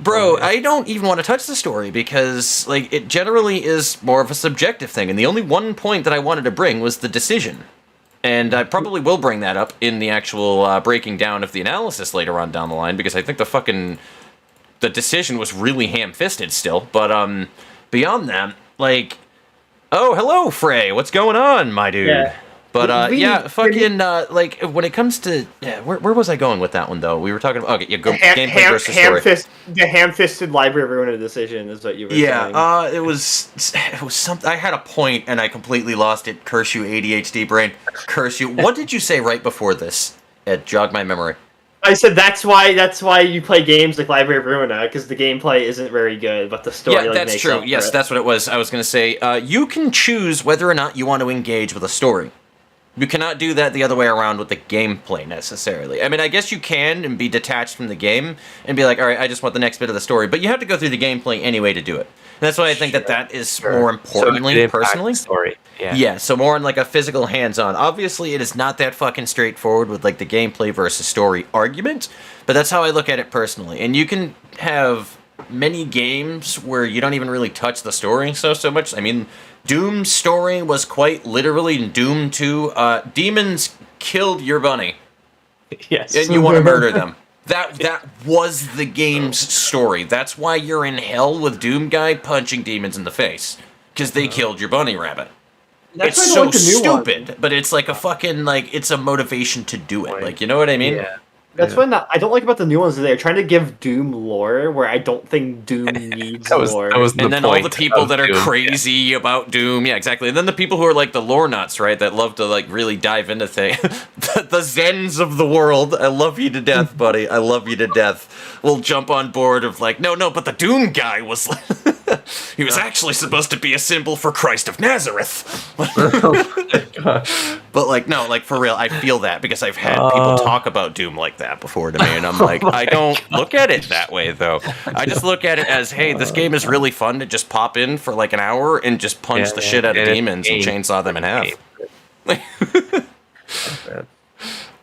Bro, I don't even want to touch the story because, like, it generally is more of a subjective thing. And the only one point that I wanted to bring was the decision. And I probably will bring that up in the actual breaking down of the analysis later on down the line because I think the decision was really ham-fisted still. But beyond that, like, oh, hello, Frey. What's going on, my dude? Yeah. But, like, when it comes to... Yeah, where was I going with that one, though? We were talking about... Okay, gameplay versus story. The ham-fisted Library of Ruina decision is what you were saying. Yeah, it was something... I had a point, and I completely lost it. Curse you, ADHD brain. Curse you. What did you say right before this? Ed, jog my memory. I said that's why you play games like Library of Ruina, because the gameplay isn't very good, but the story that's makes true. up for Yes, it. that's what it was. I was going to say, you can choose whether or not you want to engage with a story. You cannot do that the other way around with the gameplay, necessarily. I mean, I guess you can and be detached from the game and be like, all right, I just want the next bit of the story. But you have to go through the gameplay anyway to do it. And that's why I think that is more importantly, personally. Story. Yeah, so more on like a physical hands-on. Obviously, it is not that fucking straightforward with like the gameplay versus story argument, but that's how I look at it personally. And you can have many games where you don't even really touch the story so much. I mean... Doom's story was quite literally in Doom 2. Demons killed your bunny. Yes. And you want to murder them. That was the game's story. That's why you're in hell with Doom Guy punching demons in the face. Because they killed your bunny rabbit. It's so stupid, but it's like a fucking, like, it's a motivation to do it. Like, you know what I mean? Yeah. That's what I don't like about the new ones. They're trying to give Doom lore where I don't think Doom needs lore. And then all the people that are crazy about Doom, yeah, exactly. And then the people who are like the lore nuts, right, that love to like really dive into things. the Zens of the world. I love you to death, buddy. I love you to death. Will jump on board of like, no, but the Doom guy was he was actually supposed to be a symbol for Christ of Nazareth. But like, no, like for real, I feel that because I've had people talk about Doom like that before to me, and I'm like, I don't look at it that way though. I just look at it as, hey, this game is really fun to just pop in for like an hour and just punch the shit out of demons and chainsaw them in half.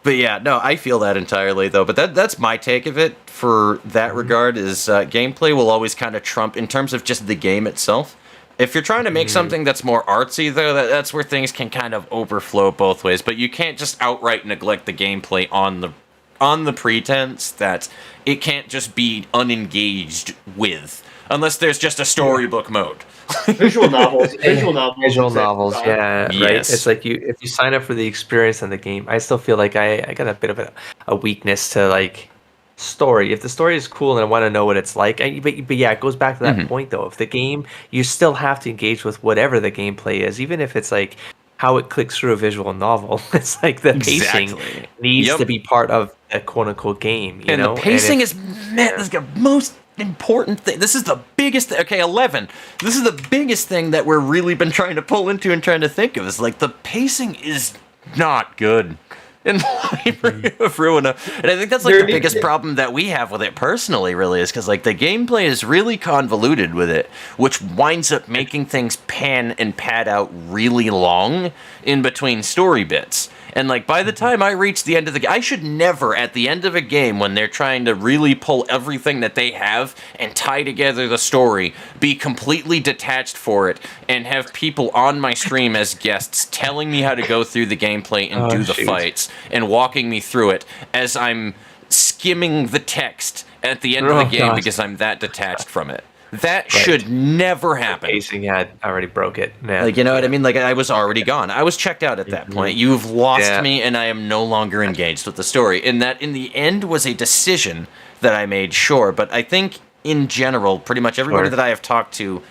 But yeah, no, I feel that entirely though. But that's my take of it for that regard. Is gameplay will always kind of trump in terms of just the game itself. If you're trying to make something that's more artsy, though, that's where things can kind of overflow both ways. But you can't just outright neglect the gameplay on the pretense that it can't just be unengaged with, unless there's just a storybook mode. Visual novels, yeah, yes. Right. It's like if you sign up for the experience in the game, I still feel like I got a bit of a weakness to like story. If the story is cool and I want to know what it's like, but yeah, it goes back to that point though. If the game, you still have to engage with whatever the gameplay is, even if it's like how it clicks through a visual novel. It's like the pacing needs to be part of a quote unquote game. You know, the pacing is the most important thing. This is the biggest thing. Okay, 11. This is the biggest thing that we're really been trying to pull into and trying to think of. Is like the pacing is not good. in Library of Ruina. And I think that's like the biggest problem that we have with it personally, really, is because like the gameplay is really convoluted with it, which winds up making things pan and pad out really long in between story bits. And like by the time I reach the end of the game, I should never at the end of a game when they're trying to really pull everything that they have and tie together the story, be completely detached for it and have people on my stream as guests telling me how to go through the gameplay and do the fights and walking me through it as I'm skimming the text at the end of the game because I'm that detached from it. That should never happen. Pacing had already broke it. Man. Like, you know what I mean? Like, I was already gone. I was checked out at that point. You've lost me, and I am no longer engaged with the story. And that, in the end, was a decision that I made, sure. But I think, in general, pretty much everybody that I have talked to,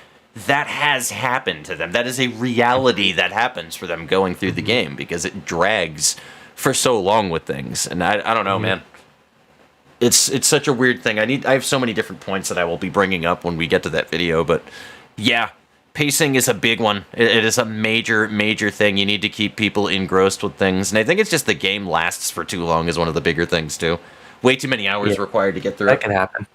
that has happened to them. That is a reality that happens for them going through the game, because it drags for so long with things. And I don't know, man. It's such a weird thing. I have so many different points that I will be bringing up when we get to that video, but yeah, pacing is a big one. It is a major thing. You need to keep people engrossed with things, and I think it's just the game lasts for too long is one of the bigger things too. Way too many hours required to get through. That can happen.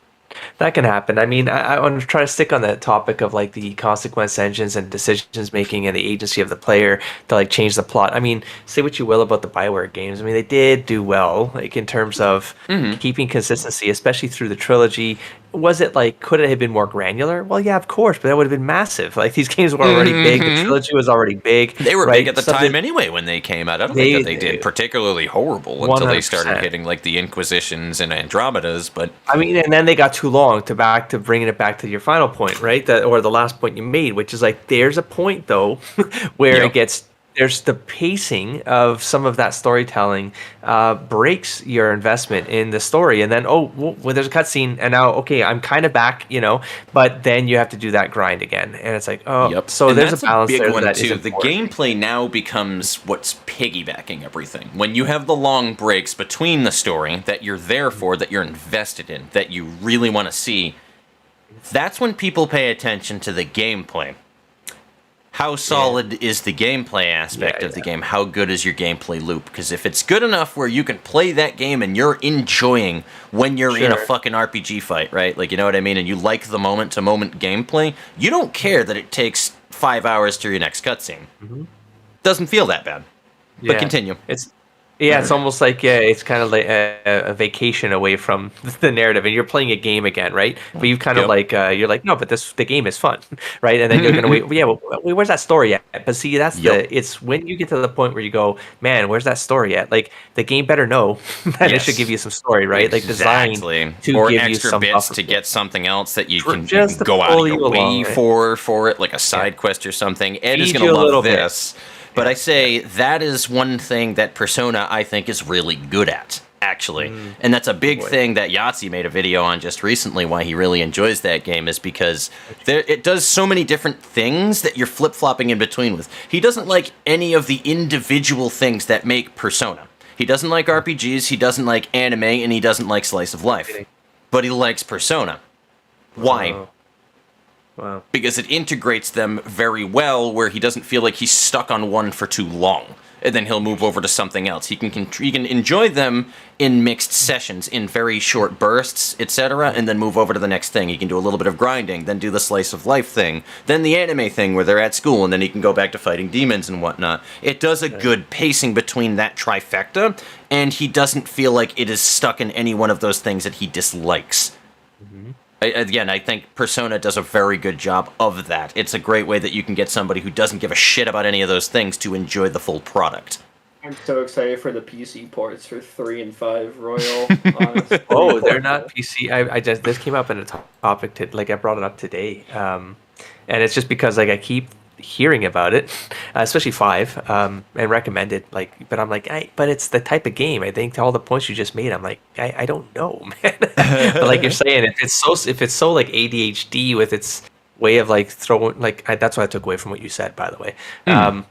That can happen. I mean, I want to try to stick on that topic of like the consequence engines and decisions making and the agency of the player to like change the plot. I mean, say what you will about the BioWare games. I mean, they did do well, like in terms of keeping consistency, especially through the trilogy. Was it like, could it have been more granular? Well, yeah, of course, but that would have been massive. Like these games were already big. The trilogy was already big. They were big at the time anyway when they came out. I don't think that they did particularly horrible until 100%. They started hitting like the Inquisitions and Andromedas. But I mean, and then they got too long to bringing it back to your final point, right? Or the last point you made, which is like, there's a point though where it gets. There's the pacing of some of that storytelling breaks your investment in the story, and then there's a cutscene, and now I'm kind of back, but then you have to do that grind again, and it's like so and there's a balance there that too. The gameplay now becomes what's piggybacking everything. When you have the long breaks between the story that you're there for, that you're invested in, that you really want to see, that's when people pay attention to the gameplay. How solid is the gameplay aspect of the game? How good is your gameplay loop? Because if it's good enough where you can play that game and you're enjoying when you're in a fucking RPG fight, right? Like, you know what I mean? And you like the moment-to-moment gameplay, you don't care that it takes 5 hours to your next cutscene. Doesn't feel that bad. But continue. It's almost like it's kind of like a vacation away from the narrative, and you're playing a game again, right? But you've kind of like you're like, no, but the game is fun, right? And then you're gonna wait. Where's that story at? But see, that's it's when you get to the point where you go, man, where's that story at? Like the game better know that it should give you some story, right? Like designed to or give extra you some bits to get something else that you can go out of your way for it, like a side quest or something. Ed is gonna love this. But I say that is one thing that Persona, I think, is really good at, actually. And that's a big thing that Yahtzee made a video on just recently, why he really enjoys that game, is because it does so many different things that you're flip-flopping in between with. He doesn't like any of the individual things that make Persona. He doesn't like RPGs, he doesn't like anime, and he doesn't like slice of life. But he likes Persona. Why? Wow. Because it integrates them very well, where he doesn't feel like he's stuck on one for too long, and then he'll move over to something else. He can enjoy them in mixed sessions, in very short bursts, etc., and then move over to the next thing. He can do a little bit of grinding, then do the slice of life thing, then the anime thing where they're at school, and then he can go back to fighting demons and whatnot. It does a good pacing between that trifecta, and he doesn't feel like it is stuck in any one of those things that he dislikes. I think Persona does a very good job of that. It's a great way that you can get somebody who doesn't give a shit about any of those things to enjoy the full product. I'm so excited for the PC ports for 3 and 5 Royal. Oh, they're not PC. I just this came up in a topic I brought it up today, and it's just because I keep hearing about it, especially 5, and recommended. But I'm like, but it's the type of game. I think to all the points you just made, I'm like, I don't know, man. But like you're saying, if it's so like ADHD with its way of throwing that's what I took away from what you said, by the way. But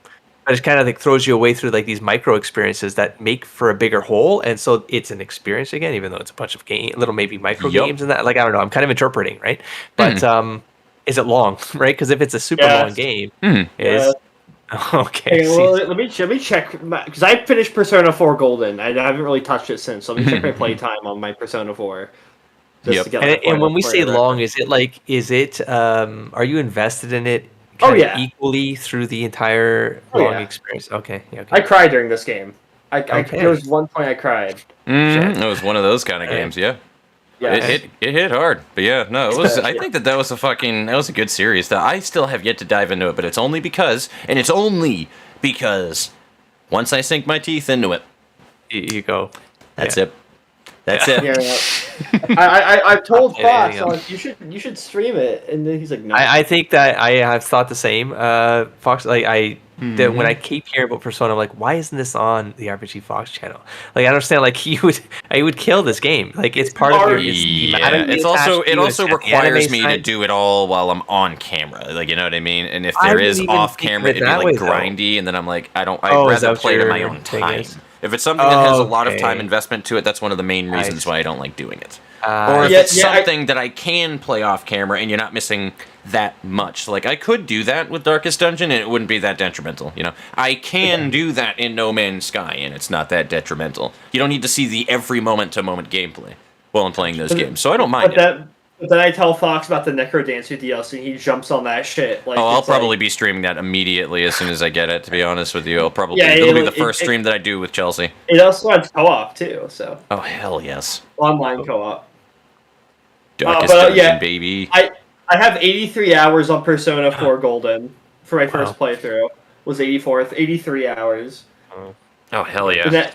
it kind of throws you away through these micro experiences that make for a bigger whole, and so it's an experience again, even though it's a bunch of little maybe micro games and that. I don't know. I'm kind of interpreting, right? But is it long, right? Because if it's a super long game, Okay. Well, let me check because I finished Persona 4 Golden. I haven't really touched it since. So let me check my playtime on my Persona 4. Yep. And when we say long, is it are you invested in it equally through the entire experience? Okay. I cried during this game. There was one point I cried. It was one of those kind of games, yeah. It hit hard, but yeah, no, it was. I think that was a good series. That I still have yet to dive into it, but it's only because once I sink my teeth into it, you go. That's it. That's it. Yeah. I've told Fox like, you should stream it, and then he's like, no. I think that I have thought the same. Fox, like when I keep hearing about Persona, I'm like, why isn't this on the RPG Fox channel? Like, I understand. Like, he would kill this game. Like, it's part of your. It also requires me to do it all while I'm on camera. Like, you know what I mean? And if there is off camera, it'd be like grindy, and then I'm like, I'd rather play it in my own time. If it's something that has a lot of time investment to it, that's one of the main reasons why I don't like doing it. Or if it's something that I can play off camera and you're not missing that much. Like, I could do that with Darkest Dungeon and it wouldn't be that detrimental, you know? I can do that in No Man's Sky and it's not that detrimental. You don't need to see the every moment-to-moment gameplay while I'm playing those games, so I don't mind it. But then I tell Fox about the Necrodancer DLC, he jumps on that shit. Like, I'll probably be streaming that immediately as soon as I get it, to be honest with you. It'll be the first stream that I do with Chelsea. It also has co-op, too, so. Oh, hell yes. Online co-op. Darkest Dungeon, baby. I have 83 hours on Persona 4 Golden for my first playthrough. Was 83 hours. Oh, hell yeah.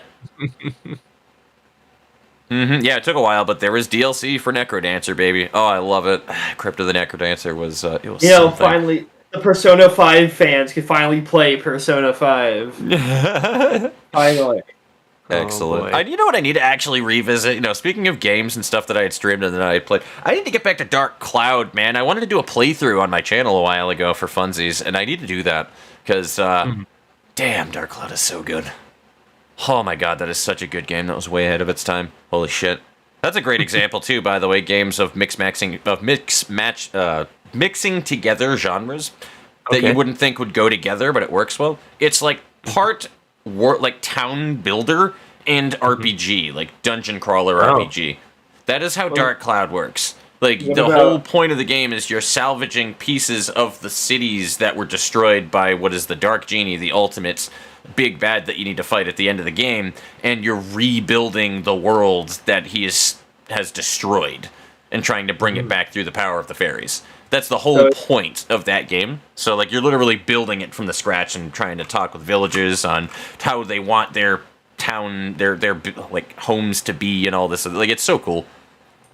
Yeah, it took a while, but there was DLC for Necrodancer, baby. Oh, I love it. Crypt of the Necrodancer was finally, the Persona 5 fans could finally play Persona 5. Finally. Excellent. You know what I need to actually revisit? You know, speaking of games and stuff that I had streamed and that I had played, I need to get back to Dark Cloud, man. I wanted to do a playthrough on my channel a while ago for funsies, and I need to do that, because, damn, Dark Cloud is so good. Oh my god, that is such a good game. That was way ahead of its time. Holy shit. That's a great example, too, by the way, games of mixing together genres that you wouldn't think would go together, but it works well. It's like part town builder and RPG, like dungeon crawler RPG. That is how Dark Cloud works. Like, the whole point of the game is you're salvaging pieces of the cities that were destroyed by what is the Dark Genie, the ultimate big bad that you need to fight at the end of the game, and you're rebuilding the world that he has destroyed and trying to bring it back through the power of the fairies. That's the whole point of that game. So, like, you're literally building it from the scratch and trying to talk with villagers on how they want their town, their like, homes to be and all this. Like, it's so cool.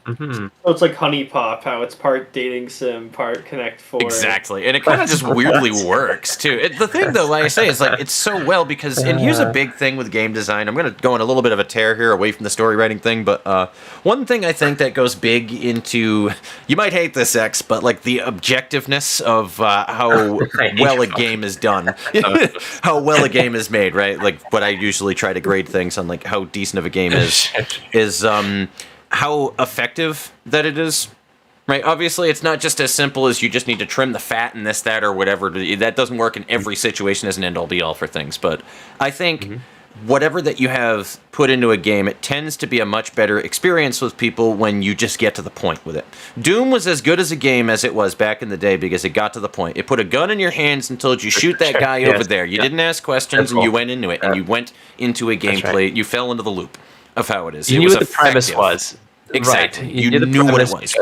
So it's like Honey Pop, how it's part dating sim, part Connect 4. Exactly, and it kind of just weirdly works, too. The thing, though, like I say, is like it's so well because, and here's a big thing with game design. I'm going to go on a little bit of a tear here away from the story writing thing, but one thing I think that goes big into, you might hate this, X, but like the objectiveness of how well a game is done, how well a game is made, right? Like what I usually try to grade things on, like how decent of a game is how effective that it is, right? Obviously, it's not just as simple as you just need to trim the fat and this, that, or whatever. That doesn't work in every situation as an end-all, be-all for things. But I think whatever that you have put into a game, it tends to be a much better experience with people when you just get to the point with it. Doom was as good as a game as it was back in the day because it got to the point. It put a gun in your hands and told you, shoot that guy over there. You didn't ask questions, and you went into it, and you went into a gameplay. You fell into the loop of how it is. You knew what the premise was. Exactly. Right. You knew what it was.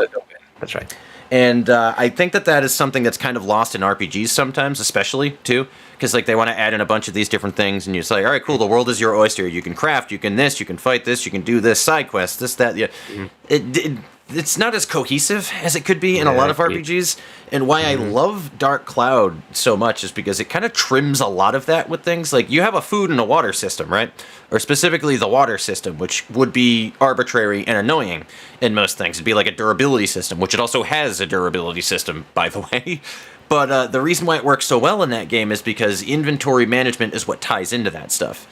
That's right. And I think that is something that's kind of lost in RPGs sometimes, especially, too. Because, like, they want to add in a bunch of these different things, and you say, all right, cool, the world is your oyster. You can craft, you can this, you can fight this, you can do this, side quests, this, that, yeah. It's not as cohesive as it could be in a lot of RPGs. And why I love Dark Cloud so much is because it kind of trims a lot of that with things. Like, you have a food and a water system, right? Or specifically the water system, which would be arbitrary and annoying in most things. It'd be like a durability system, which it also has a durability system, by the way. But the reason why it works so well in that game is because inventory management is what ties into that stuff.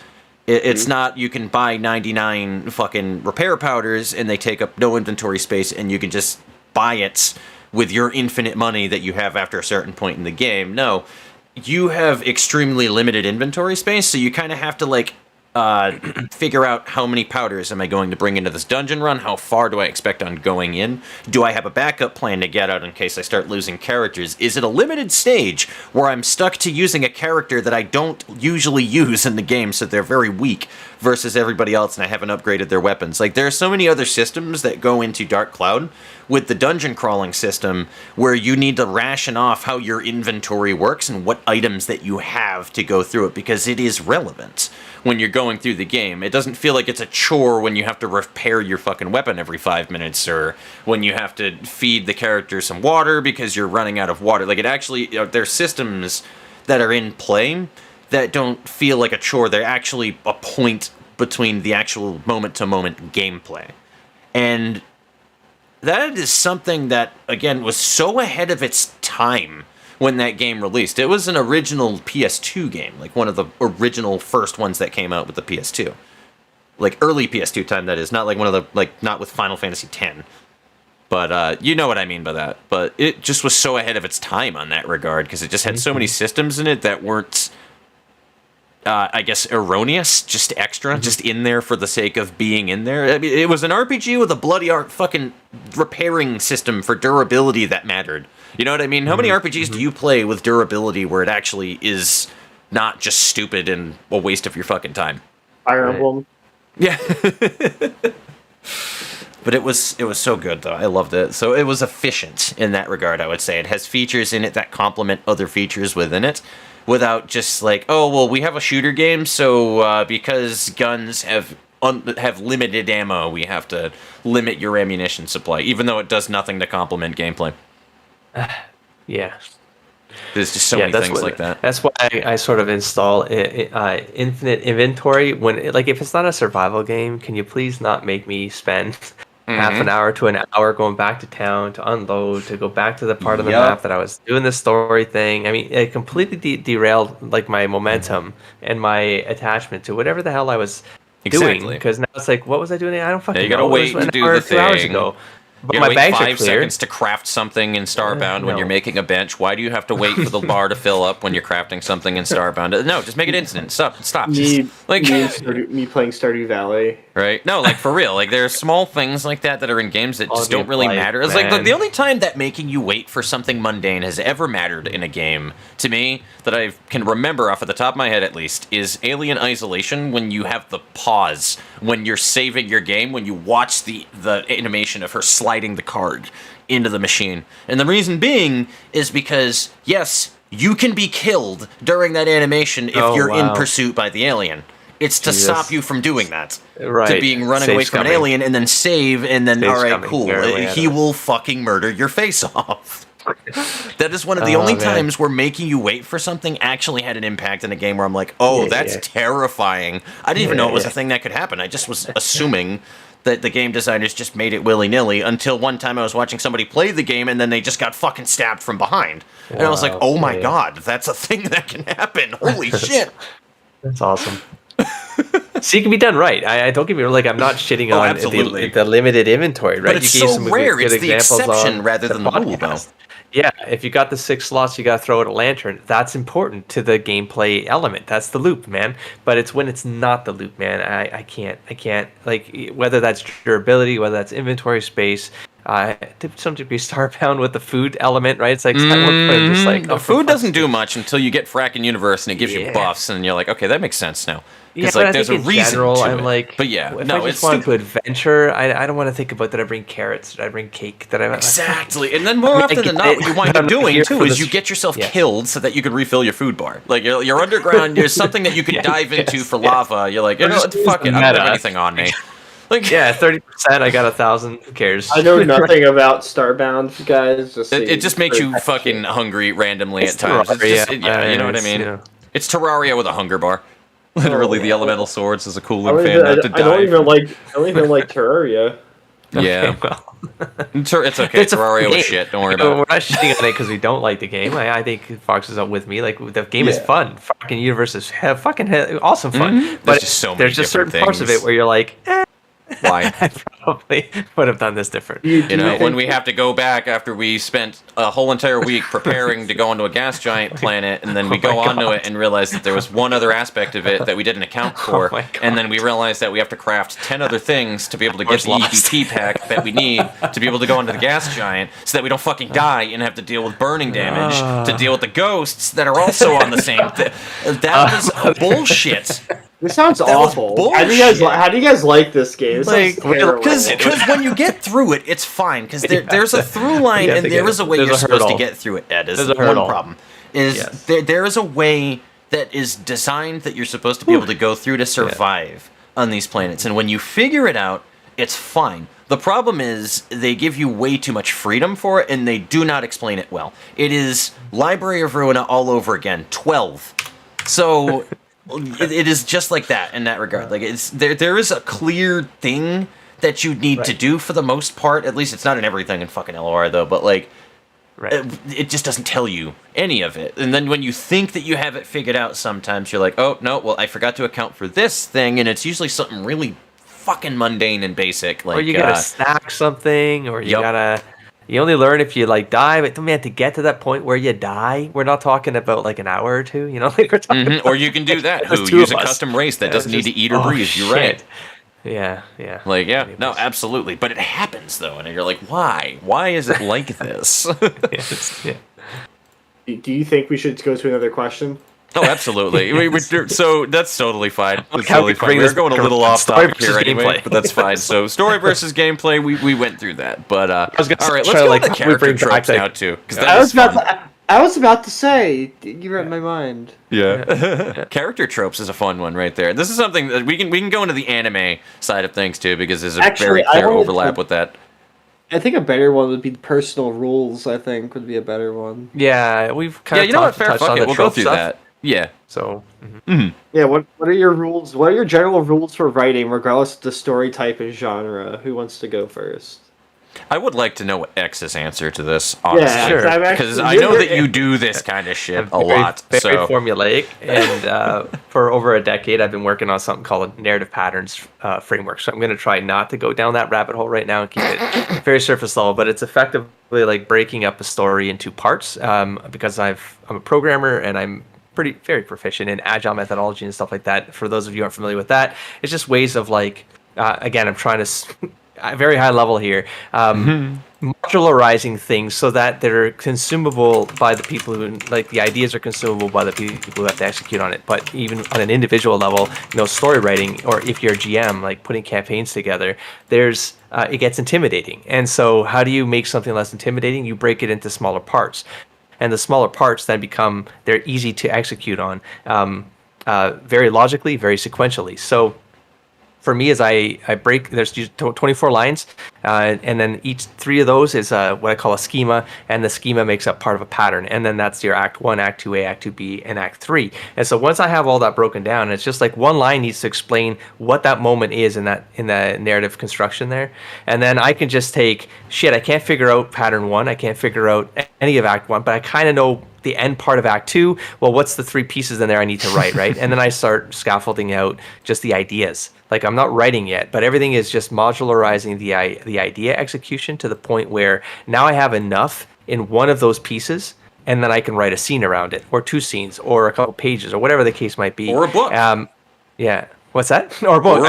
It's not, you can buy 99 fucking repair powders and they take up no inventory space and you can just buy it with your infinite money that you have after a certain point in the game. No, you have extremely limited inventory space, so you kind of have to, like, figure out how many powders am I going to bring into this dungeon run, how far do I expect on going in, do I have a backup plan to get out in case I start losing characters, is it a limited stage where I'm stuck to using a character that I don't usually use in the game, so they're very weak, versus everybody else and I haven't upgraded their weapons. Like, there are so many other systems that go into Dark Cloud with the dungeon crawling system where you need to ration off how your inventory works and what items that you have to go through it, because it is relevant when you're going through the game. It doesn't feel like it's a chore when you have to repair your fucking weapon every 5 minutes, or when you have to feed the character some water because you're running out of water. Like, it actually, there's systems that are in play that don't feel like a chore. They're actually a point between the actual moment-to-moment gameplay. And that is something that, again, was so ahead of its time when that game released. It was an original PS2 game, like one of the original first ones that came out with the PS2. Like early PS2 time, that is. Not like one of the, like, not with Final Fantasy X. But you know what I mean by that. But it just was so ahead of its time on that regard, because it just had so many systems in it that weren't, I guess, erroneous, just extra, just in there for the sake of being in there. I mean, it was an RPG with a bloody fucking repairing system for durability that mattered. You know what I mean? How many RPGs do you play with durability where it actually is not just stupid and a waste of your fucking time? Fire Emblem. Yeah. But it was so good, though. I loved it. So it was efficient in that regard, I would say. It has features in it that complement other features within it, without just like, oh, well, we have a shooter game, so because guns have limited ammo, we have to limit your ammunition supply, even though it does nothing to complement gameplay. Yeah. There's just so many things like that. That's why I sort of install infinite inventory when, if it's not a survival game, can you please not make me spend half an hour to an hour going back to town to unload, to go back to the part of the map that I was doing the story thing. I mean, it completely derailed like my momentum and my attachment to whatever the hell I was doing. Because now it's like, what was I doing? I don't fucking know. You gotta wait to do the thing. 2 hours ago. But you my wait bags 5 seconds to craft something in Starbound when you're making a bench. Why do you have to wait for the bar to fill up when you're crafting something in Starbound? No, just make it instant. Stop. Me playing Stardew Valley. Right? No, like, for real. Like, there are small things like that are in games that just don't really matter. It's like the only time that making you wait for something mundane has ever mattered in a game, to me, that I can remember off of the top of my head at least, is Alien Isolation, when you have the pause, when you're saving your game, when you watch the animation of her sliding the card into the machine. And the reason being is because, yes, you can be killed during that animation if you're in pursuit by the alien. It's to stop you from doing that. Right. To being running away from an alien and then save and then, alright, cool. He will fucking murder your face off. That is one of the only times where making you wait for something actually had an impact in a game where I'm like, that's terrifying. I didn't even know it was a thing that could happen. I just was assuming that the game designers just made it willy-nilly until one time I was watching somebody play the game and then they just got fucking stabbed from behind. And I was like, oh my god, that's a thing that can happen. Holy shit. That's awesome. See, it can be done right. I don't get me wrong. Like, I'm not shitting on the limited inventory, right? But it's so rare. It's the exception rather than the rule, though. Yeah, if you got the 6 slots, you got to throw out a lantern. That's important to the gameplay element. That's the loop, man. But it's when it's not the loop, man. I can't. Like, whether that's durability, whether that's inventory space, to some degree, Starbound with the food element, right? It's like, just like food doesn't do much until you get Frackin' Universe and it gives you buffs, and you're like, okay, that makes sense now. Yeah, like, there's a reason to I'm like, but yeah, if I just want to adventure, I don't want to think about that I bring carrots, that I bring cake, that I exactly. And then more often than not, what you wind up doing too is you get yourself killed so that you can refill your food bar. Like, you're underground. There's something that you can dive into for lava. You're like, fuck it, I don't have anything on me. Like, 30%. I got 1,000. Who cares? I know nothing about Starbound, guys. It just makes you fucking hungry randomly at times. You know what I mean? It's Terraria with a hunger bar. Literally, the elemental swords is a cooling fan not to die. I don't even like Terraria. Yeah, it's okay. Terraria was shit. Don't worry about it. We're not shitting on it because we don't like the game. I think Fox is up with me. Like, the game is fun. Fucking universe is awesome fun. But there's just certain parts of it where you're like, why? I'd probably would have done this different. When we have to go back after we spent a whole entire week preparing to go onto a gas giant planet, and then we go onto it and realize that there was one other aspect of it that we didn't account for, and then we realize that we have to craft 10 other things to be able to get the EVP pack that we need to be able to go into the gas giant, so that we don't fucking die and have to deal with burning damage, to deal with the ghosts that are also on the same thing. That was bullshit. This sounds awful. How do you guys like this game? Because when you get through it, it's fine. Because there's a through line, and there is a way you're supposed to get through it. Ed, is one problem. There is a way that is designed that you're supposed to be able to go through to survive on these planets, and when you figure it out, it's fine. The problem is they give you way too much freedom for it, and they do not explain it well. It is Library of Ruina all over again, 12. So. It is just like that in that regard. Like there is a clear thing that you need to do for the most part. At least it's not in everything in fucking LOR though. But like, it just doesn't tell you any of it. And then when you think that you have it figured out, sometimes you're like, oh no, well I forgot to account for this thing, and it's usually something really fucking mundane and basic. Like, or you gotta stack something, or you gotta. You only learn if you like die, but man, to get to that point where you die, we're not talking about like an hour or two, like we're talking. Or you can do that. Use a custom race that doesn't need to eat or breathe. You're right. Yeah. Like, no, absolutely. But it happens though, and you're like, why? Why is it like this? Do you think we should go to another question? Oh, absolutely. So that's totally fine. That's totally fine. We're going a little off topic here anyway, but that's fine. So story versus gameplay, we went through that. But all right, let's go to the character tropes now too. I was about to say, you read my mind. Yeah. Character tropes is a fun one right there. This is something that we can go into the anime side of things too, because there's a very clear overlap with that. I think a better one would be personal rules. I think would be a better one. Yeah, we've kind of touched on the we'll go through that. Yeah. So. Yeah. What are your rules? What are your general rules for writing, regardless of the story type and genre? Who wants to go first? I would like to know X's answer to this, honestly. Yeah, sure. Because I know that you do this kind of shit a lot. Very formulaic, and for over a decade, I've been working on something called a narrative patterns framework. So I'm going to try not to go down that rabbit hole right now and keep it very surface level. But it's effectively like breaking up a story into parts. Because I'm a programmer and I'm very proficient in agile methodology and stuff like that. For those of you who aren't familiar with that, it's just ways of like, again, I'm trying to. Very high level here, modularizing things so that they're consumable by the people who, like, the ideas are consumable by the people who have to execute on it. But even on an individual level, story writing, or if you're a GM, like putting campaigns together, it gets intimidating. And so how do you make something less intimidating? You break it into smaller parts. And the smaller parts then they're easy to execute on, very logically, very sequentially. So for me, as I break, there's 24 lines, and then each 3 of those is what I call a schema, and the schema makes up part of a pattern, and then that's your Act 1, Act 2A, Act 2B, and Act 3. And so once I have all that broken down, it's just like one line needs to explain what that moment is in the narrative construction there, and then I can just take, I can't figure out pattern 1, I can't figure out any of Act 1, but I kind of know the end part of Act 2, well, what's the 3 pieces in there I need to write, right? And then I start scaffolding out just the ideas. Like, I'm not writing yet, but everything is just modularizing the idea execution to the point where now I have enough in one of those pieces, and then I can write a scene around it, or 2 scenes, or a couple pages, or whatever the case might be. Or a book. Yeah. What's that? Or a book.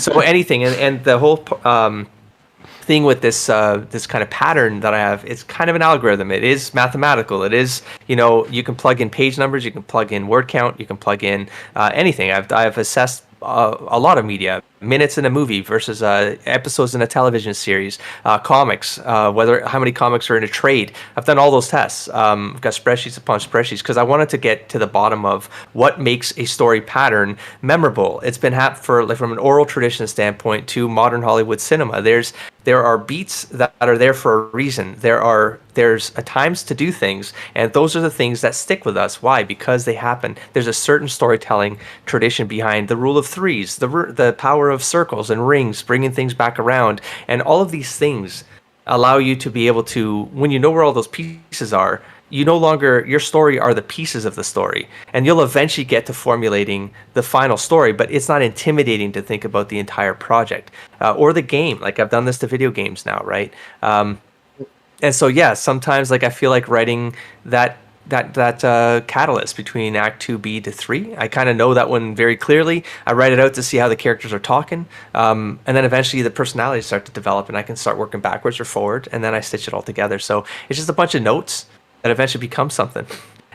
So anything. And the whole thing with this kind of pattern that I have, it's kind of an algorithm. It is mathematical. It is, you can plug in page numbers, you can plug in word count, you can plug in anything. I've assessed a lot of media, minutes in a movie versus episodes in a television series, comics, how many comics are in a trade. I've done all those tests. I've got spreadsheets upon spreadsheets because I wanted to get to the bottom of what makes a story pattern memorable. It's been from an oral tradition standpoint to modern Hollywood cinema. There are beats that are there for a reason. There's times to do things, and those are the things that stick with us. Why? Because they happen. There's a certain storytelling tradition behind the rule of threes, the power of circles and rings, bringing things back around, and all of these things allow you to be able to, when you know where all those pieces are, you no longer, your story are the pieces of the story, and you'll eventually get to formulating the final story, but it's not intimidating to think about the entire project or the game. Like, I've done this to video games now, right? And so, yeah, sometimes like I feel like writing that catalyst between Act 2B to 3. I kind of know that one very clearly. I write it out to see how the characters are talking, and then eventually the personalities start to develop, and I can start working backwards or forward, and then I stitch it all together. So it's just a bunch of notes that eventually become something.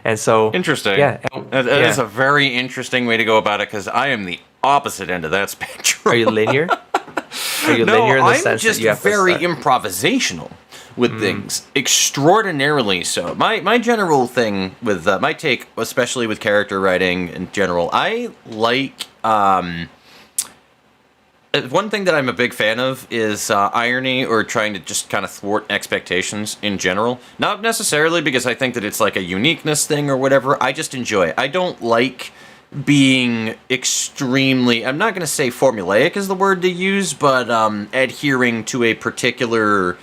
And so interesting. Yeah, that is a very interesting way to go about it, because I am the opposite end of that spectrum. Are you linear? Are you linear in the sense that you have very improvisational with things, extraordinarily so. My general thing with my take, especially with character writing in general, I like one thing that I'm a big fan of is irony, or trying to just kind of thwart expectations in general. Not necessarily because I think that it's like a uniqueness thing or whatever. I just enjoy it. I don't like being extremely, I'm not going to say formulaic is the word to use, but adhering to a particular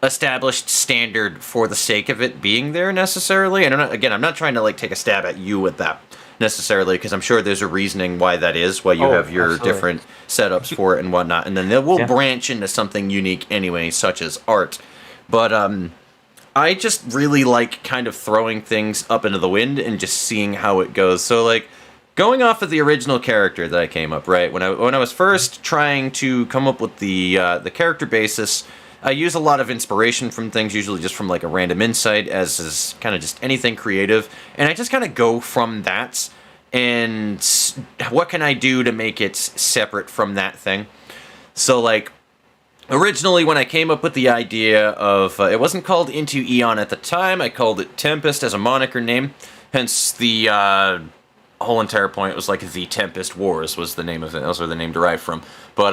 established standard for the sake of it being there necessarily. And I'm not trying to like take a stab at you with that necessarily, because I'm sure there's a reasoning why that is, why you have your absolutely different setups for it and whatnot, and then they will branch into something unique anyway, such as art. But I just really like kind of throwing things up into the wind and just seeing how it goes. So like, going off of the original character that I came up, right, when I was first trying to come up with the character basis, I use a lot of inspiration from things, usually just from like a random insight, as is kind of just anything creative. And I just kind of go from that, and what can I do to make it separate from that thing? So like, originally when I came up with the idea of, it wasn't called Into Eon at the time, I called it Tempest as a moniker name, hence the whole entire point was like the Tempest Wars was the name of it, that was where the name derived from. But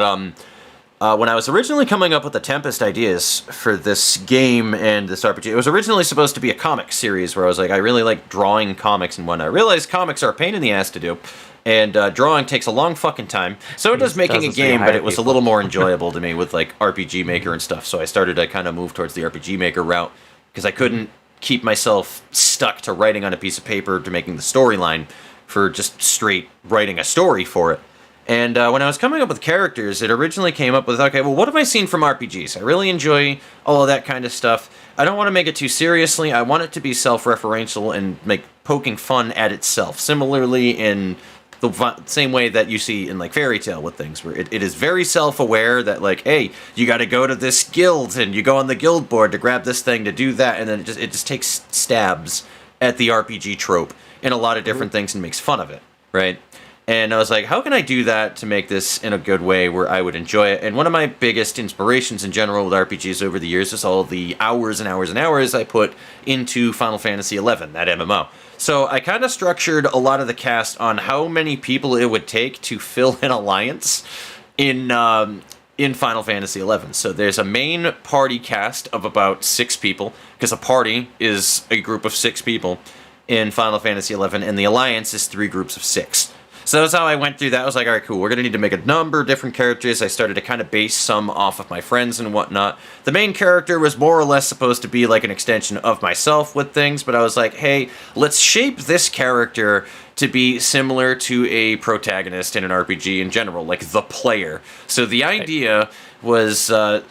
when I was originally coming up with the Tempest ideas for this game and this RPG, it was originally supposed to be a comic series where I was like, I really like drawing comics and whatnot. I realized comics are a pain in the ass to do, and drawing takes a long fucking time. So it does making a game, but it was a little more enjoyable to me with like RPG Maker and stuff. So I started to kind of move towards the RPG Maker route, because I couldn't keep myself stuck to writing on a piece of paper to making the storyline for just straight writing a story for it. And when I was coming up with characters, it originally came up with, okay, well, what have I seen from RPGs? I really enjoy all of that kind of stuff. I don't want to make it too seriously. I want it to be self-referential and make poking fun at itself. Similarly, in the same way that you see in like Fairy Tale with things, where it is very self-aware that like, hey, you got to go to this guild, and you go on the guild board to grab this thing to do that, and then it just takes stabs at the RPG trope in a lot of different things and makes fun of it, right? And I was like, how can I do that to make this in a good way where I would enjoy it? And one of my biggest inspirations in general with RPGs over the years is all the hours and hours and hours I put into Final Fantasy XI, that MMO. So I kind of structured a lot of the cast on how many people it would take to fill an alliance in Final Fantasy XI. So there's a main party cast of about 6 people, because a party is a group of 6 people in Final Fantasy XI, and the alliance is 3 groups of 6. So that's how I went through that. I was like, all right, cool, we're going to need to make a number of different characters. I started to kind of base some off of my friends and whatnot. The main character was more or less supposed to be like an extension of myself with things, but I was like, hey, let's shape this character to be similar to a protagonist in an RPG in general, like the player. So the idea was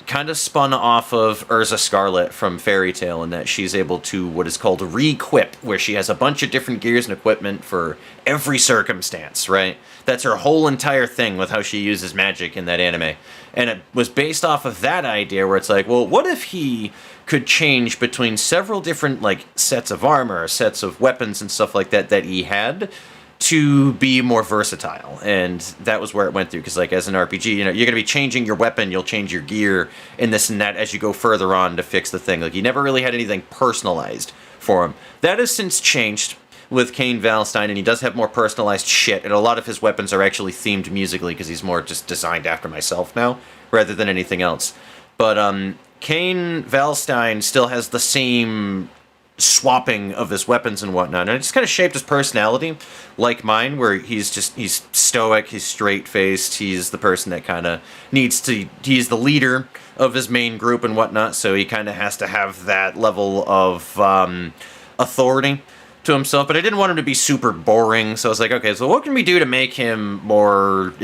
kind of spun off of Urza Scarlet from Fairy Tale, in that she's able to what is called re-equip, where she has a bunch of different gears and equipment for every circumstance, right? That's her whole entire thing with how she uses magic in that anime. And it was based off of that idea where it's like, well, what if he could change between several different like sets of armor, sets of weapons and stuff like that he had, to be more versatile? And that was where it went through, because like as an RPG, you know, you're going to be changing your weapon, you'll change your gear and this and that as you go further on to fix the thing. Like, you never really had anything personalized for him. That has since changed with Cain Valstein, and he does have more personalized shit, and a lot of his weapons are actually themed musically, because he's more just designed after myself now rather than anything else. But Cain Valstein still has the same swapping of his weapons and whatnot, and it just kind of shaped his personality like mine, where he's stoic, he's straight-faced, he's the person that kind of he's the leader of his main group and whatnot, so he kind of has to have that level of authority to himself, but I didn't want him to be super boring. So I was like, okay, so what can we do to make him more,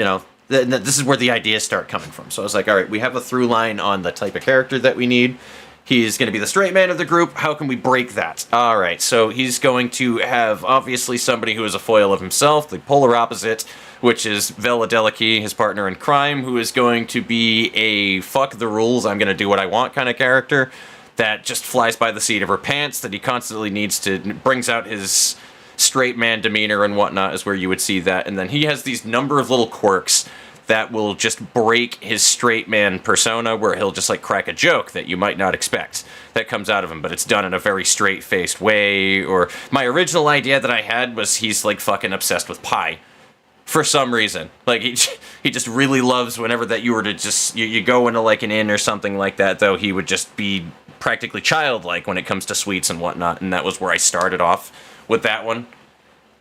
this is where the ideas start coming from. So I was like, all right, we have a through line on the type of character that we need. He's going to be the straight man of the group. How can we break that? All right, so he's going to have, obviously, somebody who is a foil of himself, the polar opposite, which is Vela Delaki, his partner in crime, who is going to be a fuck the rules, I'm going to do what I want kind of character that just flies by the seat of her pants, that he constantly needs to, brings out his straight man demeanor and whatnot is where you would see that. And then he has these number of little quirks that will just break his straight man persona, where he'll just like crack a joke that you might not expect that comes out of him, but it's done in a very straight-faced way. Or my original idea that I had was he's like fucking obsessed with pie for some reason. Like he just really loves whenever that you were to just you go into like an inn or something like that, though he would just be practically childlike when it comes to sweets and whatnot. And that was where I started off with that one,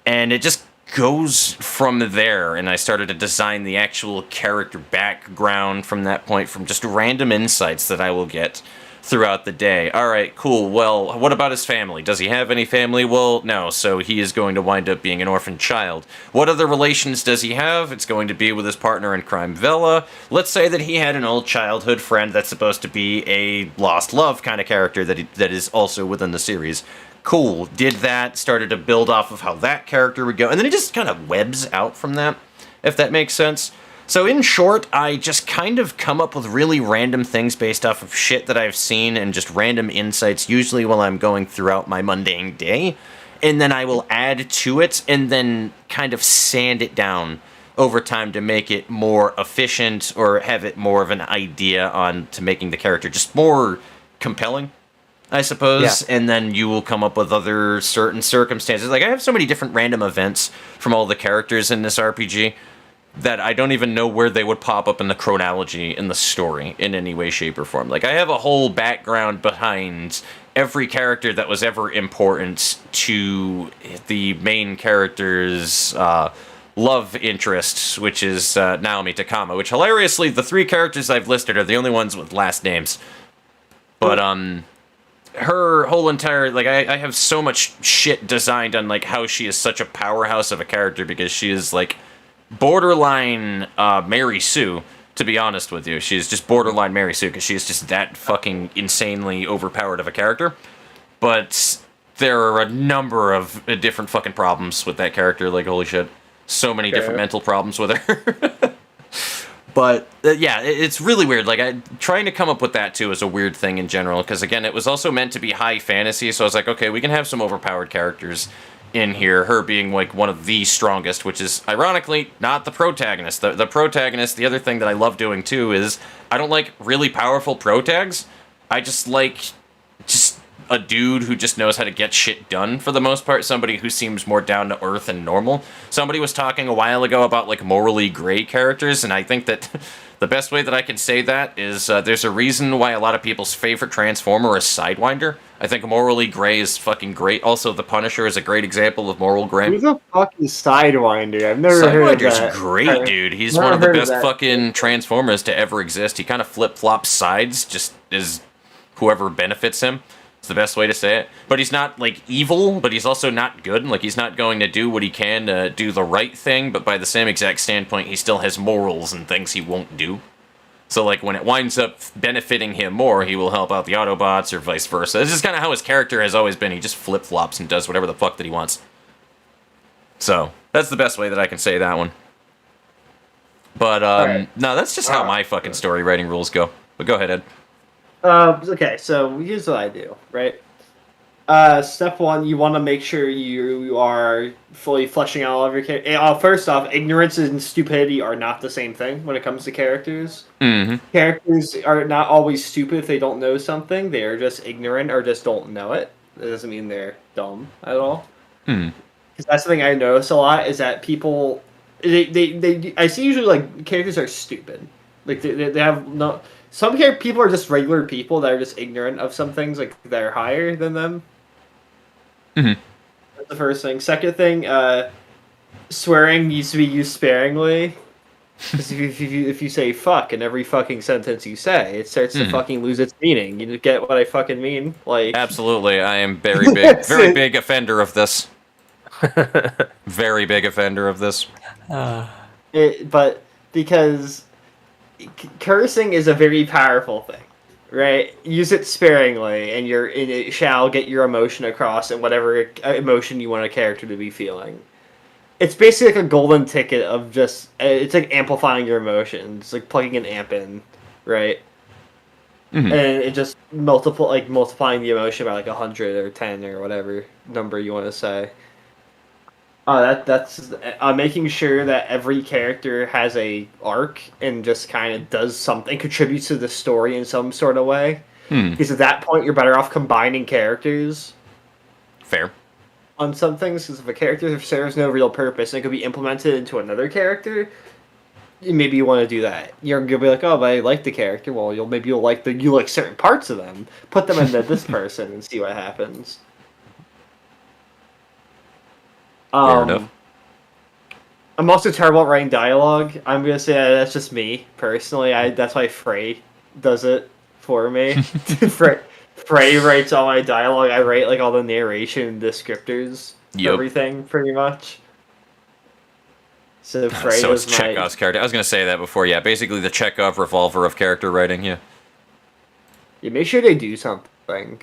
and it just goes from there, and I started to design the actual character background from that point, from just random insights that I will get throughout the day. All right, cool. Well, what about his family? Does he have any family? Well, no, so he is going to wind up being an orphan child. What other relations does he have? It's going to be with his partner in crime, Vela. Let's say that he had an old childhood friend that's supposed to be a lost love kind of character that is also within the series. Cool, did that, started to build off of how that character would go, and then it just kind of webs out from that, if that makes sense. So in short, I just kind of come up with really random things based off of shit that I've seen and just random insights, usually while I'm going throughout my mundane day, and then I will add to it and then kind of sand it down over time to make it more efficient or have it more of an idea on to making the character just more compelling, I suppose. Yeah. And then you will come up with other certain circumstances. Like, I have so many different random events from all the characters in this RPG that I don't even know where they would pop up in the chronology in the story in any way, shape, or form. Like, I have a whole background behind every character that was ever important to the main character's love interests, which is Naomi Takama, which, hilariously, the 3 characters I've listed are the only ones with last names. But, her whole entire, like, I have so much shit designed on, like, how she is such a powerhouse of a character, because she is, like, borderline Mary Sue, to be honest with you. She is just borderline Mary Sue, because she is just that fucking insanely overpowered of a character. But there are a number of different fucking problems with that character, like, holy shit. So many different mental problems with her. But, yeah, it's really weird. Like, trying to come up with that, too, is a weird thing in general. Because, again, it was also meant to be high fantasy. So I was like, okay, we can have some overpowered characters in here. Her being, like, one of the strongest, which is, ironically, not the protagonist. The protagonist, the other thing that I love doing, too, is I don't like really powerful protags. I just like just a dude who just knows how to get shit done, for the most part. Somebody who seems more down to earth and normal. Somebody was talking a while ago about, like, morally gray characters, and I think that the best way that I can say that is there's a reason why a lot of people's favorite Transformer is Sidewinder. I think morally gray is fucking great. Also, the Punisher is a great example of moral gray. Who's a fucking Sidewinder? I've never heard of that. Sidewinder's great, dude. He's one of the best fucking Transformers to ever exist. He kind of flip-flops sides, just as whoever benefits him. It's the best way to say it. But he's not, like, evil, but he's also not good. Like, he's not going to do what he can to do the right thing, but by the same exact standpoint, he still has morals and things he won't do. So, like, when it winds up benefiting him more, he will help out the Autobots or vice versa. This is kind of how his character has always been. He just flip-flops and does whatever the fuck that he wants. So, that's the best way that I can say that one. But, no, that's just how my fucking story writing rules go. But go ahead, Ed. Okay, so here's what I do, right? Step 1, you want to make sure you are fully fleshing out all of your characters. First off, ignorance and stupidity are not the same thing when it comes to characters. Mm-hmm. Characters are not always stupid if they don't know something. They are just ignorant or just don't know it. That doesn't mean they're dumb at all. Mm-hmm. Because that's the thing I notice a lot, is that people... I see usually, like, characters are stupid. Like, they have no... Some people are just regular people that are just ignorant of some things, like, that are higher than them. Mm-hmm. That's the first thing. Second thing, swearing needs to be used sparingly. Because if you say fuck in every fucking sentence you say, it starts to fucking lose its meaning. You get what I fucking mean? Like, absolutely, I am very big offender of this. Very big offender of this. But because cursing is a very powerful thing, right? Use it sparingly, and it shall get your emotion across and whatever emotion you want a character to be feeling. It's basically like a golden ticket of just, it's like amplifying your emotions, like plugging an amp in, right? And it just multiplying the emotion by like 100 or 10 or whatever number you want to say. That's making sure that every character has a arc and just kind of does something, contributes to the story in some sort of way. Because at that point, you're better off combining characters. Fair. On some things, because if a character serves no real purpose and it could be implemented into another character, maybe you want to do that. You're gonna be like, oh, but I like the character. Well, you'll like certain parts of them. Put them into this person and see what happens. Fair enough. I'm also terrible at writing dialogue. I'm gonna say that's just me personally. That's why Frey does it for me. Frey writes all my dialogue. I write like all the narration, descriptors, everything pretty much. So Frey so it's Chekhov's character. I was gonna say that before. Yeah, basically the Chekhov revolver of character writing. Yeah. Yeah, make sure they do something.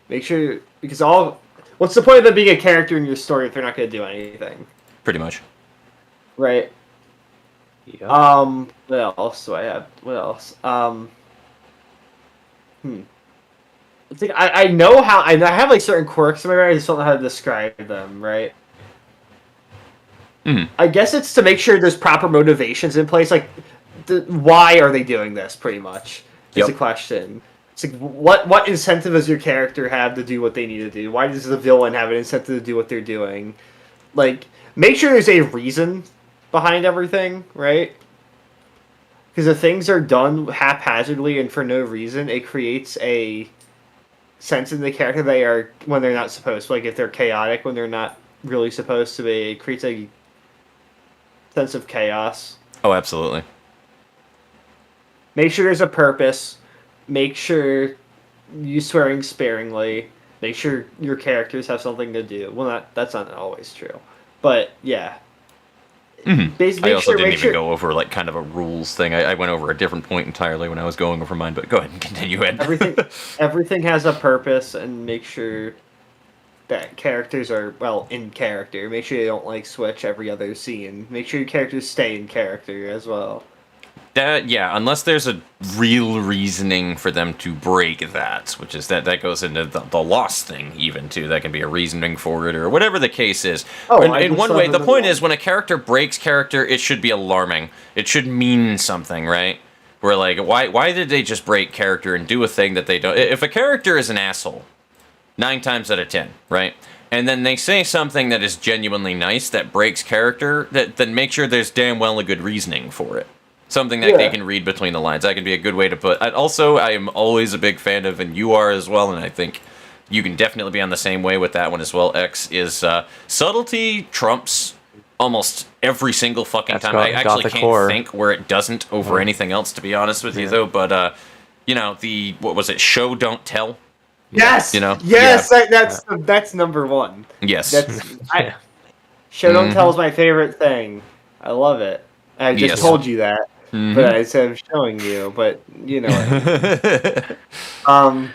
Make sure, because what's the point of them being a character in your story if they're not gonna do anything? Pretty much. Right. Yep. What else do I have? What else? It's like I know how I have like certain quirks in my brain. I just don't know how to describe them. Right. I guess it's to make sure there's proper motivations in place. Like, why are they doing this? Pretty much is the question. It's like what incentive does your character have to do what they need to do? Why does the villain have an incentive to do what they're doing? Like, make sure there's a reason behind everything, right? Because if things are done haphazardly and for no reason, it creates a sense in the character they are when they're not supposed to. Like, if they're chaotic when they're not really supposed to be, it creates a sense of chaos. Oh, absolutely. Make sure there's a purpose. Make sure you swearing sparingly. Make sure your characters have something to do. Well, that's not always true, but yeah. I also didn't even go over like kind of a rules thing. I went over a different point entirely when I was going over mine. But go ahead and continue, Ed. Everything has a purpose, and make sure that characters are in character. Make sure they don't like switch every other scene. Make sure your characters stay in character as well. Unless there's a real reasoning for them to break that, which is that goes into the loss thing even too. That can be a reasoning for it or whatever the case is. In one way, the point is when a character breaks character, it should be alarming. It should mean something, right? Where like, why did they just break character and do a thing that they don't? If a character is an asshole, 9 times out of 10, right? And then they say something that is genuinely nice that breaks character, then make sure there's damn well a good reasoning for it. Something that they can read between the lines. That can be a good way to put. Also, I am always a big fan of, and you are as well, and I think you can definitely be on the same way with that one as well, X, is subtlety trumps almost every single fucking time. I actually can't think where it doesn't over anything else, to be honest with you, though. But, what was it? Show, don't tell. Yes. Yes. Yeah. That's number one. Yes. Show don't tell is my favorite thing. I love it. I just told you that, but I said I'm showing you. But you know what I mean.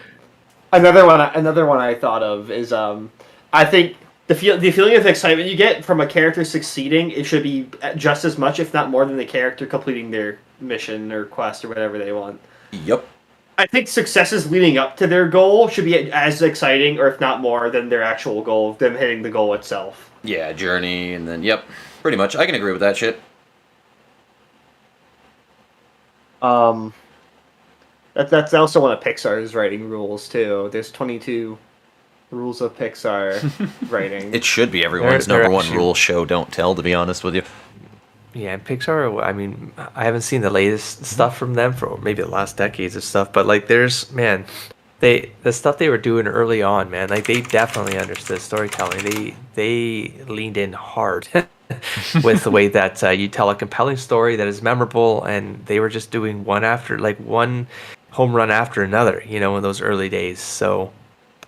Another one I thought of is I think the feeling of excitement you get from a character succeeding, it should be just as much, if not more, than the character completing their mission or quest or whatever they want. Yep. I think successes leading up to their goal should be as exciting, or if not more, than their actual goal, them hitting the goal itself. Yeah, journey, and then, pretty much. I can agree with that shit. That's also one of Pixar's writing rules, too. There's 22 rules of Pixar writing. It should be everyone's number one rule, show, don't tell, to be honest with you. Yeah, and Pixar, I mean, I haven't seen the latest stuff from them for maybe the last decades of stuff, but like the stuff they were doing early on, man, like they definitely understood storytelling. They leaned in hard with the way that you tell a compelling story that is memorable, and they were just doing one home run after another, in those early days. So,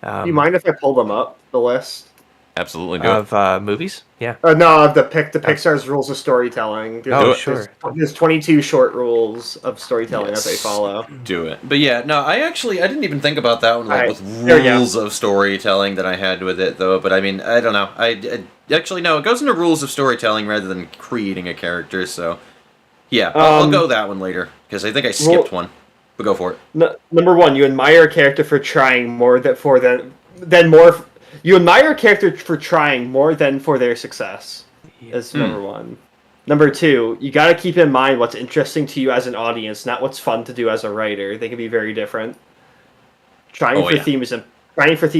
do you mind if I pull them up, the list? Absolutely do of movies? Yeah. No, the Pixar's rules of storytelling. Sure. There's 22 short rules of storytelling that they follow. Do it. But yeah, no, I didn't even think about that one, with rules of storytelling that I had with it, though. But I mean, I don't know. I actually, no, it goes into rules of storytelling rather than creating a character, so yeah, I'll go that one later, because I think I skipped one. But go for it. Number 1, you admire a character for trying more You admire a character for trying more than for their success. That's number 1. Number 2, you got to keep in mind what's interesting to you as an audience, not what's fun to do as a writer. They can be very different. Trying for theme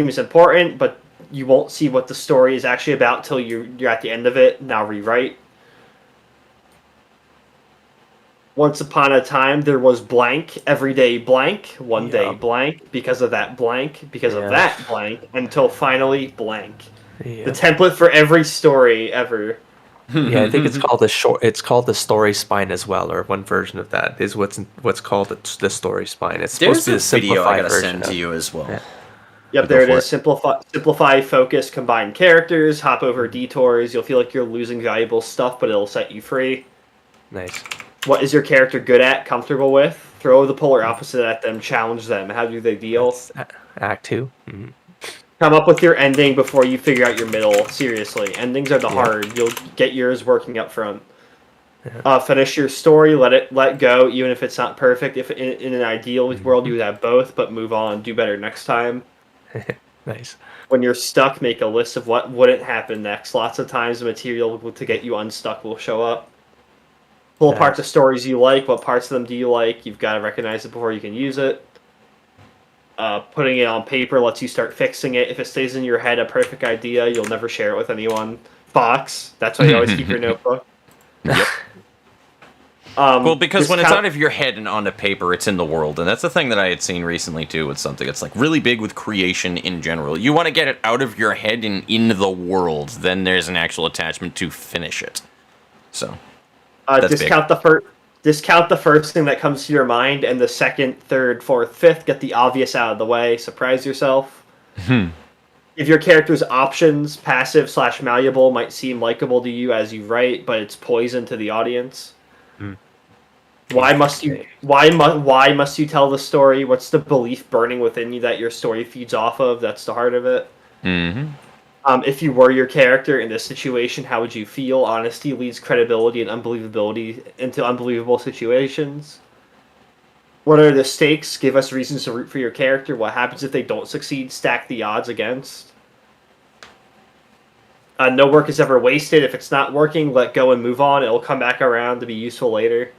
is important, but you won't see what the story is actually about till you're at the end of it. Now rewrite. Once upon a time, there was blank, every day blank, one day blank, because of that blank, because of that blank, until finally blank. The template for every story ever. Yeah, I think it's called the story spine as well, or one version of that is what's called the story spine. It's supposed to be the simplified video I gotta version send to you as well. Yeah. Yep, there it is. Simplify, focus, combine characters, hop over detours. You'll feel like you're losing valuable stuff, but it'll set you free. Nice. What is your character good at, comfortable with? Throw the polar opposite at them, challenge them. How do they deal? That's Act 2. Mm-hmm. Come up with your ending before you figure out your middle. Seriously, endings are the hard. You'll get yours working up front. Yeah. Finish your story. Let go, even if it's not perfect. If in an ideal world you would have both, but move on. Do better next time. Nice. When you're stuck, make a list of what wouldn't happen next. Lots of times the material to get you unstuck will show up. Pull apart the stories you like. What parts of them do you like? You've got to recognize it before you can use it. Putting it on paper lets you start fixing it. If it stays in your head, a perfect idea, you'll never share it with anyone. Fox. That's why you always keep your notebook. Yep. Well, because when it's out of your head and onto paper, it's in the world. And that's the thing that I had seen recently, too, with something that's like really big with creation in general. You want to get it out of your head and in the world. Then there's an actual attachment to finish it. So... discount the first thing that comes to your mind, and the second, third, fourth, fifth. Get the obvious out of the way. Surprise yourself. If your character's options, passive / malleable, might seem likable to you as you write, but it's poison to the audience. Why must you tell the story? What's the belief burning within you that your story feeds off of? That's the heart of it. If you were your character in this situation, how would you feel? Honesty leads credibility and unbelievability into unbelievable situations. What are the stakes? Give us reasons to root for your character. What happens if they don't succeed? Stack the odds against. No work is ever wasted. If it's not working, let go and move on. It'll come back around to be useful later.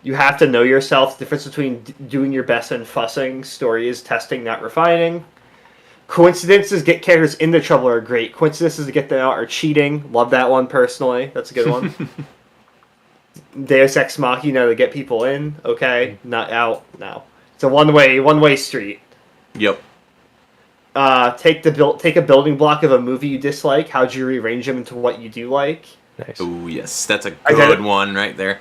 You have to know yourself. The difference between doing your best and fussing. Story is testing, not refining. Coincidences get characters into trouble are great. Coincidences to get them out are cheating. Love that one personally. That's a good one. Deus Ex Machina to get people in. Okay, not out now. It's a one-way street. Yep. Take a building block of a movie you dislike. How'd you rearrange them into what you do like? Nice. Oh yes, that's a good one right there.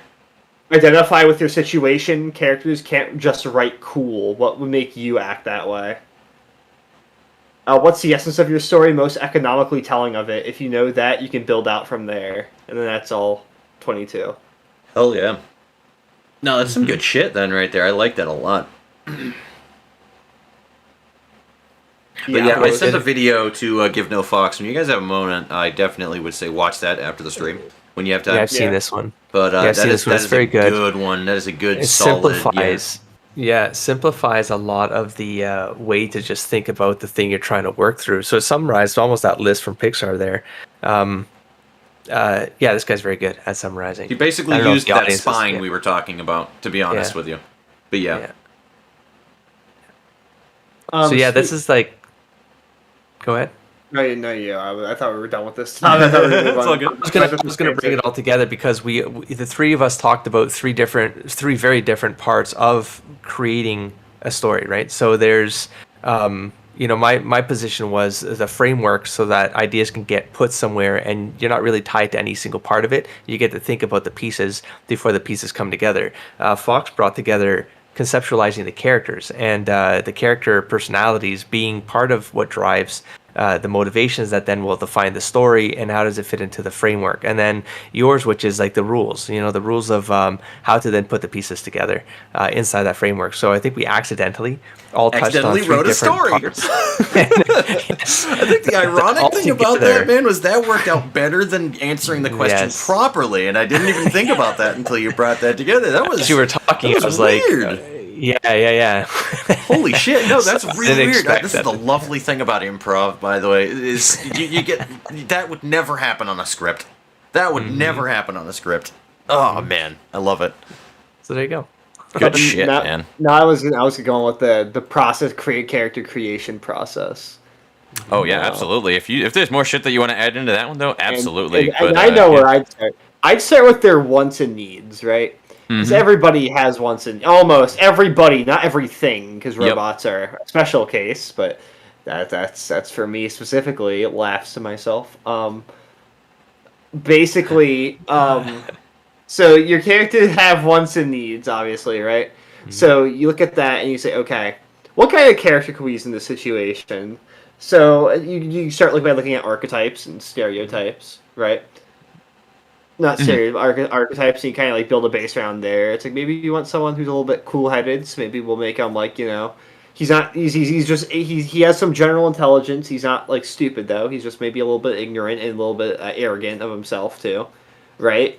Identify with your situation. Characters can't just write cool. What would make you act that way? What's the essence of your story? Most economically telling of it. If you know that, you can build out from there. And then that's all 22. Hell yeah. No, that's some good shit then right there. I like that a lot. I sent a video to Give No Fox. When you guys have a moment, I definitely would say watch that after the stream. When you have time. Yeah, I've seen this one. But that is very good one. That is a good, it solid... Simplifies. Yeah, it simplifies a lot of the way to just think about the thing you're trying to work through. So it summarized almost that list from Pixar there. This guy's very good at summarizing. He basically used that spine we were talking about, to be honest with you. But yeah. This is like... Go ahead. No, I thought we were done with this. It's all good. I was going to bring it all together because the three of us talked about three very different parts of creating a story, right? So there's my position was the framework so that ideas can get put somewhere and you're not really tied to any single part of it. You get to think about the pieces before the pieces come together. Fox brought together conceptualizing the characters and the character personalities being part of what drives the motivations that then will define the story and how does it fit into the framework. And then yours, which is like the rules, the rules of how to then put the pieces together inside that framework. So I think we accidentally all touched on three wrote a different story. parts. Yes. I think the ironic thing about that, man, was that worked out better than answering the question properly, and I didn't even think about that until you brought that together. That was as you were talking. I was weird. Like, yeah. Holy shit! No, that's really weird. This is the lovely thing about improv, by the way, is you get that would never happen on a script. That would never happen on a script. Oh man, I love it. So there you go. Good shit, man. No, I was going with the process, character creation process. Oh yeah, absolutely. If there's more shit that you want to add into that one, though, absolutely. And I know where I'd start. I'd start with their wants and needs, right? Because everybody has wants and almost everybody, not everything, because robots are a special case. But that's for me specifically. It laughs to myself. Basically, so your characters have wants and needs, obviously, right? So you look at that and you say, okay, what kind of character can we use in this situation? So you start by looking at archetypes and stereotypes, right? Not archetypes, and you kind of like build a base around there. It's like maybe you want someone who's a little bit cool-headed, so maybe we'll make him like, he has some general intelligence. He's not like stupid though. He's just maybe a little bit ignorant and a little bit arrogant of himself too, right?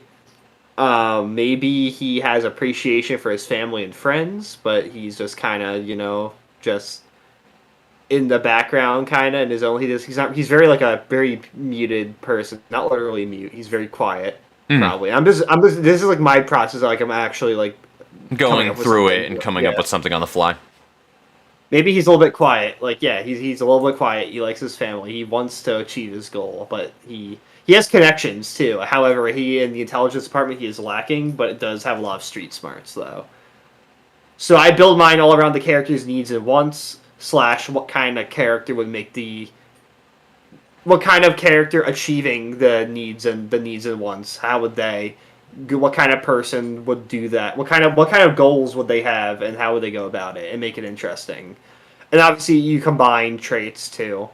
Maybe he has appreciation for his family and friends, but he's just kind of, just in the background kind of, and he's very like a very muted person, not literally mute. He's very quiet, probably. This is like my process. Like I'm actually like going through it and coming up with something on the fly. Maybe he's a little bit quiet. Like, he's a little bit quiet. He likes his family. He wants to achieve his goal, but he has connections too. However, he in the intelligence department he is lacking, but it does have a lot of street smarts though. So I build mine all around the character's needs and wants / what kind of character would make what kind of character achieving the needs and wants. How would they? What kind of person would do that? What kind of goals would they have, and how would they go about it and make it interesting? And obviously, you combine traits too.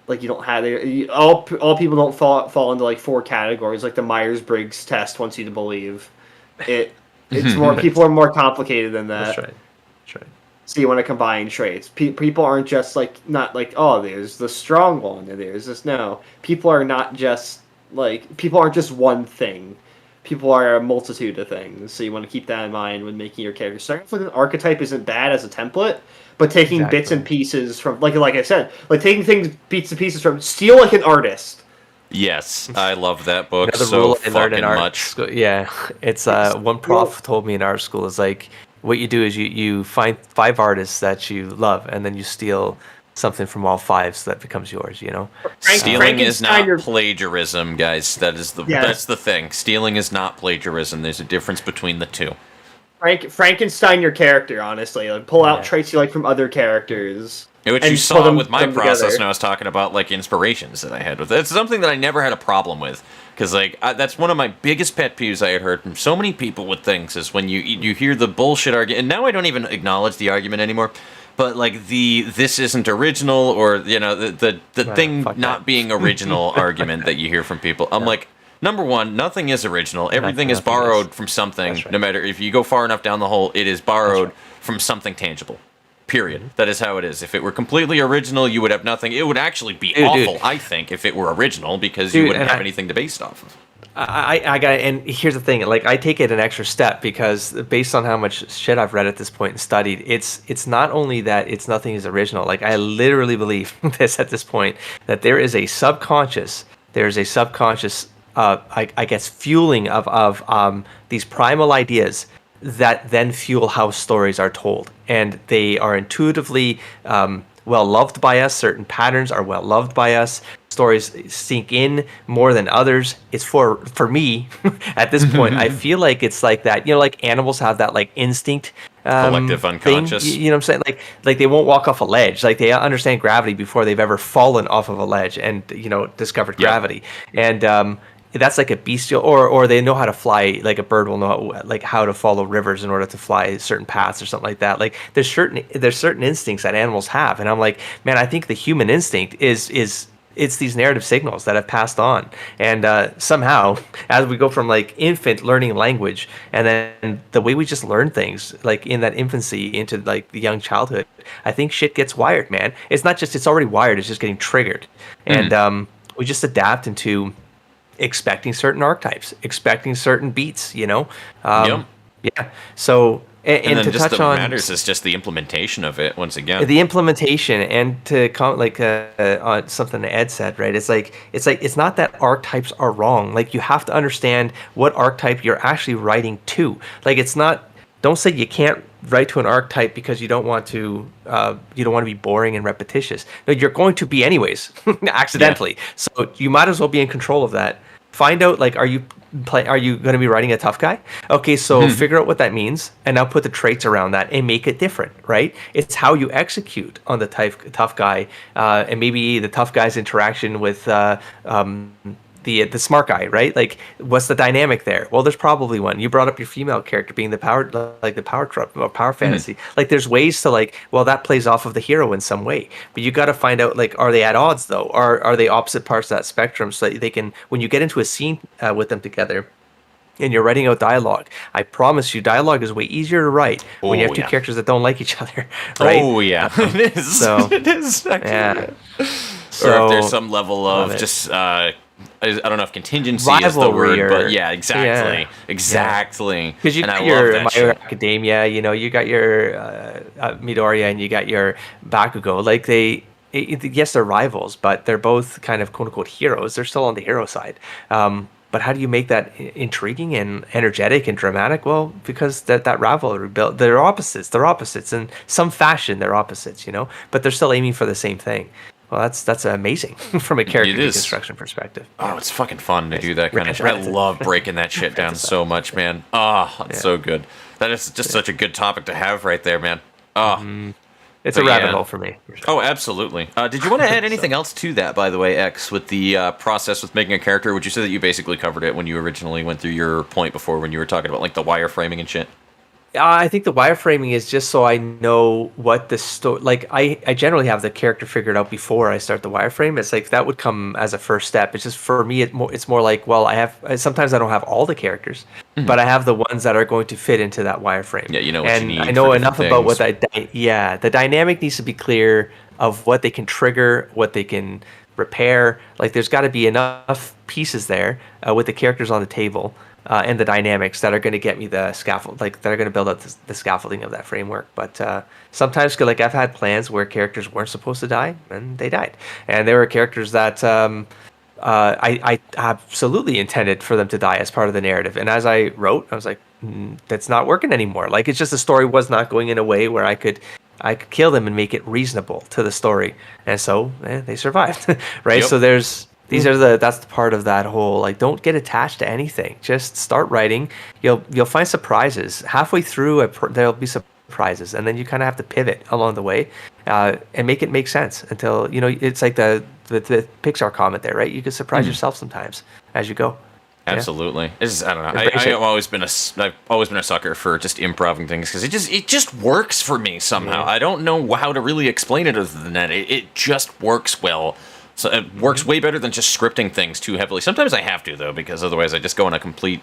Like you don't have all people don't fall into like 4 categories. Like the Myers-Briggs test wants you to believe. It's more people are more complicated than that. That's right. So you want to combine traits. People aren't just not like, oh, there's the strong one and there's this. No, people aren't just one thing. People are a multitude of things, so you want to keep that in mind when making your character. Starting with an archetype isn't bad as a template, but taking bits and pieces from, like I said, like taking bits and pieces from, steal like an artist. Yes, I love that book Another so rule I fucking learned in art much. School, yeah, it's one prof told me in art school is like, what you do is you find 5 artists that you love, and then you steal something from all 5 so that becomes yours, Stealing is not plagiarism, guys. That's the thing. Stealing is not plagiarism. There's a difference between the two. Frankenstein your character, honestly. Like, pull out traits you like from other characters. Which you saw with my process when I was talking about like inspirations that I had with it. It's something that I never had a problem with. Because that's one of my biggest pet peeves I had heard from so many people with things is when you hear the bullshit argument. And now I don't even acknowledge the argument anymore. But like this isn't original, or the thing not being original argument that you hear from people. I'm like, number one, nothing is original. Everything is borrowed from something. Right. No matter if you go far enough down the hole, it is borrowed from something tangible. Period. That is how it is. If it were completely original, you would have nothing. It would actually be awful, I think, if it were original, because you wouldn't have anything to base it off of. I got it. And here's the thing, like I take it an extra step because based on how much shit I've read at this point and studied, it's not only that nothing is original. Like I literally believe this at this point, that there's a subconscious I guess fueling of these primal ideas that then fuel how stories are told, and they are intuitively well loved by us. Certain patterns are well loved by us. Stories sink in more than others. It's for me at this point. I feel like it's like that. Like animals have that like instinct collective unconscious. Thing. You know what I'm saying? Like they won't walk off a ledge. Like they understand gravity before they've ever fallen off of a ledge and discovered gravity. And that's like a bestial, or they know how to fly. Like a bird will know how to follow rivers in order to fly certain paths or something like that. Like there's certain instincts that animals have, and I'm like, man, I think the human instinct is it's these narrative signals that have passed on, and somehow as we go from like infant learning language, and then the way we just learn things like in that infancy into like the young childhood, I think shit gets wired, man. It's not just it's already wired; it's just getting triggered, and we just adapt into expecting certain archetypes, expecting certain beats, Yeah. So, and then to just touch what on matters is just the implementation of it. Once again, the implementation, and to comment on something that Ed said, right? It's not that archetypes are wrong. Like you have to understand what archetype you're actually writing to. Like it's not. Don't say you can't write to an archetype because you don't want to be boring and repetitious. No, you're going to be anyways, accidentally. Yeah. So you might as well be in control of that. Find out, like, are you going to be writing a tough guy? Okay, so figure out what that means, and now put the traits around that and make it different, right? It's how you execute on the tough guy, and maybe the tough guy's interaction with the smart guy, right? Like, what's the dynamic there? Well, there's probably one. You brought up your female character being the power trope or power fantasy. Like, there's ways to that plays off of the hero in some way. But you got to find out, like, are they at odds though? Are they opposite parts of that spectrum, so that they can, when you get into a scene with them together, and you're writing out dialogue, I promise you, dialogue is way easier to write when you have two characters that don't like each other, right? Oh yeah, it is. So, it is. Actually. So, or if there's some level of just. I don't know if contingency is the word, but yeah, exactly. Because you got your My Hero Academia, you got your Midoriya, and you got your Bakugo. Like yes, they're rivals, but they're both kind of quote unquote heroes. They're still on the hero side. But how do you make that intriguing and energetic and dramatic? Well, because that rivalry built, they're opposites. They're opposites in some fashion. They're opposites, but they're still aiming for the same thing. Well, that's amazing from a character deconstruction perspective. Oh, it's fucking fun to do that kind of shit. I love breaking that shit down so much, man. Oh, it's so good. That is just such a good topic to have right there, man. Oh. It's a rabbit hole for me. Oh, absolutely. Did you want to add anything else to that, by the way, X, with the process with making a character? Would you say that you basically covered it when you originally went through your point before when you were talking about like the wireframing and shit? I think the wireframing is just so I know what the story. Like I generally have the character figured out before I start the wireframe. It's like that would come as a first step. It's just for me, it's more like, well, sometimes I don't have all the characters, but I have the ones that are going to fit into that wireframe. Yeah, you know what and you need. I know enough about what the dynamic needs to be clear of what they can trigger, what they can repair. Like there's got to be enough pieces there with the characters on the table. And the dynamics that are going to get me the scaffold, like that are going to build up the scaffolding of that framework. But sometimes, like I've had plans where characters weren't supposed to die, and they died. And there were characters that I absolutely intended for them to die as part of the narrative. And as I wrote, I was like, that's not working anymore. Like it's just the story was not going in a way where I could kill them and make it reasonable to the story. And so they survived, right? Yep. So that's the part of that whole, like, don't get attached to anything. Just start writing. You'll find surprises halfway through. There'll be surprises, and then you kind of have to pivot along the way and make it make sense until it's like the Pixar comment there, right? You can surprise yourself sometimes as you go. Absolutely. I don't know. I've always been a sucker for just improvising things because it just works for me somehow. I don't know how to really explain it other than that. It just works well. So it works way better than just scripting things too heavily. Sometimes I have to, though, because otherwise I just go on a complete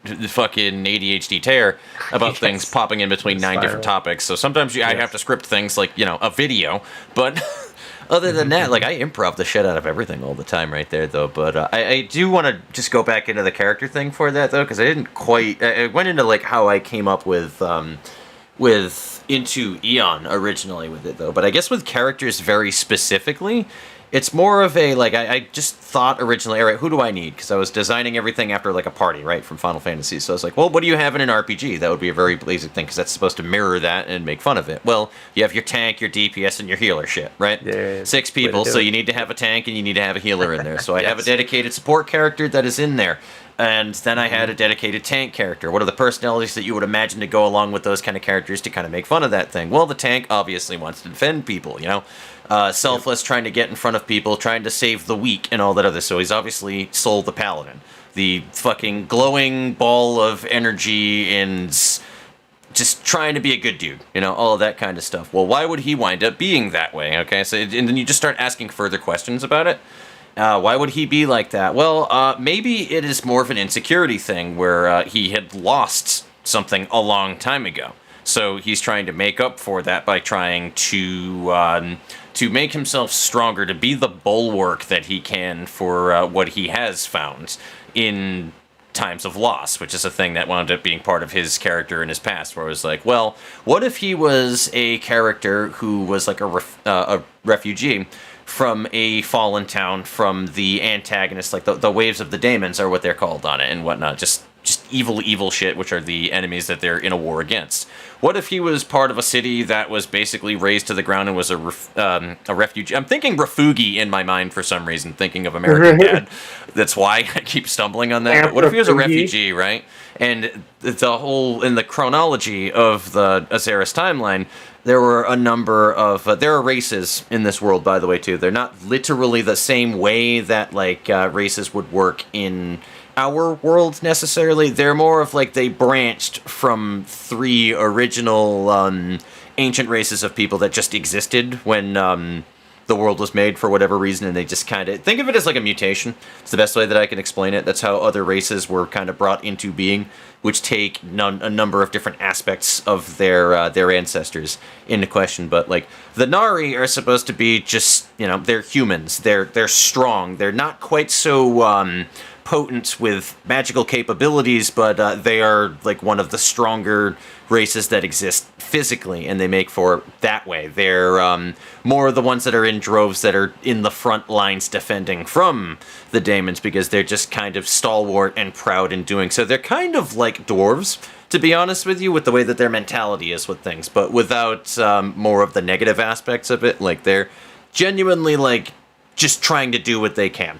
fucking ADHD tear about things popping in between 9 different topics. So sometimes I have to script things like, a video. But other than that, like, I improv the shit out of everything all the time right there, though. But I do want to just go back into the character thing for that, though, because I didn't quite... I went into, like, how I came up with Into Eon originally with it, though. But I guess with characters very specifically... It's more of a, like, I just thought originally, all right, who do I need? Because I was designing everything after, like, a party, right, from Final Fantasy. So I was like, well, what do you have in an RPG? That would be a very basic thing, because that's supposed to mirror that and make fun of it. Well, you have your tank, your DPS, and your healer shit, right? Yeah, 6 people, so you need to have a tank and you need to have a healer in there. So I have a dedicated support character that is in there. And then I had a dedicated tank character. What are the personalities that you would imagine to go along with those kind of characters to kind of make fun of that thing? Well, the tank obviously wants to defend people, you know? Selfless, trying to get in front of people, trying to save the weak, and all that other. So he's obviously Soul the Paladin. The fucking glowing ball of energy and just trying to be a good dude, you know, all of that kind of stuff. Well, why would he wind up being that way? Okay, so and then you just start asking further questions about it. Why would he be like that? Well, maybe it is more of an insecurity thing where he had lost something a long time ago. So he's trying to make up for that by trying to make himself stronger, to be the bulwark that he can for what he has found in times of loss, which is a thing that wound up being part of his character in his past, where it was like, well, what if he was a character who was like a refugee from a fallen town from the antagonists, like the waves of the daemons are what they're called on it and whatnot, just evil shit, which are the enemies that they're in a war against. What if he was part of a city that was basically razed to the ground and was a refugee? I'm thinking refugi in my mind for some reason, thinking of American Dad. That's why I keep stumbling on that. But what if he was a refugee, right? And the whole, in the chronology of the Azeris timeline, there were a number of, there are races in this world, by the way, too. They're not literally the same way that, like, races would work in our world, necessarily. They're more of, like, they branched from 3 original, ancient races of people that just existed when, the world was made for whatever reason, and they just kind of think of it as like a mutation. It's the best way that I can explain it. That's how other races were kind of brought into being, which take a number of different aspects of their ancestors into question. But like the Nari are supposed to be just, you know, they're humans. They're strong. They're not quite so potent with magical capabilities, but they are like one of the stronger races that exist physically, and they make for it that way. They're more the ones that are in droves, that are in the front lines defending from the daemons, because they're just kind of stalwart and proud in doing so. They're kind of like dwarves, to be honest with you, with the way that their mentality is with things, but without more of the negative aspects of it. Like, they're genuinely like just trying to do what they can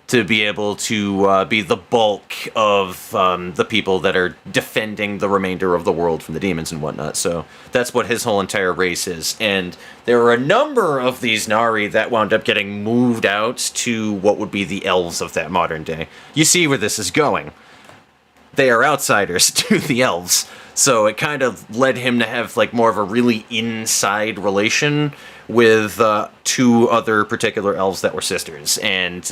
to be able to be the bulk of the people that are defending the remainder of the world from the demons and whatnot. So that's what his whole entire race is. And there are a number of these Nari that wound up getting moved out to what would be the elves of that modern day. You see where this is going. They are outsiders to the elves. So it kind of led him to have like more of a really inside relation with 2 other particular elves that were sisters. And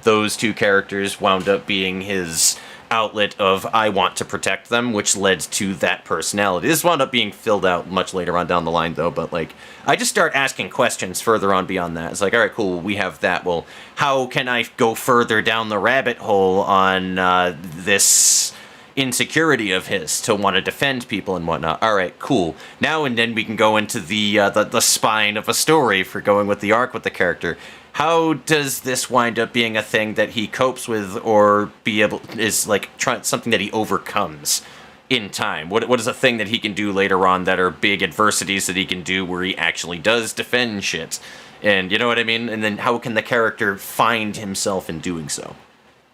those 2 characters wound up being his outlet of, I want to protect them, which led to that personality. This wound up being filled out much later on down the line, though, but like, I just start asking questions further on beyond that. It's like, all right, cool, we have that. Well, how can I go further down the rabbit hole on this insecurity of his to want to defend people and whatnot? All right, cool. Now and then we can go into the spine of a story for going with the arc with the character. How does this wind up being a thing that he copes with, or is like something that he overcomes in time? What is a thing that he can do later on that are big adversities that he can do where he actually does defend shit? And you know what I mean? And then how can the character find himself in doing so?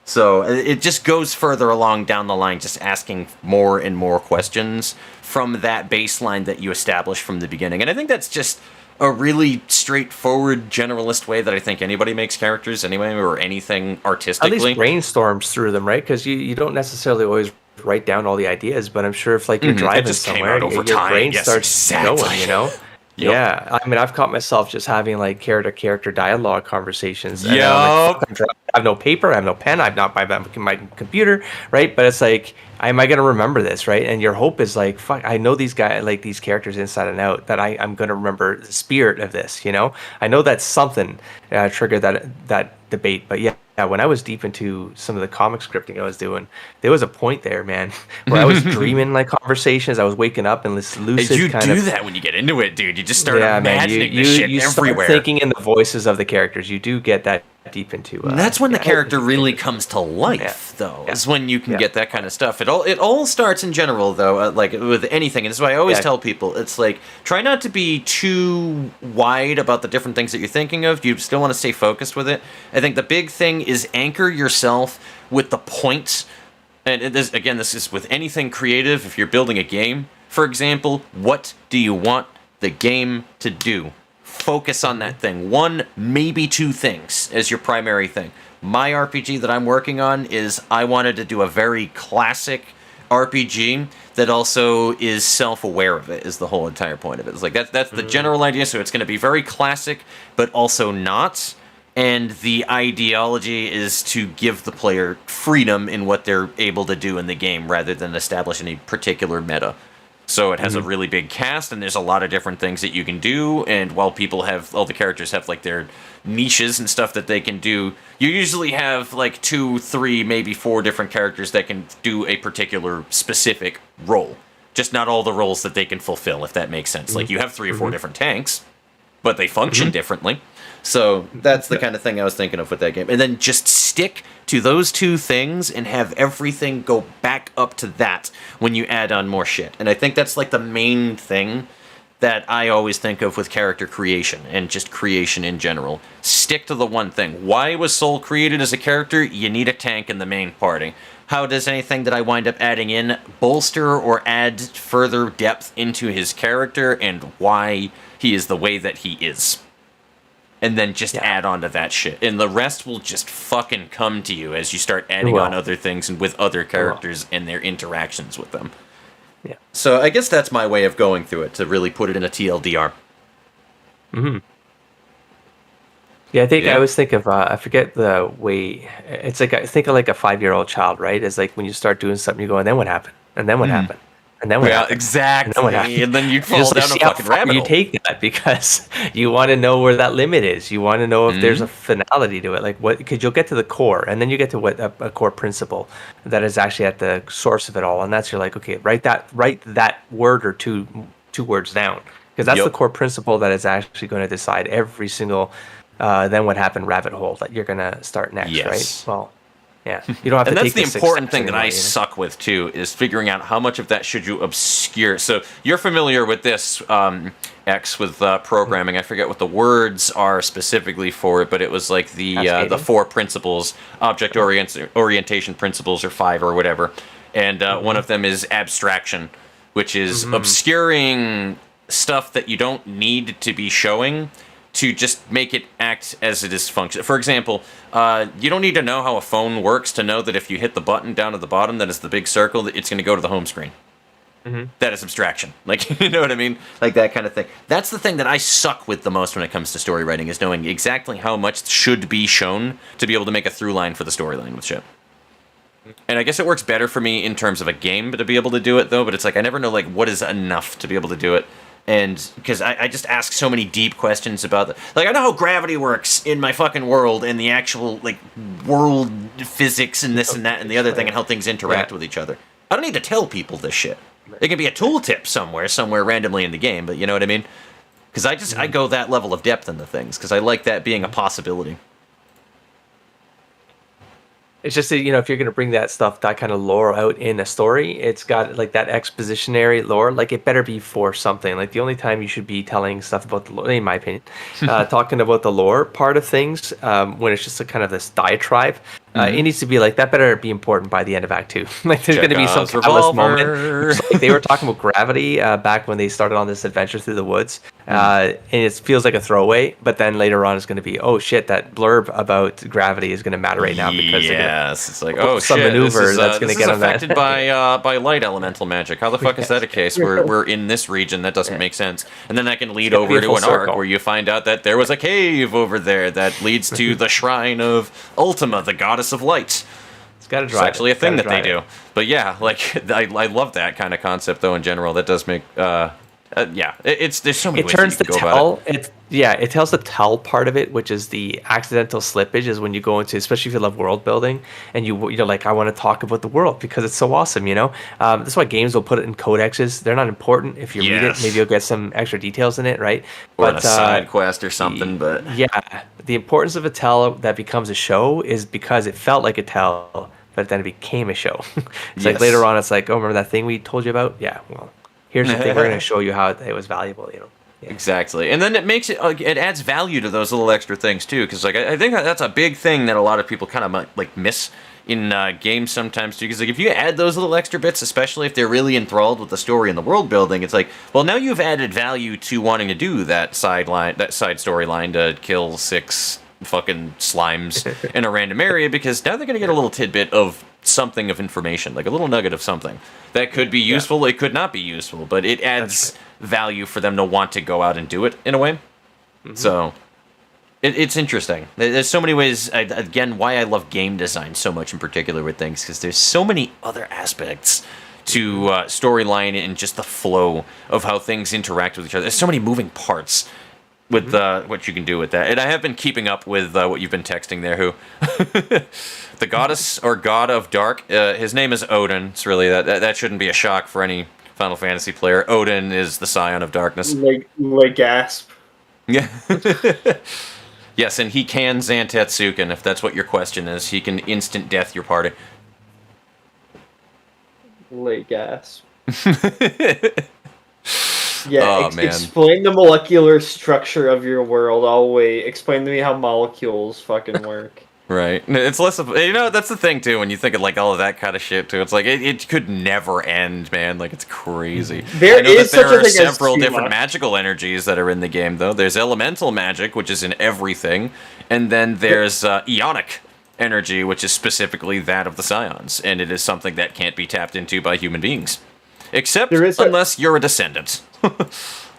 So it just goes further along down the line, just asking more and more questions from that baseline that you establish from the beginning. And I think that's just a really straightforward, generalist way that I think anybody makes characters anyway, or anything artistically. At least brainstorms through them, right? Because you don't necessarily always write down all the ideas, but I'm sure if like you're driving somewhere, your brain starts going, you know? Yep. Yeah, I mean, I've caught myself just having like character dialogue conversations. And I have no paper, I have no pen, I've not my computer, right? But it's like, am I gonna remember this, right? And your hope is like, fuck, I know these guys, like these characters inside and out, that I'm gonna remember the spirit of this, you know? I know that's something triggered that debate, but yeah, when I was deep into some of the comic scripting I was doing, there was a point there, man, where I was dreaming like conversations. I was waking up and this lucid you kind of... that when you get into it, dude. You just start imagining this shit everywhere. Start thinking in the voices of the characters. You do get that deep into that's when the character really comes to life, though. Is when you can get that kind of stuff. It all starts in general, though, like with anything. And this is why I always tell people, it's like, try not to be too wide about the different things that you're thinking of. You still want to stay focused with it. think the big thing is anchor yourself with the points. And this is with anything creative. If you're building a game, for example, what do you want the game to do? Focus on that thing. One, maybe two things as your primary thing. My RPG that I'm working on is I wanted to do a very classic RPG that also is self-aware of it, is the whole entire point of it. It's like that's the general idea, so it's going to be very classic, but also not. And the ideology is to give the player freedom in what they're able to do in the game rather than establish any particular meta. So it has a really big cast, and there's a lot of different things that you can do. And while all the characters have like their niches and stuff that they can do, you usually have like 2, 3, maybe 4 different characters that can do a particular specific role. Just not all the roles that they can fulfill, if that makes sense. Like you have 3 or 4 different tanks, but they function differently. So that's the kind of thing I was thinking of with that game. And then just stick to those 2 things and have everything go back up to that when you add on more shit. And I think that's like the main thing that I always think of with character creation and just creation in general. Stick to the one thing. Why was Soul created as a character? You need a tank in the main party. How does anything that I wind up adding in bolster or add further depth into his character and why he is the way that he is? And then just add on to that shit. And the rest will just fucking come to you as you start adding on other things and with other characters and their interactions with them. Yeah. So I guess that's my way of going through it, to really put it in a TLDR. Mm-hmm. Yeah, I think I always think of, I forget the way, it's like, I think of like a 5-year-old child, right? It's like when you start doing something, you go, and then what happened? And then what happened? And then what happened? Exactly. And then you fall down a fucking rabbit hole. You take that because you want to know where that limit is. You want to know if there's a finality to it. Like what? Because you'll get to the core, and then you get to what a core principle that is actually at the source of it all. And that's you're like, okay, write that word or two words down, because that's the core principle that is actually going to decide every single then what happened rabbit hole that you're going to start next, right? Well. Yeah, you don't have to. And take that's the important thing that I suck with too, is figuring out how much of that should you obscure. So you're familiar with this, X, with programming. I forget what the words are specifically for it, but it was like the 4 principles, object orientation principles, or 5 or whatever. And one of them is abstraction, which is obscuring stuff that you don't need to be showing, to just make it act as it is function. For example, you don't need to know how a phone works to know that if you hit the button down at the bottom that is the big circle, it's going to go to the home screen. That is abstraction. Like, you know what I mean? Like that kind of thing. That's the thing that I suck with the most when it comes to story writing, is knowing exactly how much should be shown to be able to make a through line for the storyline with shit. And I guess it works better for me in terms of a game to be able to do it, though, but it's like I never know like what is enough to be able to do it. And because I just ask so many deep questions about the, like, I know how gravity works in my fucking world and the actual like world physics and this and that and the other thing and how things interact with each other. I don't need to tell people this shit. It can be a tooltip somewhere randomly in the game, but you know what I mean? Because I go that level of depth into things because I like that being a possibility. It's just that, you know, if you're going to bring that stuff, that kind of lore out in a story, it's got like that expositionary lore, like it better be for something. Like the only time you should be telling stuff about the lore, in my opinion, talking about the lore part of things, when it's just a kind of this diatribe, it needs to be like, that better be important by the end of Act 2. Like there's going to be some catalyst moment. So, like, they were talking about gravity back when they started on this adventure through the woods, and it feels like a throwaway, but then later on it's going to be, oh shit, that blurb about gravity is going to matter right now because it's like, oh some shit, maneuver this is, that's going to get on that. affected by light elemental magic. How the fuck is that a case? We're in this region, that doesn't make sense. And then that can lead over to an arc where you find out that there was a cave over there that leads to the shrine of Ultima, the goddess of light. It's got to drive. It's actually a thing that they do. But yeah, like I love that kind of concept though in general. That does make there's so many ways that you can go about it. It tells the tell part of it, which is the accidental slippage, is when you go into, especially if you love world building, and you're like, I want to talk about the world because it's so awesome, you know? That's why games will put it in codexes. They're not important. If you read it, maybe you'll get some extra details in it, right? Or a side quest or something, but... Yeah, the importance of a tell that becomes a show is because it felt like a tell, but then it became a show. It's like later on, it's like, oh, remember that thing we told you about? Yeah, well... Here's the thing, we're going to show you how it was valuable, you know. Exactly, and then it makes it adds value to those little extra things too, because like I think that's a big thing that a lot of people kind of like miss in games sometimes too. Because like if you add those little extra bits, especially if they're really enthralled with the story and the world building, it's like, well, now you've added value to wanting to do that side storyline to kill 6 fucking slimes in a random area, because now they're gonna get a little tidbit of something of information, like a little nugget of something that could be useful. It could not be useful, but it adds value for them to want to go out and do it in a way. So it's interesting. There's so many ways, again, why I love game design so much in particular with things, because there's so many other aspects to storyline and just the flow of how things interact with each other. There's so many moving parts with what you can do with that. And I have been keeping up with what you've been texting there, who the goddess or god of dark, his name is Odin. It's really that shouldn't be a shock for any Final Fantasy player. Odin is the scion of darkness. Like gasp. Yeah. Yes, and he can Zantetsuken, if that's what your question is. He can instant death your party. Late gasp. Yeah, explain the molecular structure of your world. I'll wait. Explain to me how molecules fucking work. Right. It's less of, that's the thing too, when you think of like all of that kind of shit too. It's like it could never end, man. Like it's crazy. There are several different magical energies that are in the game though. There's elemental magic, which is in everything, and then there's ionic energy, which is specifically that of the scions, and it is something that can't be tapped into by human beings. Except unless you're a descendant.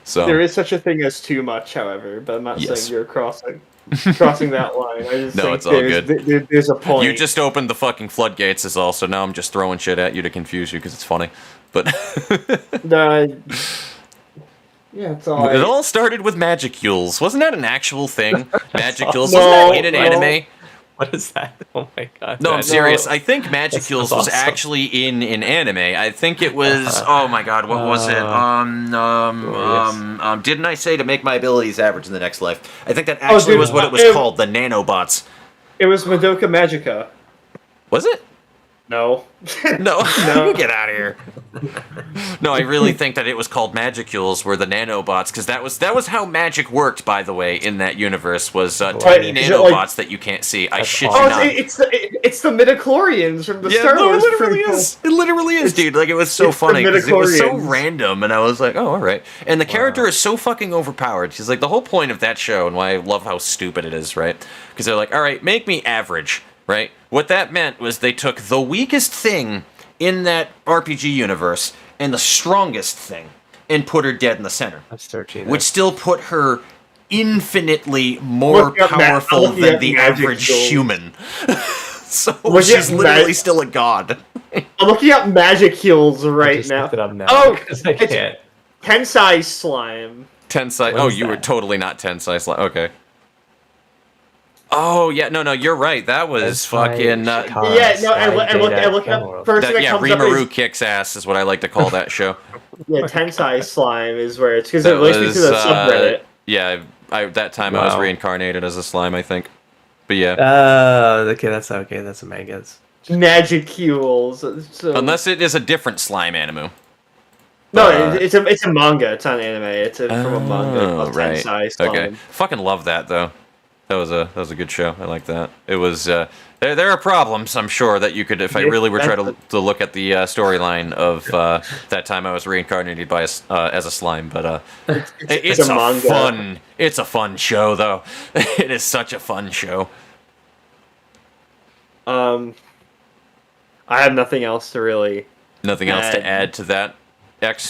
So there is such a thing as too much, however, but I'm not saying you're crossing that line. I just think it's all good. There's a point. You just opened the fucking floodgates is all, so now I'm just throwing shit at you to confuse you because it's funny. But it's all It all started with Magicules. Wasn't that an actual thing? Magicules? Wasn't that in an anime? What is that? Oh my god. No, I'm serious. I think Magicules was actually in an anime. I think it was. Oh my god, what was it? Didn't I say to make my abilities average in the next life? I think that actually was what it was called, the nanobots. It was Madoka Magica. Was it? No. No. Get out of here. No, I really think that it was called Magicules, were the nanobots, because that was how magic worked, by the way, in that universe, was tiny nanobots that you can't see. I shit you not. It's the midichlorians from the Star Wars. It literally is, dude. Like, it was so funny, because it was so random, and I was like, oh, alright. And the character is so fucking overpowered. She's like, the whole point of that show, and why I love how stupid it is, right? Because they're like, alright, make me average. Right? What that meant was they took the weakest thing in that RPG universe and the strongest thing and put her dead in the center. I'm searching. Which still put her infinitely more powerful than the average human. So she's literally still a god. I'm looking up Magicules right now. Look it up now. Oh, I can't. Tensai slime. Tensai. Oh, you were totally not Tensai slime. Okay. Oh yeah, no, you're right. That was fucking. I look up first thing that comes up. Rimuru kicks ass is what I like to call that show. Yeah, Tensai slime is where it's because it links me to the subreddit. Yeah, that time I was reincarnated as a slime, I think. But yeah. Okay, that's a manga. Magicules. So... Unless it is a different slime anime. No, it's a manga. It's not an anime. It's from a manga called Tensai slime. Okay, fucking love that though. That was a good show. I like that. It was there are problems, I'm sure, that you could, if I really were trying to look at the storyline of that time I was reincarnated by as a slime, but it's a fun show though. It is such a fun show. I have nothing else to really. Nothing else to add to that.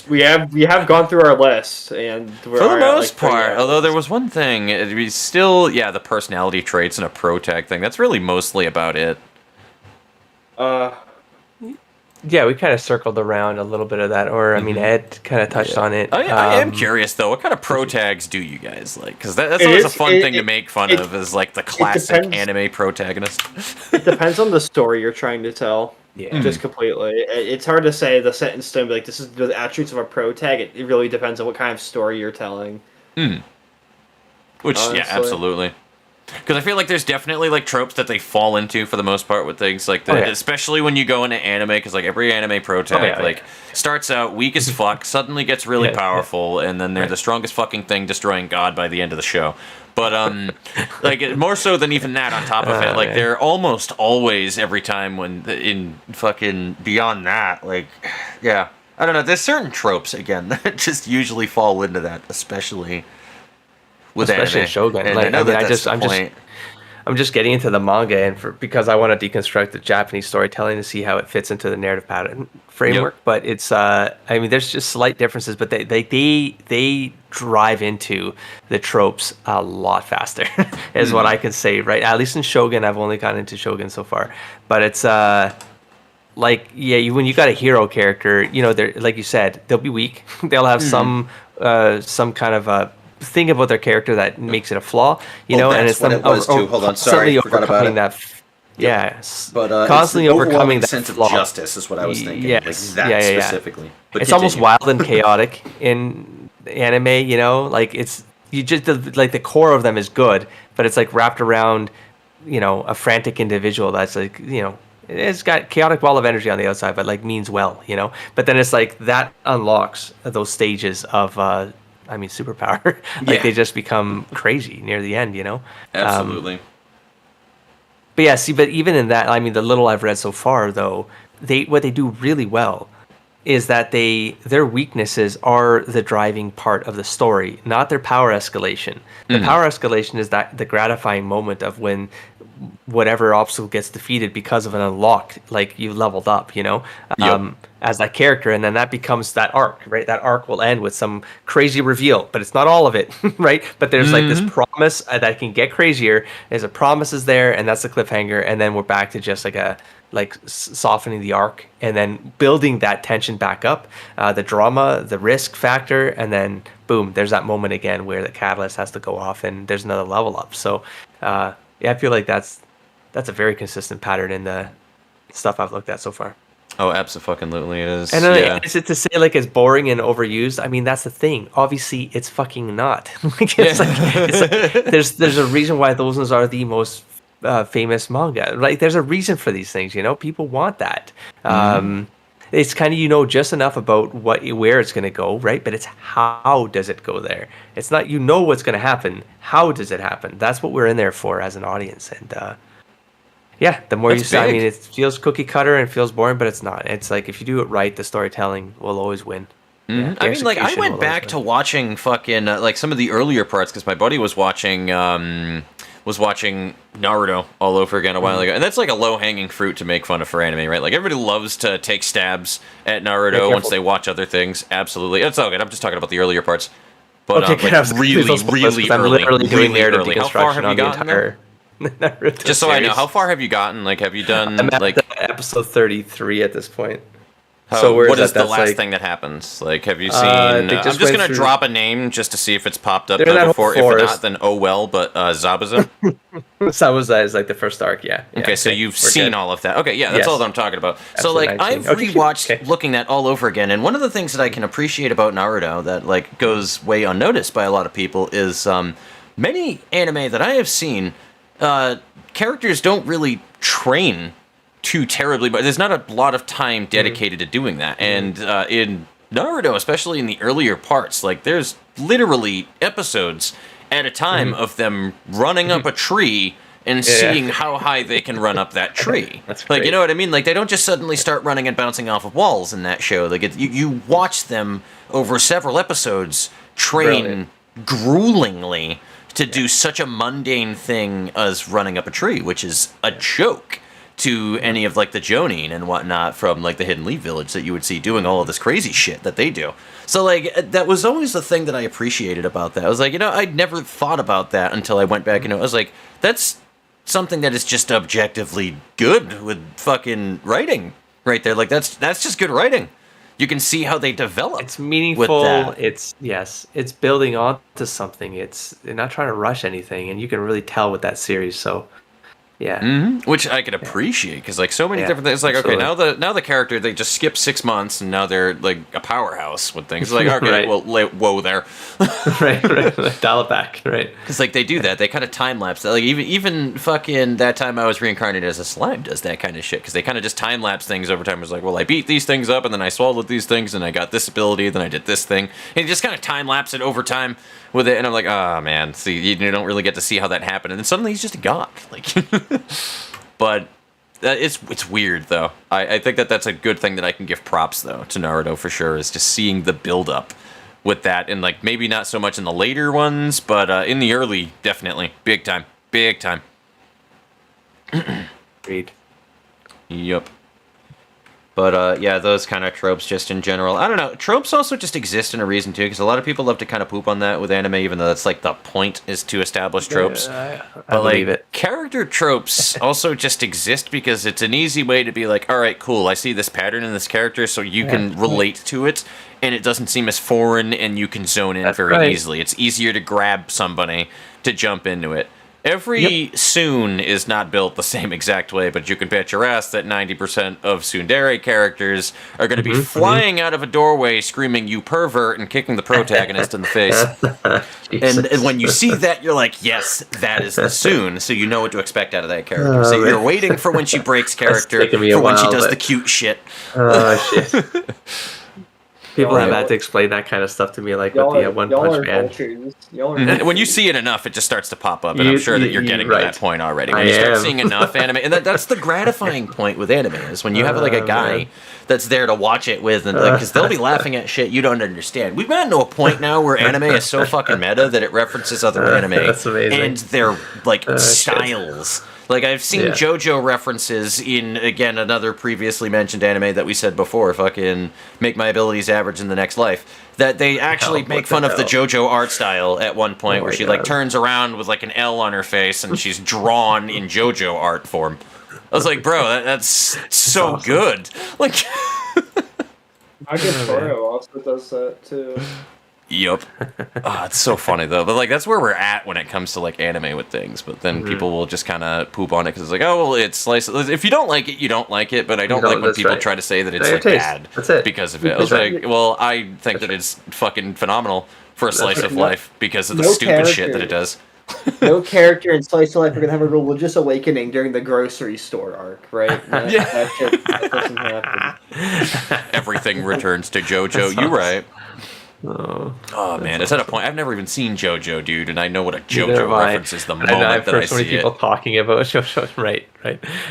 We have gone through our list, and for the most part, although there was one thing, we still, the personality traits and a pro tag thing. That's really mostly about it. Yeah, we kind of circled around a little bit of that, or I mean, Ed kind of touched on it. I am curious though, what kind of pro tags do you guys like? Because that's always a fun thing to make fun of, is like the classic anime protagonist. It depends on the story you're trying to tell. Yeah, just completely. It's hard to say the set in stone, like, this is the attributes of a pro tag. It really depends on what kind of story you're telling. Which, honestly. Yeah, absolutely. Because I feel like there's definitely like tropes that they fall into for the most part with things like that, especially when you go into anime, because like every anime protag starts out weak as fuck, suddenly gets really powerful, and then they're the strongest fucking thing destroying God by the end of the show. But like more so than even that, on top of it, like they're almost always every time when in fucking beyond that, like I don't know. There's certain tropes again that just usually fall into that, especially especially anime. in Shogun. And like, I'm just getting into the manga, and because I want to deconstruct the Japanese storytelling to see how it fits into the narrative pattern framework. Yep. But it's, I mean, there's just slight differences, but they drive into the tropes a lot faster, is what I can say, right? At least in Shogun, I've only gotten into Shogun so far, but it's like when you got a hero character, you know, they're like you said, they'll be weak. They'll have some kind of a thing about their character that makes it a flaw, you know, and it's what it was too. Hold on, sorry, forgot about it. But constantly overcoming that sense flaw. of justice is what I was thinking. Yes, like that specifically. But it's almost wild and chaotic in anime, you know, like it's you just like the core of them is good, but it's like wrapped around, you know, a frantic individual that's like, you know, it's got chaotic ball of energy on the outside, but like means well, you know. But then it's like that unlocks those stages of superpower. Like they just become crazy near the end, you know? Absolutely. But even in that, I mean, the little I've read so far, though, what they do really well is that their weaknesses are the driving part of the story, not their power escalation. The power escalation is that the gratifying moment of when whatever obstacle gets defeated because of an unlock, like you leveled up, you know, as that character, and then that becomes that arc, right? That arc will end with some crazy reveal, but it's not all of it, right? But there's like this promise that can get crazier. There's a promise is there, and that's the cliffhanger, and then we're back to just like softening the arc and then building that tension back up, the drama, the risk factor, and then boom, there's that moment again where the catalyst has to go off and there's another level up. So I feel like that's a very consistent pattern in the stuff I've looked at so far. Oh, absolutely it is. And is it to say like it's boring and overused? I mean, that's the thing. Obviously, it's fucking not. It's like there's a reason why those ones are the most famous manga. Like there's a reason for these things, you know. People want that. It's kind of, you know, just enough about where it's going to go, right? But it's how does it go there? It's not, you know, what's going to happen. How does it happen? That's what we're in there for as an audience. And the more you say, I mean, it feels cookie cutter and feels boring, but it's not. It's like if you do it right, the storytelling will always win. Yeah, I mean, like I went back to watching fucking like some of the earlier parts because my buddy was watching Naruto all over again a while ago, and that's like a low-hanging fruit to make fun of for anime, right? Like everybody loves to take stabs at Naruto once they watch other things. Absolutely, it's all good. I'm just talking about the earlier parts, but really early. How far have you gotten there? Just so I know, how far have you gotten? Like, have you done? I'm at episode 33 at this point. So what is the last thing that happens? Like, have you seen? I'm just gonna drop a name just to see if it's popped up before. If not, then oh well. But Zabuza. Zabuza is like the first arc. Yeah. Okay, so you've seen all of that. Okay, yeah, that's all that I'm talking about. So like, I've rewatched looking at all over again, and one of the things that I can appreciate about Naruto that like goes way unnoticed by a lot of people is many anime that I have seen. Characters don't really train too terribly, but there's not a lot of time dedicated to doing that. And in Naruto, especially in the earlier parts, like there's literally episodes at a time of them running up a tree and seeing how high they can run up that tree. That's like, you know what I mean? Like they don't just suddenly start running and bouncing off of walls in that show. Like you watch them over several episodes train gruelingly to do such a mundane thing as running up a tree, which is a joke to any of like the Jonin and whatnot from like the Hidden Leaf Village that you would see doing all of this crazy shit that they do. So like that was always the thing that I appreciated about that. I was like, you know, I'd never thought about that until I went back and I was like, that's something that is just objectively good with fucking writing right there. Like that's just good writing. You can see how they develop. It's meaningful. It's building on to something. They're not trying to rush anything, and you can really tell with that series. So, Yeah. Mm-hmm. Which I could appreciate, because like so many different things. Like, absolutely. Okay, now the character, they just skip 6 months and now they're like a powerhouse with things. Like, okay, well, whoa there. right. Dial it back, right? Because like they do that, they kind of time lapse. Like even fucking that time I was reincarnated as a slime does that kind of shit. Because they kind of just time lapse things over time. It was like, well, I beat these things up and then I swallowed these things and I got this ability, then I did this thing, and you just kind of time lapse it over time with it. And I'm like, oh man, see, you don't really get to see how that happened. And then suddenly he's just a god. Like. But it's weird, though. I think that's a good thing that I can give props, though, to Naruto, for sure, is just seeing the build-up with that. And, like, maybe not so much in the later ones, but in the early, definitely. Big time. Big time. Agreed. Yup. But, yeah, those kind of tropes just in general. I don't know. Tropes also just exist in a reason, too, because a lot of people love to kind of poop on that with anime, even though that's, like, the point is to establish tropes. I believe it. Character tropes also just exist because it's an easy way to be like, all right, cool, I see this pattern in this character, so you can relate to it, and it doesn't seem as foreign, and you can zone in very easily. It's easier to grab somebody to jump into it. Every Soon is not built the same exact way, but you can bet your ass that 90% of tsundere characters are going to be flying out of a doorway screaming, "You pervert," and kicking the protagonist in the face. and when you see that, you're like, yes, that is the Soon, so you know what to expect out of that character. So you're waiting for when she breaks character, for when she does the cute shit. Oh, shit. People have had to explain that kind of stuff to me, like with the One Punch Man. When you see it enough, it just starts to pop up, and I'm sure that you're getting to that point already. When you start seeing enough anime, and that's the gratifying point with anime, is when you have like a guy that's there to watch it with, and because they'll be laughing at shit you don't understand. We've gotten to a point now where anime is so fucking meta that it references other anime and their like styles. Shit. Like, I've seen JoJo references in, again, another previously mentioned anime that we said before, fucking Make My Abilities Average in the Next Life, that they actually make fun of the JoJo art style at one point, where she, like, turns around with, like, an L on her face, and she's drawn in JoJo art form. I was like, bro, that's so awesome. Good. Like... Toro also does that, too. Yup. Oh, it's so funny though. But like that's where we're at when it comes to like anime with things. But then people will just kind of poop on it because it's like, oh, well, it's slice. If you don't like it, you don't like it. But I don't like when people try to say that it's like bad because of it. I was like, well, I think that it's fucking phenomenal for a slice of life because of the stupid shit that it does. No character in Slice of Life are gonna have a religious awakening during the grocery store arc, right? That doesn't happen. Everything returns to JoJo. You're right. Oh man, it's at a point I've never even seen JoJo, dude, and I know what a JoJo reference is the moment I've that I heard so many see people it. talking about JoJo, right?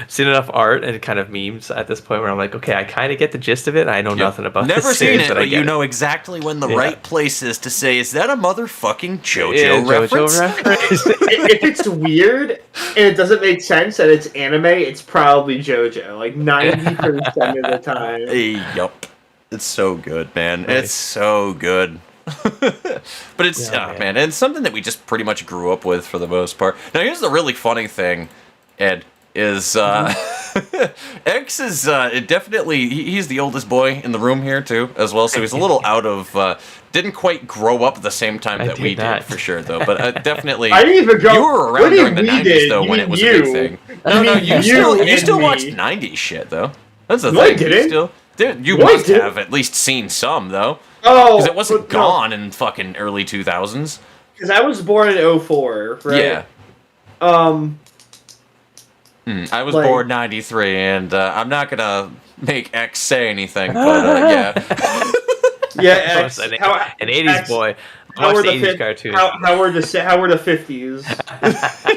Seen enough art and kind of memes at this point where I'm like, okay, I kind of get the gist of it. I know nothing about. Never seen it, but you know exactly when the right place is to say, "Is that a motherfucking JoJo reference?" If it's weird and it doesn't make sense and it's anime, it's probably JoJo. Like 90% of the time. Yup. It's so good, man. Right. It's so good. But it's, man, it's something that we just pretty much grew up with for the most part. Now, here's the really funny thing, Ed, is X is definitely, he's the oldest boy in the room here, too, as well. So he's a little out of, didn't quite grow up at the same time that we did, for sure, though. But definitely, I didn't even grow. You were around during the 90s, though, when it was a big thing. No, you still watched 90s shit, though. That's the thing. You still... Dude, you must have at least seen some, though. Oh, because it wasn't gone in fucking early 2000s. Because I was born in 2004, right? Yeah. I was born 93, and I'm not gonna make X say anything, but yeah. Yeah, X. An 80s boy. How were the 80s cartoons. How were the 50s?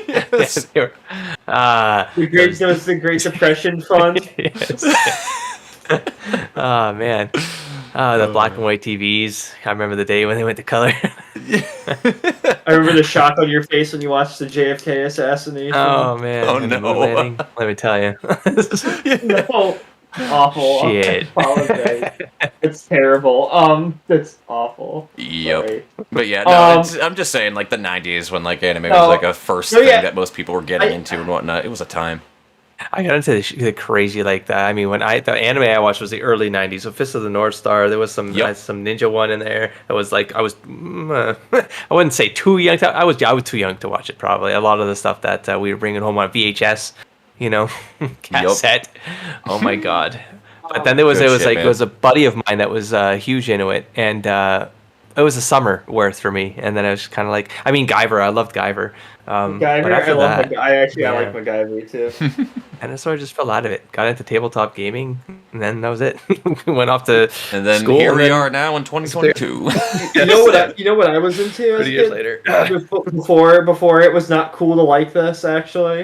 Yes, they were, there was the Great Depression fund. Oh man, the black and white TVs. I remember the day when they went to color. I remember the shock on your face when you watched the JFK assassination. Oh man! Oh no! Let me tell you. No, awful. Shit. It's terrible. That's awful. Yep. Sorry. But yeah, no, I'm just saying, like the 90s when like anime was like a first thing that most people were getting into and whatnot. It was a time. I got into the crazy like that. I mean, the anime I watched was the early '90s. So Fist of the North Star. There was some ninja one in there. It was like I was I wouldn't say too young. I was too young to watch it. Probably a lot of the stuff that we were bringing home on VHS, cassette. Oh my god! But then it was a buddy of mine that was huge into it, and it was a summer worth for me. And then I was kind of like, I mean, Guyver. I loved Guyver. Guyver, I like MacGyver too. And so I just fell out of it. Got into tabletop gaming, and then that was it. Went off to school. Here we are now in 2022. You know what I was into? 30 years later. Before it was not cool to like this. Actually,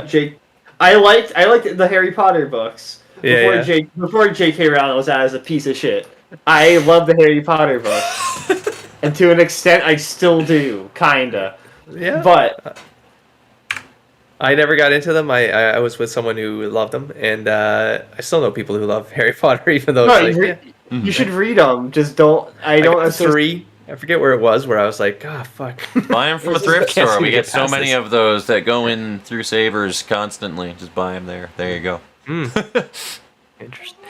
Jake, I liked the Harry Potter books. Before J.K. Rowling was out as a piece of shit. I love the Harry Potter books, and to an extent, I still do, kinda. Yeah, but I never got into them. I was with someone who loved them, and I still know people who love Harry Potter, even though you should read them. Just don't. I don't. Three. I forget where it was. Where I was like, fuck. Buy them from a thrift store. We get so many of those that go in through Savers constantly. Just buy them there. There you go. Interesting.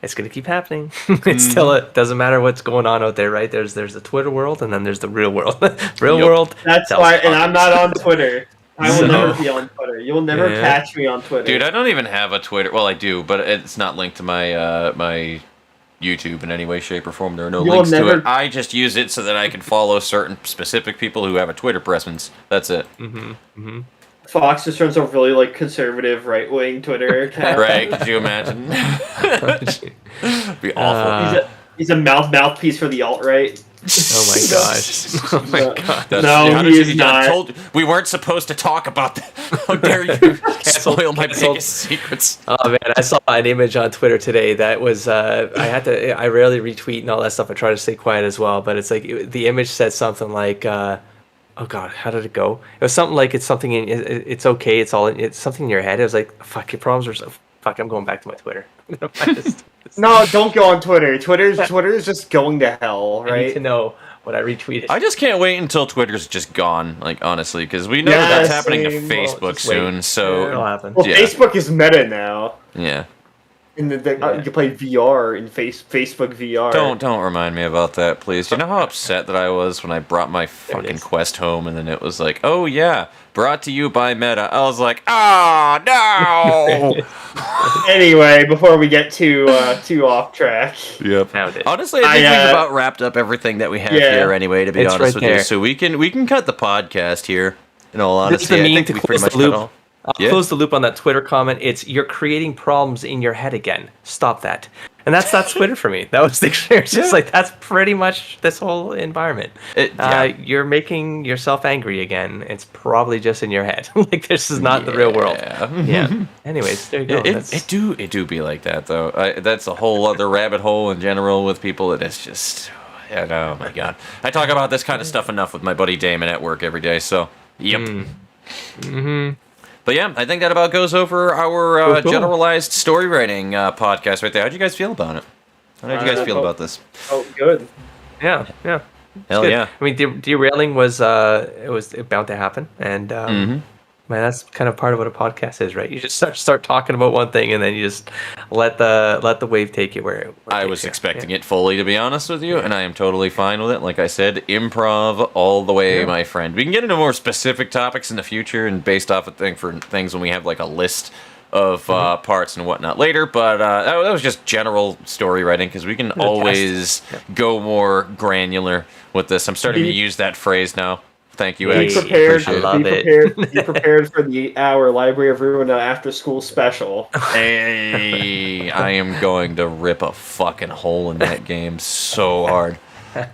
It's gonna keep happening. It doesn't matter what's going on out there, right? There's the Twitter world, and then there's the real world. World. That's why, and I'm not on Twitter. I will never be on Twitter. You will never catch me on Twitter. Dude, I don't even have a Twitter. Well, I do, but it's not linked to my my YouTube in any way, shape, or form. There are no links to it. I just use it so that I can follow certain specific people who have a Twitter presence. That's it. Fox just runs a really conservative right-wing Twitter account. Right? Could you imagine? Be awful. He's a mouthpiece for the alt-right. Oh my gosh! Oh my god! No, he is not. We weren't supposed to talk about that. How dare you spoil my biggest secrets? Oh man, I saw an image on Twitter today that was I rarely retweet and all that stuff. I try to stay quiet as well, but it's like the image said something like. Oh god, how did it go? It was something like it's okay. It's something in your head. It was like, fuck, your problems are so. Fuck, I'm going back to my Twitter. No, don't go on Twitter. Twitter is just going to hell, right? I need to know what I retweeted. I just can't wait until Twitter's just gone. Honestly, because we know that's happening to Facebook soon. So it'll happen. Well, Facebook is meta now. Yeah. And you can play VR in Facebook VR. Don't remind me about that, please. Do you know how upset that I was when I brought my fucking Quest home and then it was like, oh yeah, brought to you by Meta. I was like, no. Anyway, before we get too off track. Yep. Honestly, I think we've about wrapped up everything that we have here anyway. To be honest with you, so we can cut the podcast here. In all honesty, I think we pretty much cut all. I'll close the loop on that Twitter comment. It's you're creating problems in your head again. Stop that. And that's Twitter for me. That was the experience. It's like that's pretty much this whole environment. You're making yourself angry again. It's probably just in your head. Like this is not the real world. Yeah. Anyways, there you go. It do be like that though. That's a whole other rabbit hole in general with people. That it's just oh my god. I talk about this kind of stuff enough with my buddy Damon at work every day. So yep. But yeah, I think that about goes over our generalized story writing podcast right there. How'd you guys feel about it? How did you guys feel about this? Oh, good. Yeah. Hell good. yeah. I mean, derailing was bound to happen, and man, that's kind of part of what a podcast is, right? You just start talking about one thing, and then you just let the wave take you where I was expecting it fully, to be honest with you, and I am totally fine with it. Like I said, improv all the way, my friend. We can get into more specific topics in the future, and based off of things when we have like a list of parts and whatnot later. But that was just general story writing because we can always go more granular with this. I'm starting to use that phrase now. Thank you, Ed. Be prepared. Be prepared for the 8-hour Library of Ruin after school special. Hey, I am going to rip a fucking hole in that game so hard.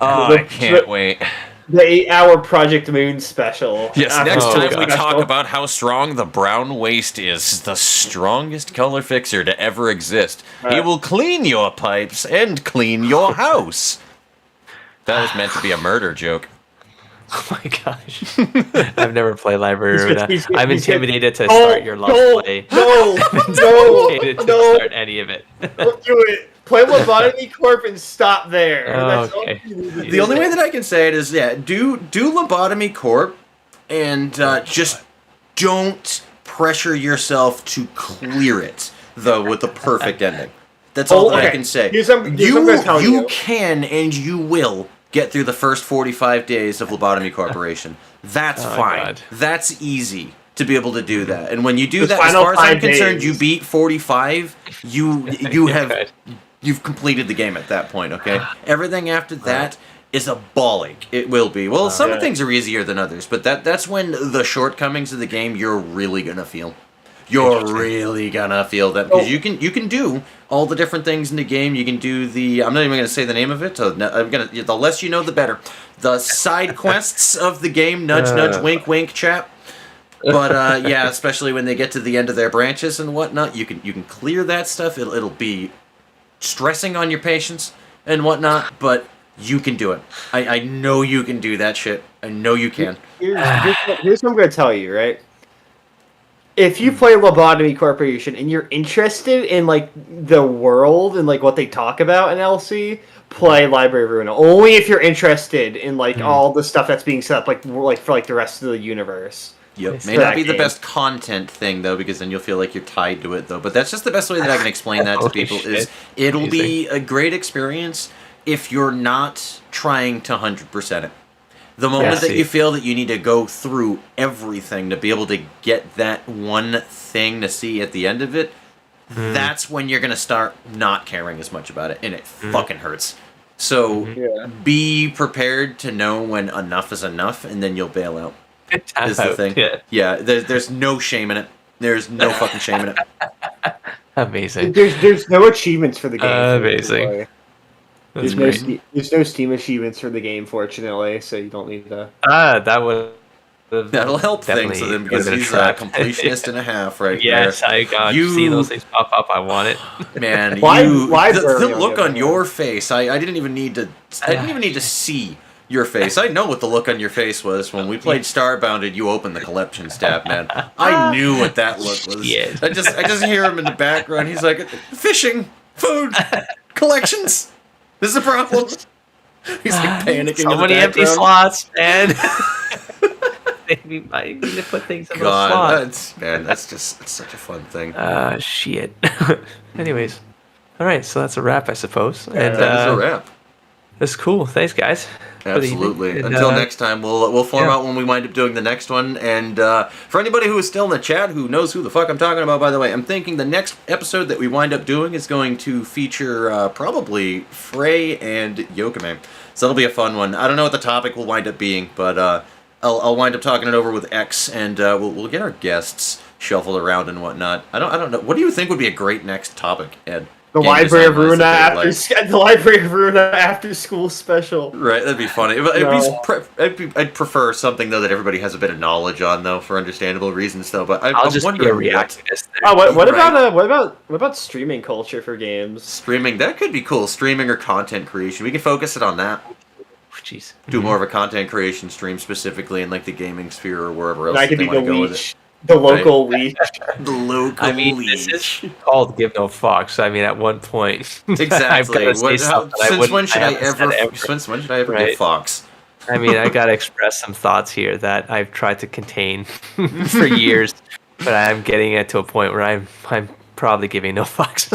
Oh, I can't wait. The 8-hour Project Moon special. Yes, next time we talk about how strong the brown waste is, the strongest color fixer to ever exist. He will clean your pipes and clean your house. That was meant to be a murder joke. Oh my gosh. I've never played Library of Ruin. I'm intimidated to start your Let's Play. No, to start any of it. Don't do it. Play Lobotomy Corp and stop there. That's okay. The only way that I can say it is, do Lobotomy Corp and just don't pressure yourself to clear it, though, with the perfect ending. That's all that I can say. You can and you will get through the first 45 days of Lobotomy Corporation. That's fine. God. That's easy to be able to do that. And when you do that, as far as I'm concerned, you beat 45, you've completed the game at that point, okay? Everything after that is a balling. It will be. Well, some things are easier than others, but that's when the shortcomings of the game you're really going to feel. You're really gonna feel that because you can do all the different things in the game. You can do the I'm not even gonna say the name of it. So the less you know, the better. The side quests of the game. Nudge, nudge, wink, wink, chap. But yeah, especially when they get to the end of their branches and whatnot, you can clear that stuff. It'll be stressing on your patience and whatnot, but you can do it. I know you can do that shit. I know you can. Here's what I'm gonna tell you, right? If you play Lobotomy Corporation and you're interested in like the world and like what they talk about in LC, play Library of Ruina. Only if you're interested in like all the stuff that's being set up like for like the rest of the universe. Yep. May not be the best content thing though, because then you'll feel like you're tied to it though. But that's just the best way that I can explain that to people. Is it'll be a great experience if you're not trying to 100% it. The moment that you feel that you need to go through everything to be able to get that one thing to see at the end of it, that's when you're going to start not caring as much about it, and it fucking hurts. So be prepared to know when enough is enough, and then you'll bail out. Is the thing. Yeah, there's no shame in it. There's no fucking shame in it. Amazing. There's no achievements for the game. Amazing. There's no Steam achievements for the game, fortunately, so you don't need to. That'll help things with him because he's a completionist and a half, right? Yes, I see those things pop up. I want it, man. The look on your face. I didn't even need to. I didn't even need to see your face. I know what the look on your face was when we played Starbound and you opened the collections tab, man. I knew what that look was. I just hear him in the background. He's like, fishing, food, collections. This is a problem. He's like panicking. So many empty slots, man. Maybe I need to put things in those slots. It's such a fun thing. Shit. Anyways, all right. So that's a wrap, I suppose. Yeah, and that is a wrap. That's cool. Thanks, guys. Absolutely. Until next time, we'll form out when we wind up doing the next one. And for anybody who is still in the chat who knows who the fuck I'm talking about, by the way, I'm thinking the next episode that we wind up doing is going to feature probably Frey and Yokame. So that'll be a fun one. I don't know what the topic will wind up being, but I'll wind up talking it over with X, and we'll get our guests shuffled around and whatnot. I don't know. What do you think would be a great next topic, Ed? The Library of Ruina after school special. Right, that'd be funny. I'd prefer something though that everybody has a bit of knowledge on, though, for understandable reasons, though. But I'll just be a reactivist. What about streaming culture for games? Streaming, that could be cool. Streaming or content creation. We can focus it on that. Jeez. Do more of a content creation stream specifically in like the gaming sphere or wherever else. That could be the leech. The local leech. The local leech. This is called Give No Fucks. I mean, at one point. Exactly. Since when should I ever give Fox? I mean, I gotta express some thoughts here that I've tried to contain for years, but I'm getting it to a point where I'm probably giving no fucks.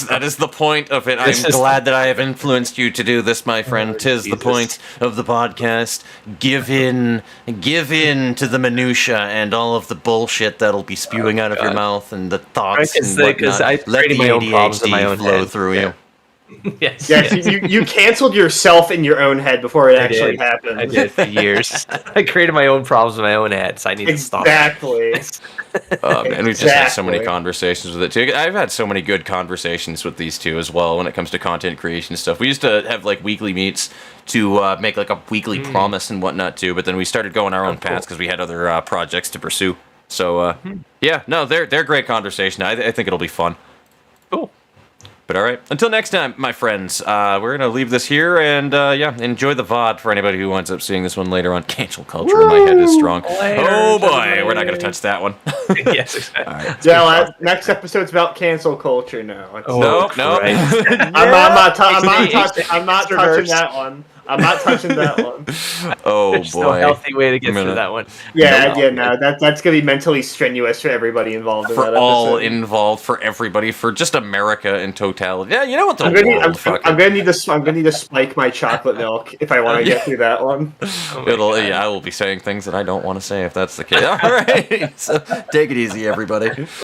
that is the point of it. I'm glad that I have influenced you to do this, my friend. Tis the point of the podcast. Give in to the minutia and all of the bullshit that'll be spewing out of your mouth and the thoughts and whatnot. Let the ADHD flow through you. Yes. You canceled yourself in your own head before it actually happened. I did for years. I created my own problems in my own head, so I need to stop. Exactly. Oh man, we've just had so many conversations with it too. I've had so many good conversations with these two as well when it comes to content creation stuff. We used to have like weekly meets to make like a weekly promise and whatnot too, but then we started going our own paths because we had other projects to pursue. So they're great conversation. I think it'll be fun. Cool. But all right, until next time, my friends, we're going to leave this here, and enjoy the VOD for anybody who winds up seeing this one later on. Cancel culture in my head is strong. Oh boy, we're not going to touch that one. Yes, exactly. Right. Yeah, next episode's about cancel culture now. No. I'm not touching that one. I'm not touching that one. Oh There's boy. no healthy way to get through that one. Yeah, no, that's gonna be mentally strenuous for everybody involved in that episode. For all involved, for everybody, for just America in totality. Yeah, you know what I'm gonna need to spike my chocolate milk if I want to get through that one. I will be saying things that I don't want to say if that's the case. All right, so take it easy, everybody.